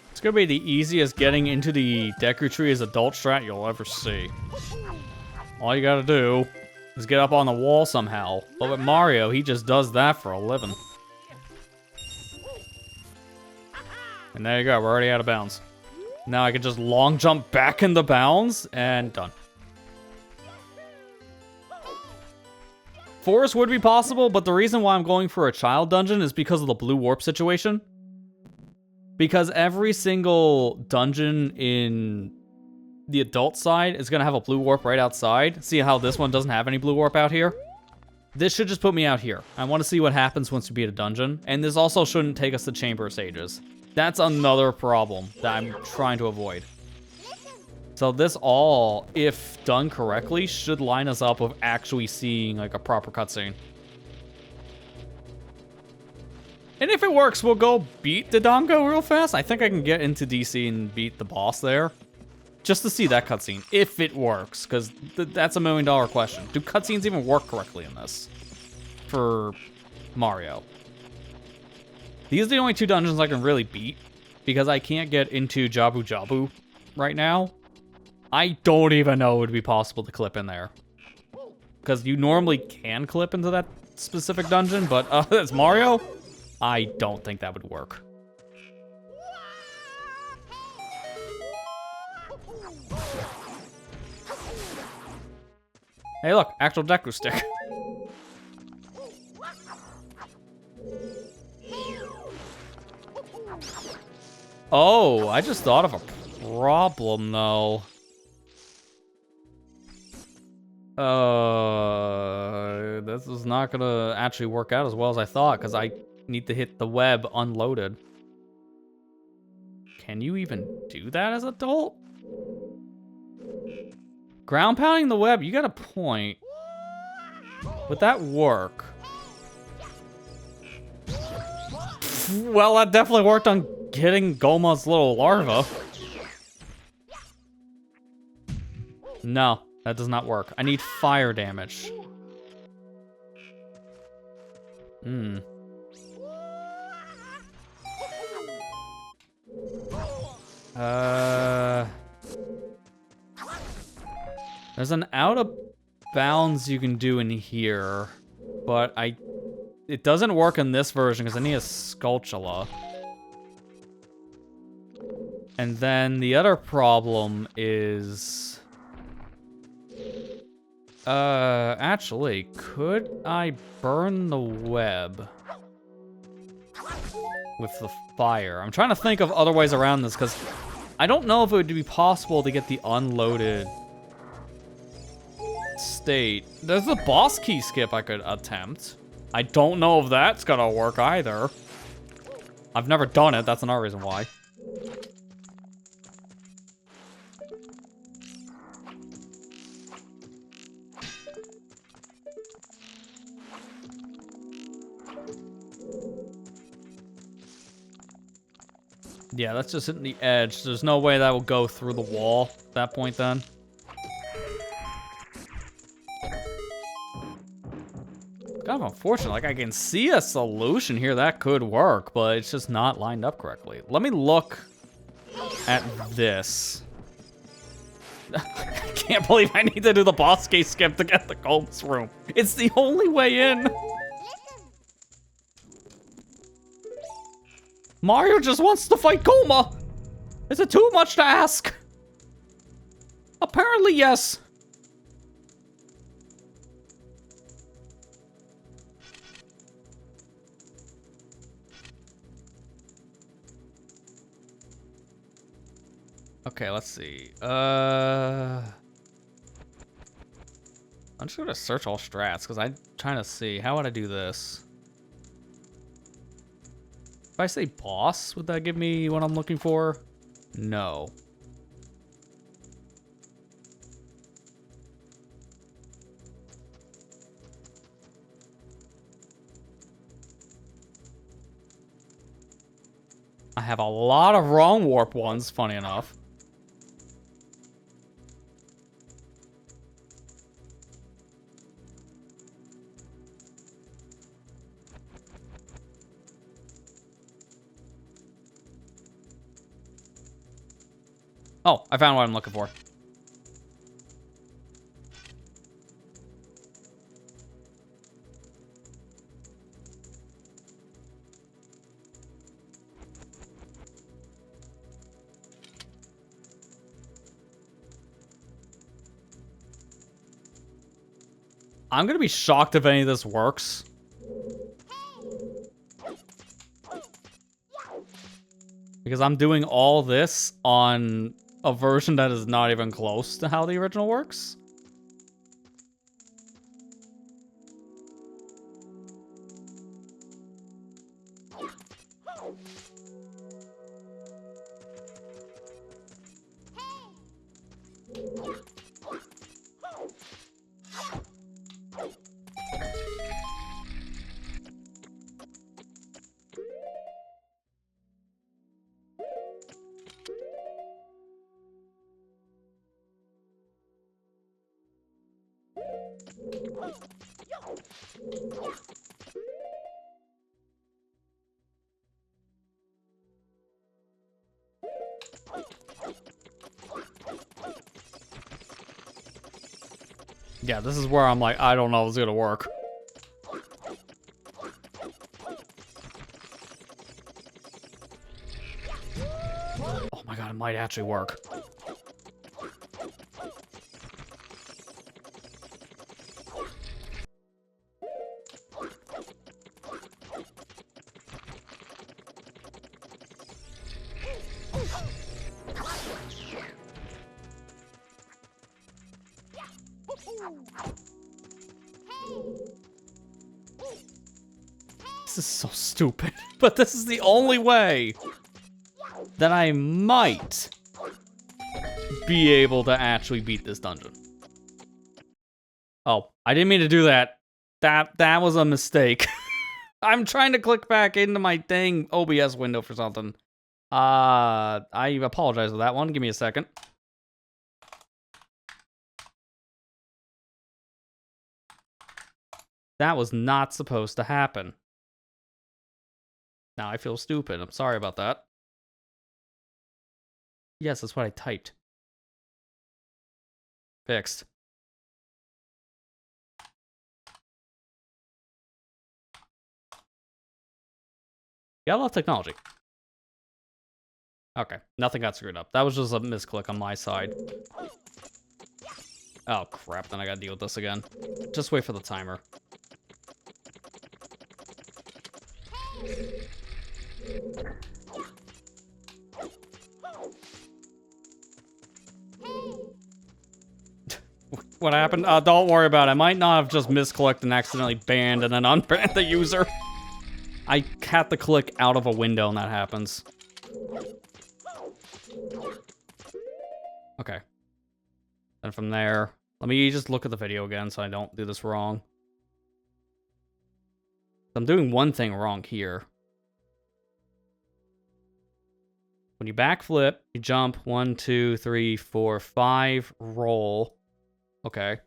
It's gonna be the easiest getting into the Deku Tree as adult strat you'll ever see. All you gotta do is get up on the wall somehow. But with Mario, he just does that for a living. And there you go, we're already out of bounds. Now I can just long jump back into bounds, and done. Forest would be possible, but the reason why I'm going for a child dungeon is because of the blue warp situation. Because every single dungeon in the adult side is going to have a blue warp right outside. See how this one doesn't have any blue warp out here? This should just put me out here. I want to see what happens once we beat a dungeon. And this also shouldn't take us to Chamber of Sages. That's another problem that I'm trying to avoid. So this all, if done correctly, should line us up with actually seeing like a proper cutscene. And if it works, we'll go beat Dodongo real fast. I think I can get into DC and beat the boss there. Just to see that cutscene, if it works. Because that's a $1 million question. Do cutscenes even work correctly in this? For Mario. These are the only 2 dungeons I can really beat. Because I can't get into Jabu Jabu right now. I don't even know it would be possible to clip in there. Because you normally can clip into that specific dungeon. But as Mario... I don't think that would work. Hey look, actual Deku stick. Oh, I just thought of a problem though. This is not gonna actually work out as well as I thought, because I need to hit the web unloaded. Can you even do that as an adult? Ground pounding the web, you got a point. Would that work? Well, that definitely worked on hitting Goma's little larva. No, that does not work. I need fire damage. Hmm. There's an out of bounds you can do in here, but it doesn't work in this version because I need a Skulltula. And then the other problem is, actually, could I burn the web with the fire? I'm trying to think of other ways around this because I don't know if it would be possible to get the unloaded state. There's a boss key skip I could attempt. I don't know if that's gonna work either. I've never done it, that's another reason why. Yeah, that's just hitting the edge. There's no way that will go through the wall at that point then. Kind of unfortunate. Like, I can see a solution here that could work, but it's just not lined up correctly. Let me look at this. I can't believe I need to do the boss case skip to get the Gold's room. It's the only way in. Mario just wants to fight Goma. Is it too much to ask? Apparently, yes. Okay, let's see. I'm just gonna search all strats because I'm trying to see how would I do this. If I say boss, would that give me what I'm looking for? No. I have a lot of wrong warp ones, funny enough. Oh, I found what I'm looking for. I'm gonna be shocked if any of this works. Because I'm doing all this on a version that is not even close to how the original works. Yeah, this is where I'm like, I don't know if it's gonna work. Oh my god, it might actually work. This is so stupid, but this is the only way that I might be able to actually beat this dungeon. Oh, I didn't mean to do that. That was a mistake. I'm trying to click back into my dang OBS window for something. I apologize for that one. Give me a second. That was not supposed to happen. Now I feel stupid. I'm sorry about that. Yes, that's what I typed. Fixed. Yeah, I love technology. Okay, nothing got screwed up. That was just a misclick on my side. Oh crap, then I gotta deal with this again. Just wait for the timer. What happened? Don't worry about it. I might not have just misclicked and accidentally banned and then unbanned the user. I had to click out of a window and that happens. Okay. Then from there, let me just look at the video again so I don't do this wrong. I'm doing one thing wrong here. When you backflip, you jump 1, 2, 3, 4, 5, roll. Okay.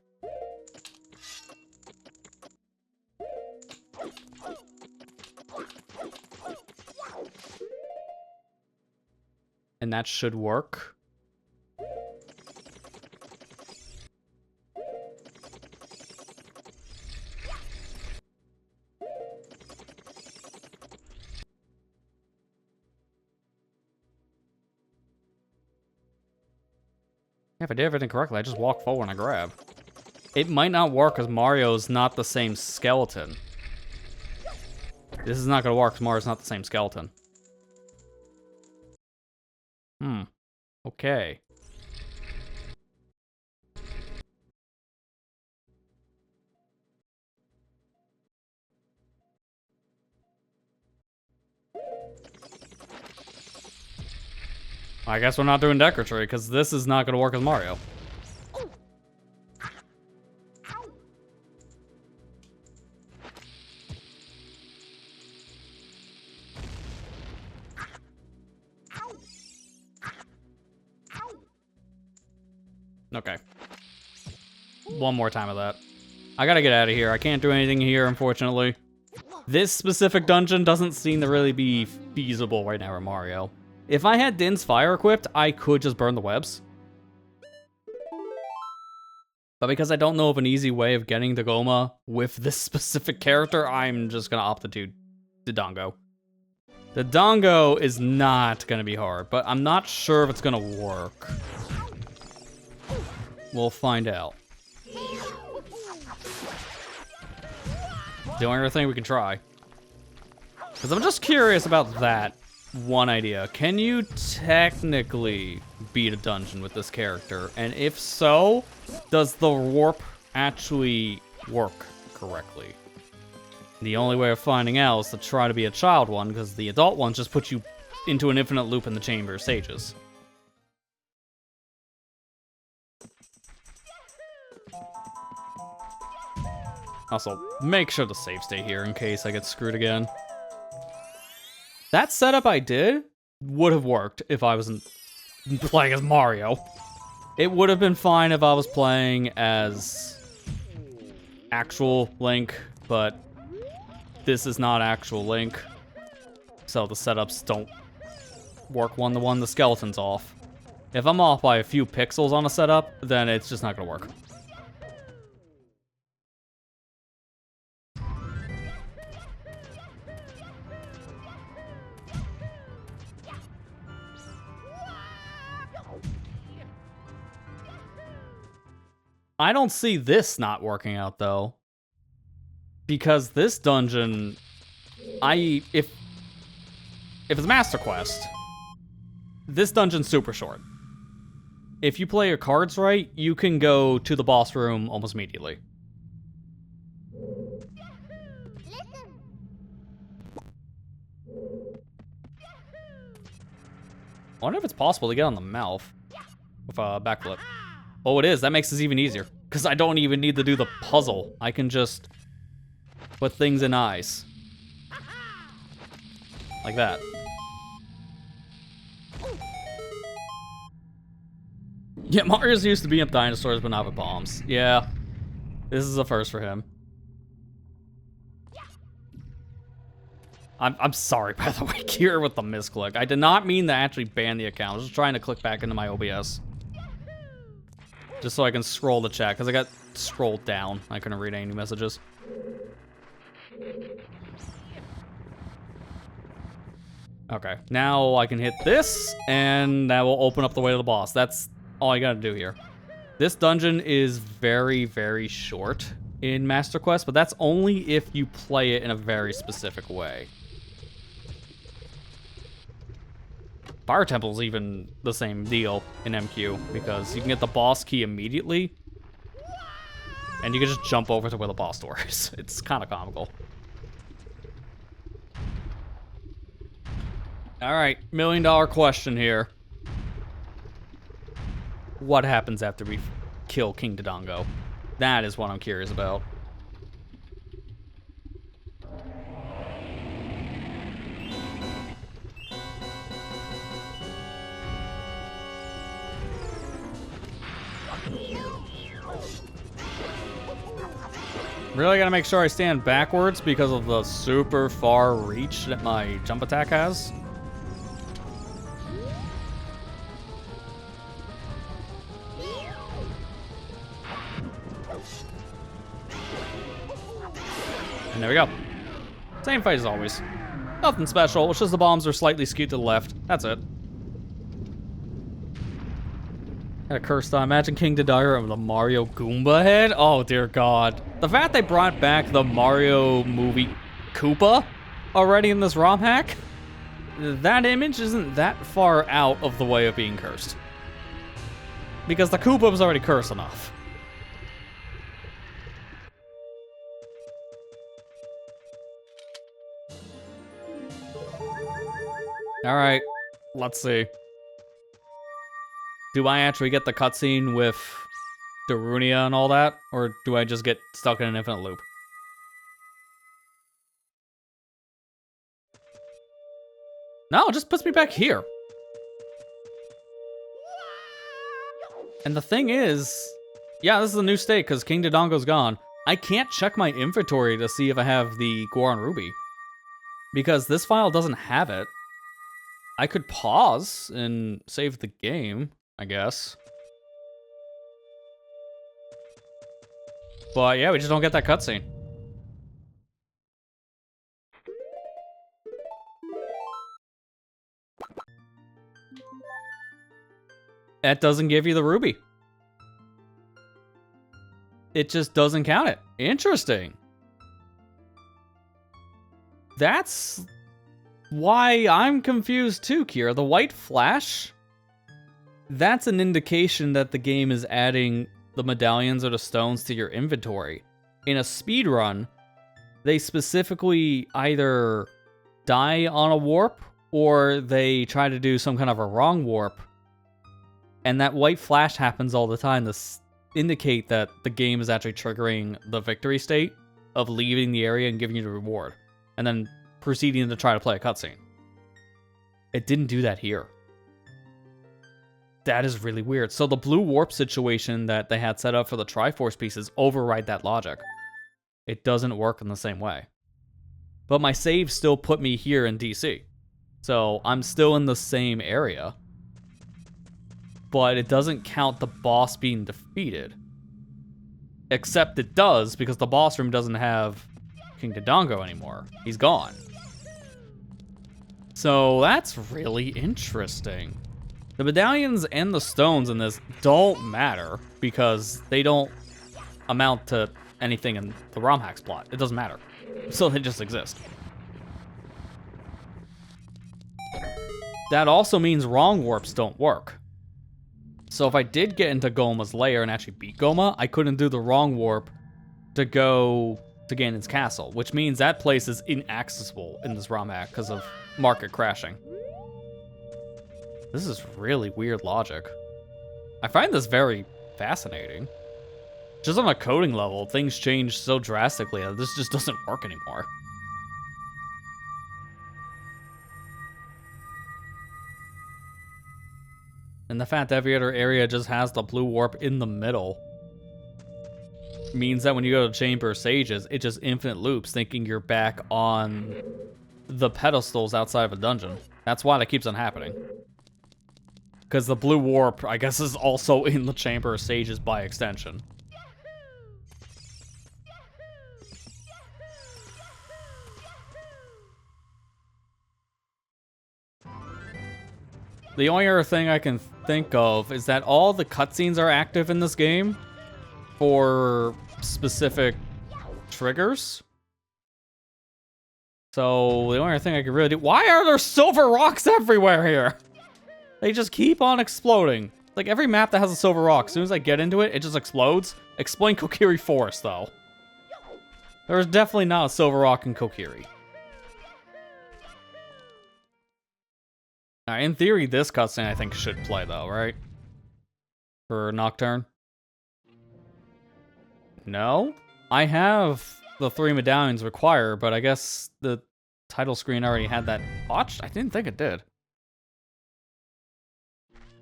And that should work. Yeah, if I did everything correctly, I just walk forward and I grab. It might not work because Mario's not the same skeleton. This is not going to work because Mario's not the same skeleton. Okay. I guess we're not doing Decoratry because this is not going to work with Mario. Okay. One more time of that. I gotta get out of here. I can't do anything here, unfortunately. This specific dungeon doesn't seem to really be feasible right now with Mario. If I had Din's Fire equipped, I could just burn the webs. But because I don't know of an easy way of getting the Goma with this specific character, I'm just gonna opt to do the Dongo. The Dongo is not gonna be hard, but I'm not sure if it's gonna work. We'll find out. Doing everything we can try. Because I'm just curious about that one idea. Can you technically beat a dungeon with this character? And if so, does the warp actually work correctly? The only way of finding out is to try to be a child one, because the adult ones just put you into an infinite loop in the chamber stages. Also, make sure to save stay here in case I get screwed again. That setup I did would have worked if I wasn't playing as Mario. It would have been fine if I was playing as actual Link, but this is not actual Link. So the setups don't work one-to-one, the skeleton's off. If I'm off by a few pixels on a setup, then it's just not gonna work. I don't see this not working out though, because this dungeon, if it's Master Quest, this dungeon's super short. If you play your cards right, you can go to the boss room almost immediately. I wonder if it's possible to get on the mouth with a backflip. Oh, it is. That makes this even easier. Because I don't even need to do the puzzle. I can just put things in eyes. Like that. Yeah, Mario's used to being up dinosaurs, but not with bombs. Yeah, this is a first for him. I'm sorry, by the way, Kira, with the misclick. I did not mean to actually ban the account. I was just trying to click back into my OBS. Just so I can scroll the chat, because I got scrolled down. I couldn't read any new messages. Okay, now I can hit this, and that will open up the way to the boss. That's all I gotta do here. This dungeon is very, very short in Master Quest, but that's only if you play it in a very specific way. Fire Temple's even the same deal in MQ, because you can get the boss key immediately, and you can just jump over to where the boss door is. It's kind of comical. All right, $1 million question here. What happens after we kill King Dodongo? That is what I'm curious about. Really gotta make sure I stand backwards because of the super far reach that my jump attack has. And there we go. Same fight as always. Nothing special, it's just the bombs are slightly skewed to the left. That's it. Got a curse thought. Imagine King Dodongo with the Mario Goomba head. Oh dear God. The fact they brought back the Mario movie Koopa already in this ROM hack, that image isn't that far out of the way of being cursed. Because the Koopa was already cursed enough. Alright, let's see. Do I actually get the cutscene with Darunia and all that? Or do I just get stuck in an infinite loop? No, it just puts me back here. And the thing is, yeah, this is a new state because King Dodongo's gone. I can't check my inventory to see if I have the Goron Ruby. Because this file doesn't have it. I could pause and save the game, I guess. But yeah, we just don't get that cutscene. That doesn't give you the ruby. It just doesn't count it. Interesting. That's why I'm confused too, Kira. The white flash, that's an indication that the game is adding the medallions or the stones to your inventory. In a speedrun, they specifically either die on a warp or they try to do some kind of a wrong warp. And that white flash happens all the time to indicate that the game is actually triggering the victory state of leaving the area and giving you the reward. And then proceeding to try to play a cutscene. It didn't do that here. That is really weird. So the blue warp situation that they had set up for the Triforce pieces override that logic. It doesn't work in the same way. But my save still put me here in DC. So I'm still in the same area. But it doesn't count the boss being defeated. Except it does, because the boss room doesn't have King Dodongo anymore. He's gone. So that's really interesting. The medallions and the stones in this don't matter because they don't amount to anything in the ROM hack's plot. It doesn't matter. So they just exist. That also means wrong warps don't work. So if I did get into Goma's lair and actually beat Goma, I couldn't do the wrong warp to go to Ganon's castle, which means that place is inaccessible in this ROM hack because of market crashing. This is really weird logic. I find this very fascinating. Just on a coding level, things change so drastically that this just doesn't work anymore. And the fact that every other area just has the blue warp in the middle means that when you go to Chamber of Sages, it just infinite loops, thinking you're back on the pedestals outside of a dungeon. That's why that keeps on happening. Because the blue warp, I guess, is also in the Chamber of Sages by extension. The only other thing I can think of is that all the cutscenes are active in this game for specific triggers. So the only other thing I can really do... Why are there silver rocks everywhere here? They just keep on exploding. Like every map that has a silver rock, as soon as I get into it, it just explodes. Explain Kokiri Forest, though. There's definitely not a silver rock in Kokiri. In theory, this cutscene I think should play though, right? For Nocturne. No? I have the 3 medallions required, but I guess the title screen already had that botched? I didn't think it did.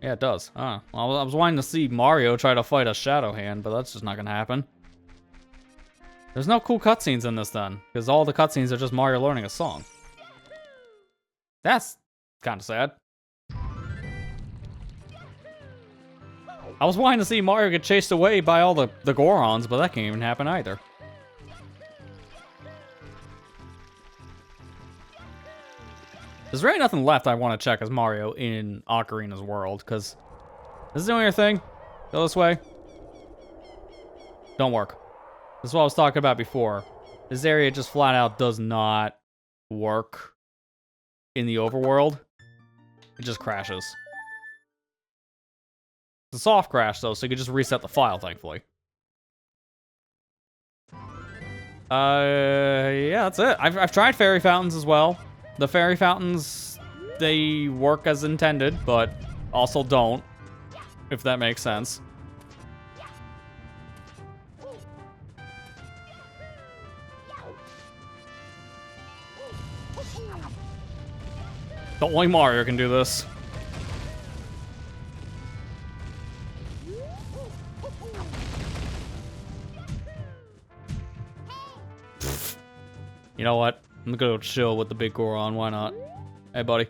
Yeah, it does. Well, I was wanting to see Mario try to fight a Shadow Hand, but that's just not gonna happen. There's no cool cutscenes in this then, because all the cutscenes are just Mario learning a song. That's kind of sad. I was wanting to see Mario get chased away by all the Gorons, but that can't even happen either. There's really nothing left I want to check as Mario in Ocarina's world, because this is the only other thing. Go this way. Don't work. This is what I was talking about before. This area just flat out does not work in the overworld. It just crashes. It's a soft crash, though, so you can just reset the file, thankfully. Yeah, that's it. I've tried fairy fountains as well. The fairy fountains, they work as intended, but also don't, if that makes sense. Only Mario can do this. You know what? I'm gonna go chill with the big Goron, why not? Hey, buddy.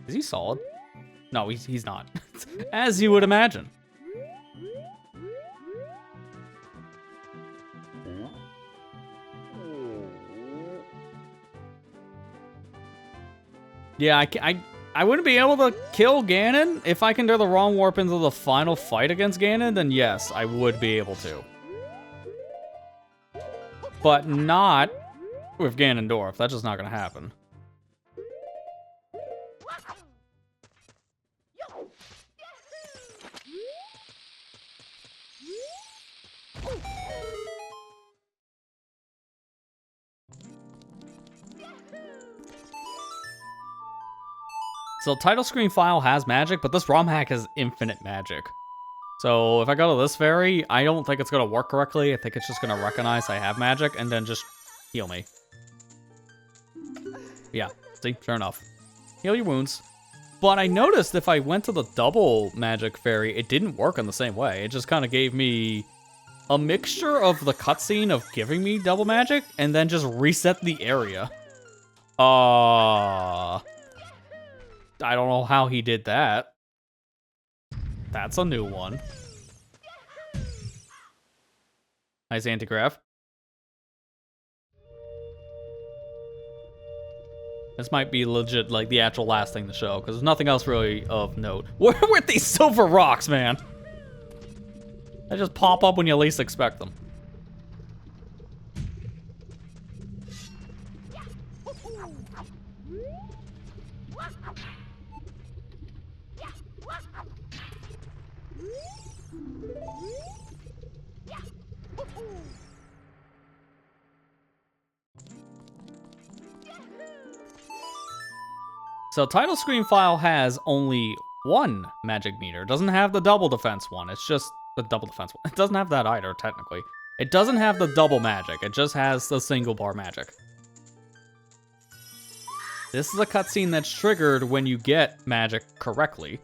Is he solid? No, he's not. As you would imagine. Yeah, I wouldn't be able to kill Ganon. If I can do the wrong warp into the final fight against Ganon, then yes, I would be able to. But not with Ganondorf. That's just not gonna happen. So title screen file has magic, but this ROM hack has infinite magic. So if I go to this fairy, I don't think it's gonna work correctly. I think it's just gonna recognize I have magic and then just heal me. Yeah, see, sure enough. Heal your wounds. But I noticed if I went to the double magic fairy, it didn't work in the same way. It just kind of gave me a mixture of the cutscene of giving me double magic and then just reset the area. I don't know how he did that. That's a new one. Nice anti-grav. This might be legit, like, the actual last thing to show, because there's nothing else really of note. Where were these silver rocks, man? They just pop up when you least expect them. So title screen file has only one magic meter. It doesn't have the double defense one. It's just the double defense one. It doesn't have that either, technically. It doesn't have the double magic. It just has the single bar magic. This is a cutscene that's triggered when you get magic correctly.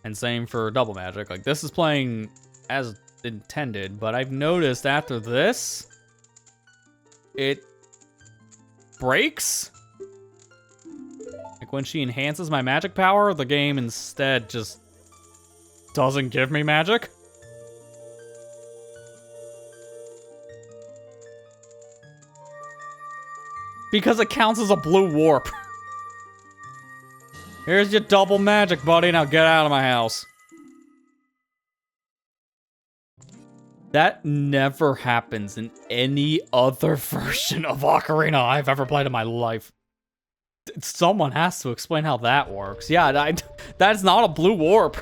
And same for double magic. Like, this is playing as intended, but I've noticed after this, it breaks. Like, when she enhances my magic power, the game instead just doesn't give me magic. Because it counts as a blue warp. Here's your double magic, buddy. Now get out of my house. That never happens in any other version of Ocarina I've ever played in my life. Someone has to explain how that works. Yeah, that's not a blue warp.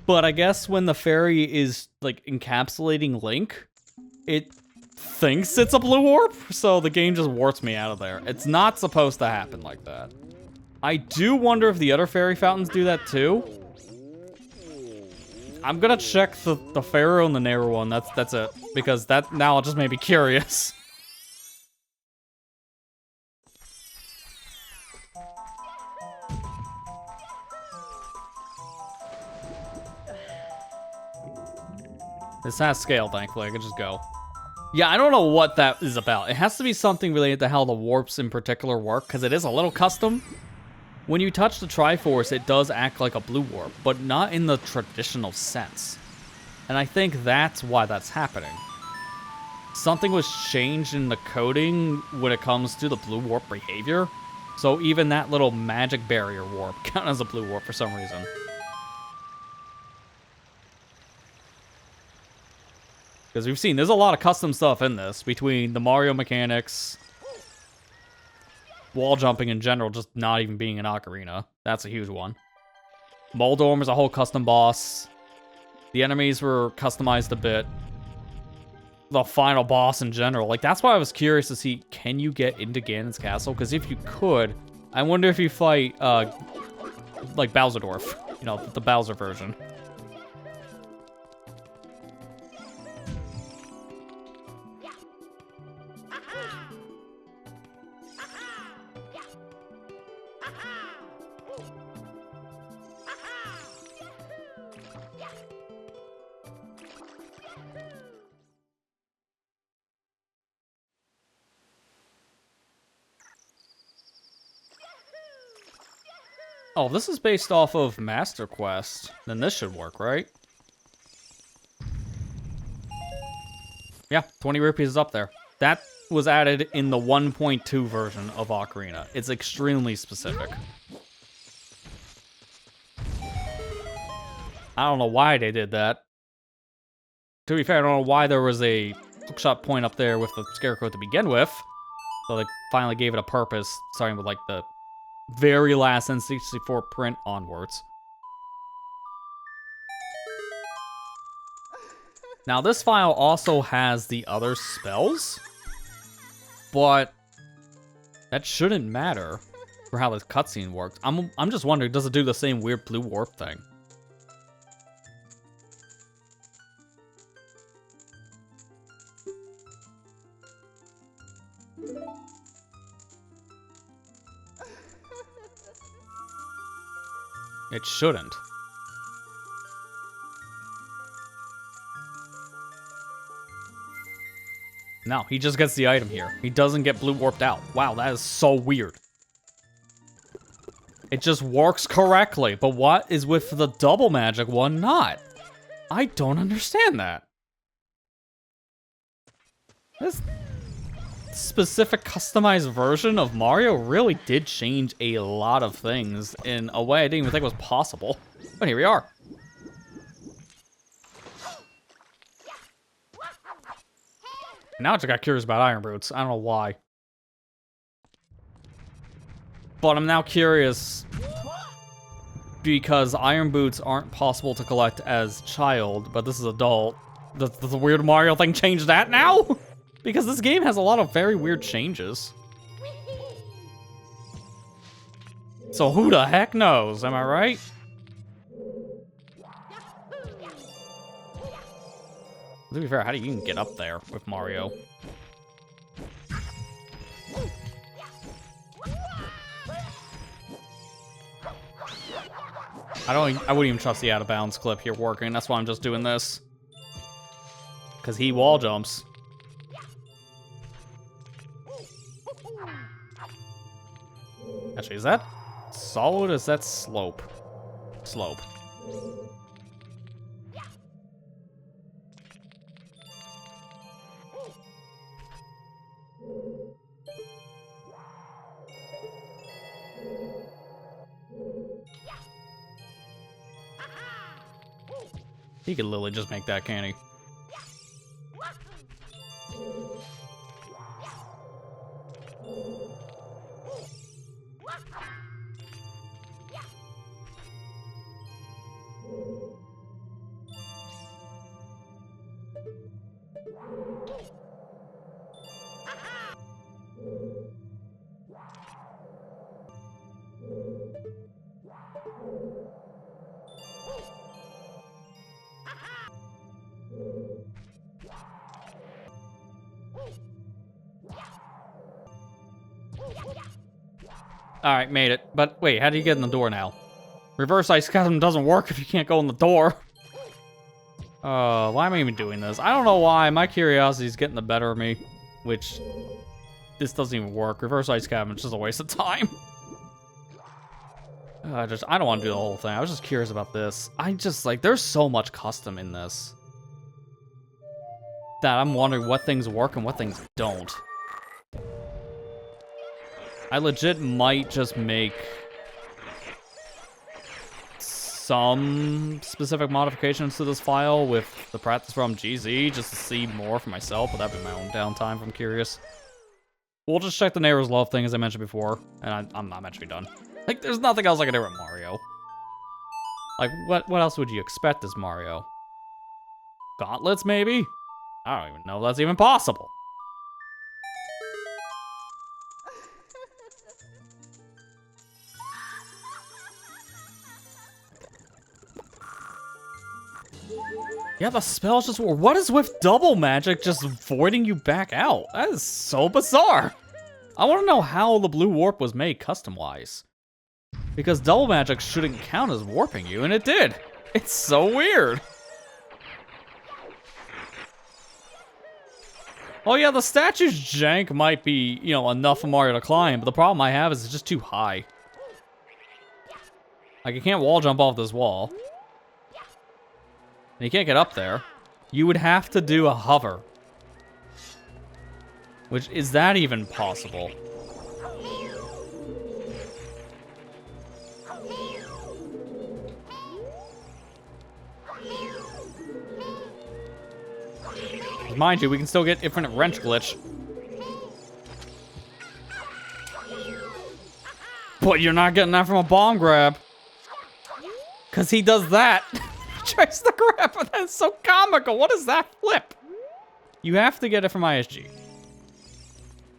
But I guess when the fairy is, like, encapsulating Link, it thinks it's a blue warp, so the game just warps me out of there. It's not supposed to happen like that. I do wonder if the other fairy fountains do that too. I'm gonna check the Pharaoh and the Nehru one. That's it, because that now just made me curious. This has scale, thankfully. I can just go. Yeah, I don't know what that is about. It has to be something related to how the warps in particular work, because it is a little custom. When you touch the Triforce, it does act like a blue warp, but not in the traditional sense. And I think that's why that's happening. Something was changed in the coding when it comes to the blue warp behavior. So even that little magic barrier warp counts as a blue warp for some reason. Because we've seen, there's a lot of custom stuff in this, between the Mario mechanics, wall jumping in general, just not even being an Ocarina. That's a huge one. Moldorm is a whole custom boss. The enemies were customized a bit. The final boss in general. Like, that's why I was curious to see, can you get into Ganon's castle? Because if you could, I wonder if you fight, like, Bowserdorf. You know, the Bowser version. Oh, this is based off of Master Quest. Then this should work, right? Yeah, 20 rupees is up there. That was added in the 1.2 version of Ocarina. It's extremely specific. I don't know why they did that. To be fair, I don't know why there was a hookshot point up there with the scarecrow to begin with. So they finally gave it a purpose, starting with like the very last N64 print onwards. Now this file also has the other spells, but that shouldn't matter for how this cutscene works. I'm just wondering, does it do the same weird blue warp thing? It shouldn't. No, he just gets the item here. He doesn't get blue warped out. Wow, that is so weird. It just works correctly, but what is with the double magic one not? I don't understand that. This specific customized version of Mario really did change a lot of things in a way I didn't even think was possible. But here we are. Now I just got curious about Iron Boots. I don't know why. But I'm now curious because Iron Boots aren't possible to collect as child, but this is adult. Does the weird Mario thing change that now? Because this game has a lot of very weird changes. So who the heck knows, am I right? To be fair, how do you even get up there with Mario? I wouldn't even trust the out of bounds clip here working. That's why I'm just doing this. Because he wall jumps. Actually, is that solid or is that slope? Slope. He could literally just make that, can't he? Alright, made it. But wait, how do you get in the door now? Reverse ice chasm doesn't work if you can't go in the door. Why am I even doing this? I don't know why. My curiosity is getting the better of me. Which, this doesn't even work. Reverse ice chasm is just a waste of time. I don't want to do the whole thing. I was just curious about this. There's so much custom in this. That I'm wondering what things work and what things don't. I legit might just make some specific modifications to this file with the practice from GZ just to see more for myself, but that'd be my own downtime if I'm curious. We'll just check the neighbor's love thing as I mentioned before, and I'm actually done. Like, there's nothing else I can do with Mario. Like, what else would you expect as Mario? Gauntlets, maybe? I don't even know if that's even possible. Yeah, the spells just work. What is with double magic just voiding you back out? That is so bizarre. I want to know how the blue warp was made custom-wise. Because double magic shouldn't count as warping you, and it did. It's so weird. Oh yeah, the statue's jank might be, you know, enough for Mario to climb, but the problem I have is it's just too high. Like, you can't wall jump off this wall. And you can't get up there. You would have to do a hover. Which, is that even possible? Mind you, we can still get infinite wrench glitch. But you're not getting that from a bomb grab. Because he does that. He tries to grab, but that's so comical. What is that flip? You have to get it from ISG.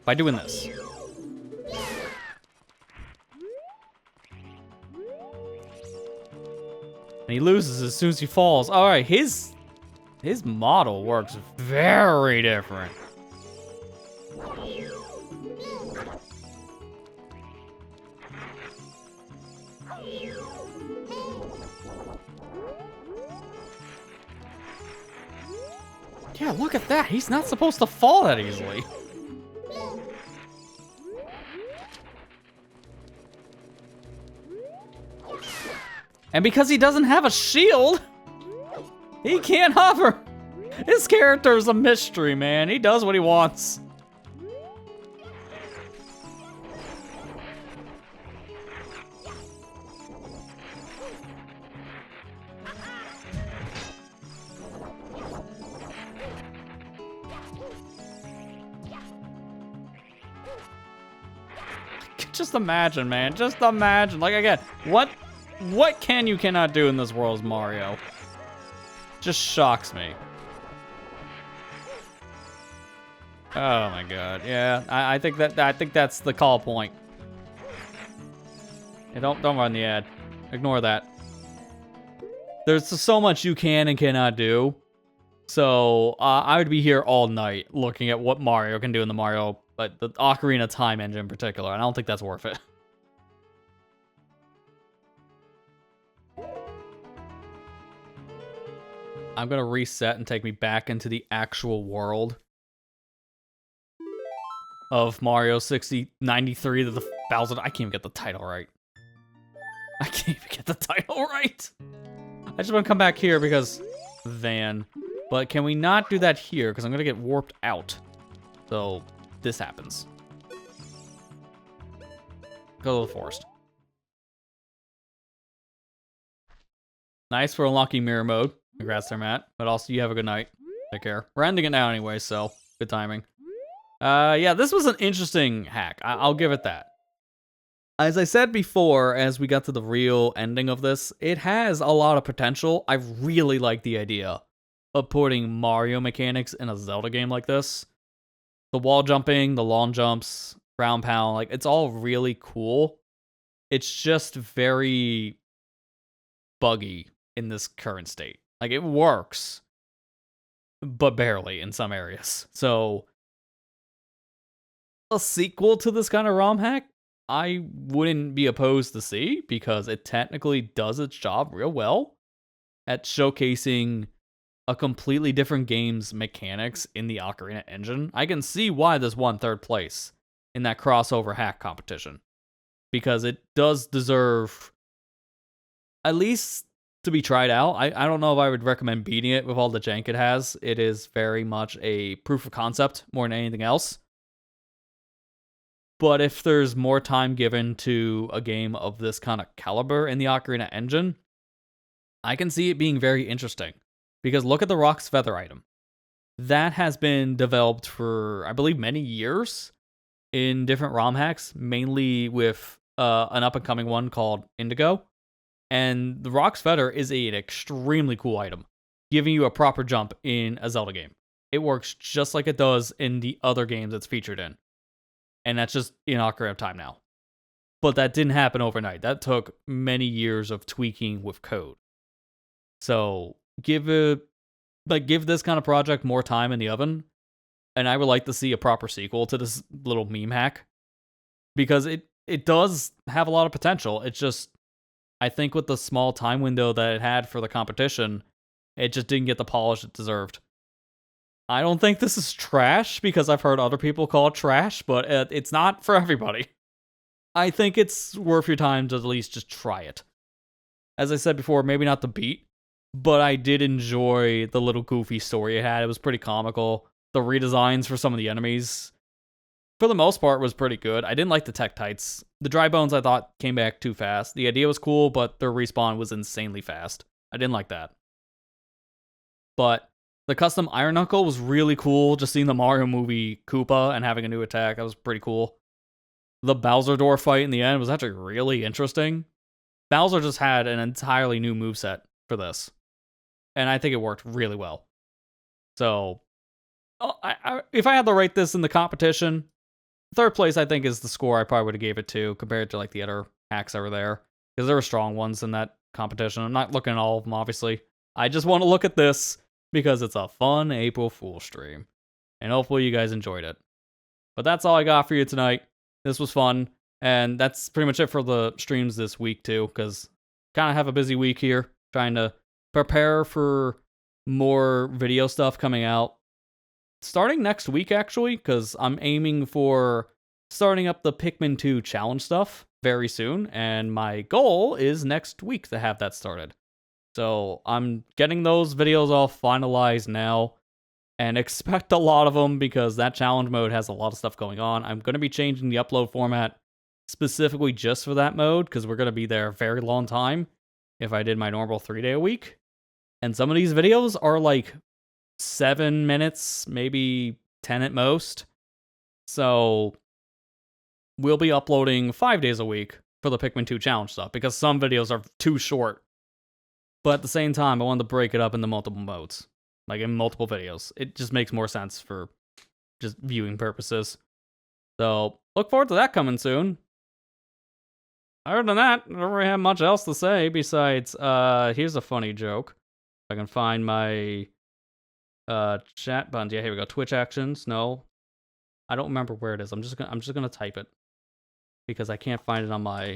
By doing this. And he loses as soon as he falls. Alright, his model works very different. Yeah, look at that. He's not supposed to fall that easily. And because he doesn't have a shield, he can't hover. His character is a mystery, man. He does what he wants. Just imagine, man. Just imagine. Like, again, what cannot do in this world is Mario. Just shocks me. Oh my god. Yeah, I think that's the call point. Yeah, don't run the ad. Ignore that. There's so much you can and cannot do. So I would be here all night looking at what Mario can do in the Mario, but the Ocarina of Time engine in particular. And I don't think that's worth it. I'm gonna reset and take me back into the actual world of Mario 93 to the Bowser. I can't even get the title right. I can't even get the title right. I just want to come back here because Van. But can we not do that here? Because I'm going to get warped out. So this happens. Go to the forest. Nice for unlocking mirror mode. Congrats there, Matt. But also, you have a good night. Take care. We're ending it now anyway, so good timing. Yeah, this was an interesting hack. I'll give it that. As I said before, as we got to the real ending of this, it has a lot of potential. I really like the idea of putting Mario mechanics in a Zelda game like this. The wall jumping, the long jumps, ground pound, like, it's all really cool. It's just very buggy in this current state. Like, it works, but barely in some areas. So, a sequel to this kind of ROM hack, I wouldn't be opposed to see, because it technically does its job real well at showcasing a completely different game's mechanics in the Ocarina engine. I can see why this won third place in that crossover hack competition, because it does deserve at least to be tried out. I don't know if I would recommend beating it with all the jank it has. It is very much a proof of concept more than anything else. But if there's more time given to a game of this kind of caliber in the Ocarina engine, I can see it being very interesting. Because look at the Rock's Feather item. That has been developed for, I believe, many years in different ROM hacks, mainly with an up-and-coming one called Indigo. And the Rock's Feather is an extremely cool item, giving you a proper jump in a Zelda game. It works just like it does in the other games it's featured in. And that's just in Ocarina of Time now. But that didn't happen overnight. That took many years of tweaking with code. So give this kind of project more time in the oven, and I would like to see a proper sequel to this little meme hack, because it does have a lot of potential. It's just, I think with the small time window that it had for the competition, it just didn't get the polish it deserved. I don't think this is trash, because I've heard other people call it trash, but it's not for everybody. I think it's worth your time to at least just try it. As I said before, maybe not the beat, but I did enjoy the little goofy story it had. It was pretty comical. The redesigns for some of the enemies, for the most part, was pretty good. I didn't like the Tektites. The Dry Bones, I thought, came back too fast. The idea was cool, but their respawn was insanely fast. I didn't like that. But the custom Iron Knuckle was really cool. Just seeing the Mario movie Koopa and having a new attack, that was pretty cool. The Bowser door fight in the end was actually really interesting. Bowser just had an entirely new moveset for this, and I think it worked really well. So, if I had to rate this in the competition, third place I think is the score I probably would have gave it to, compared to like the other hacks that were there, because there were strong ones in that competition. I'm not looking at all of them, obviously. I just want to look at this because it's a fun April Fool's stream, and hopefully you guys enjoyed it. But that's all I got for you tonight. This was fun, and that's pretty much it for the streams this week too, because kind of have a busy week here, trying to prepare for more video stuff coming out starting next week, actually, because I'm aiming for starting up the Pikmin 2 challenge stuff very soon, and my goal is next week to have that started. So I'm getting those videos all finalized now, and expect a lot of them, because that challenge mode has a lot of stuff going on. I'm going to be changing the upload format specifically just for that mode, because we're going to be there a very long time if I did my normal 3-day a week. And some of these videos are like 7 minutes, maybe 10 at most. So we'll be uploading 5 days a week for the Pikmin 2 challenge stuff, because some videos are too short. But at the same time, I wanted to break it up into multiple modes, like in multiple videos. It just makes more sense for just viewing purposes. So look forward to that coming soon. Other than that, I don't really have much else to say besides, here's a funny joke. If I can find my chat buttons. Yeah, here we go. Twitch actions. No, I don't remember where it is. I'm just gonna type it, because I can't find it on my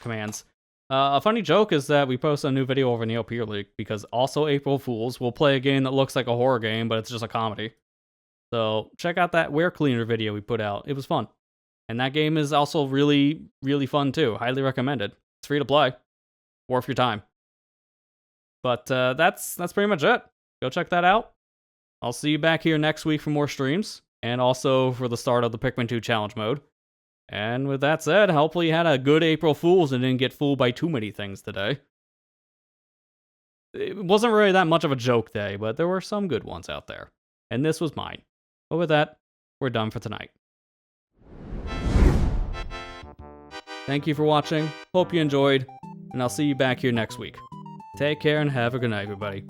commands. A funny joke is that we posted a new video over in the OP League because also April Fools will play a game that looks like a horror game, but it's just a comedy. So check out that Ware Cleaner video we put out. It was fun. And that game is also really, really fun too. Highly recommended. It's free to play. Worth your time. But that's pretty much it. Go check that out. I'll see you back here next week for more streams. And also for the start of the Pikmin 2 challenge mode. And with that said, hopefully you had a good April Fool's and didn't get fooled by too many things today. It wasn't really that much of a joke day, but there were some good ones out there. And this was mine. But with that, we're done for tonight. Thank you for watching, hope you enjoyed, and I'll see you back here next week. Take care and have a good night, everybody.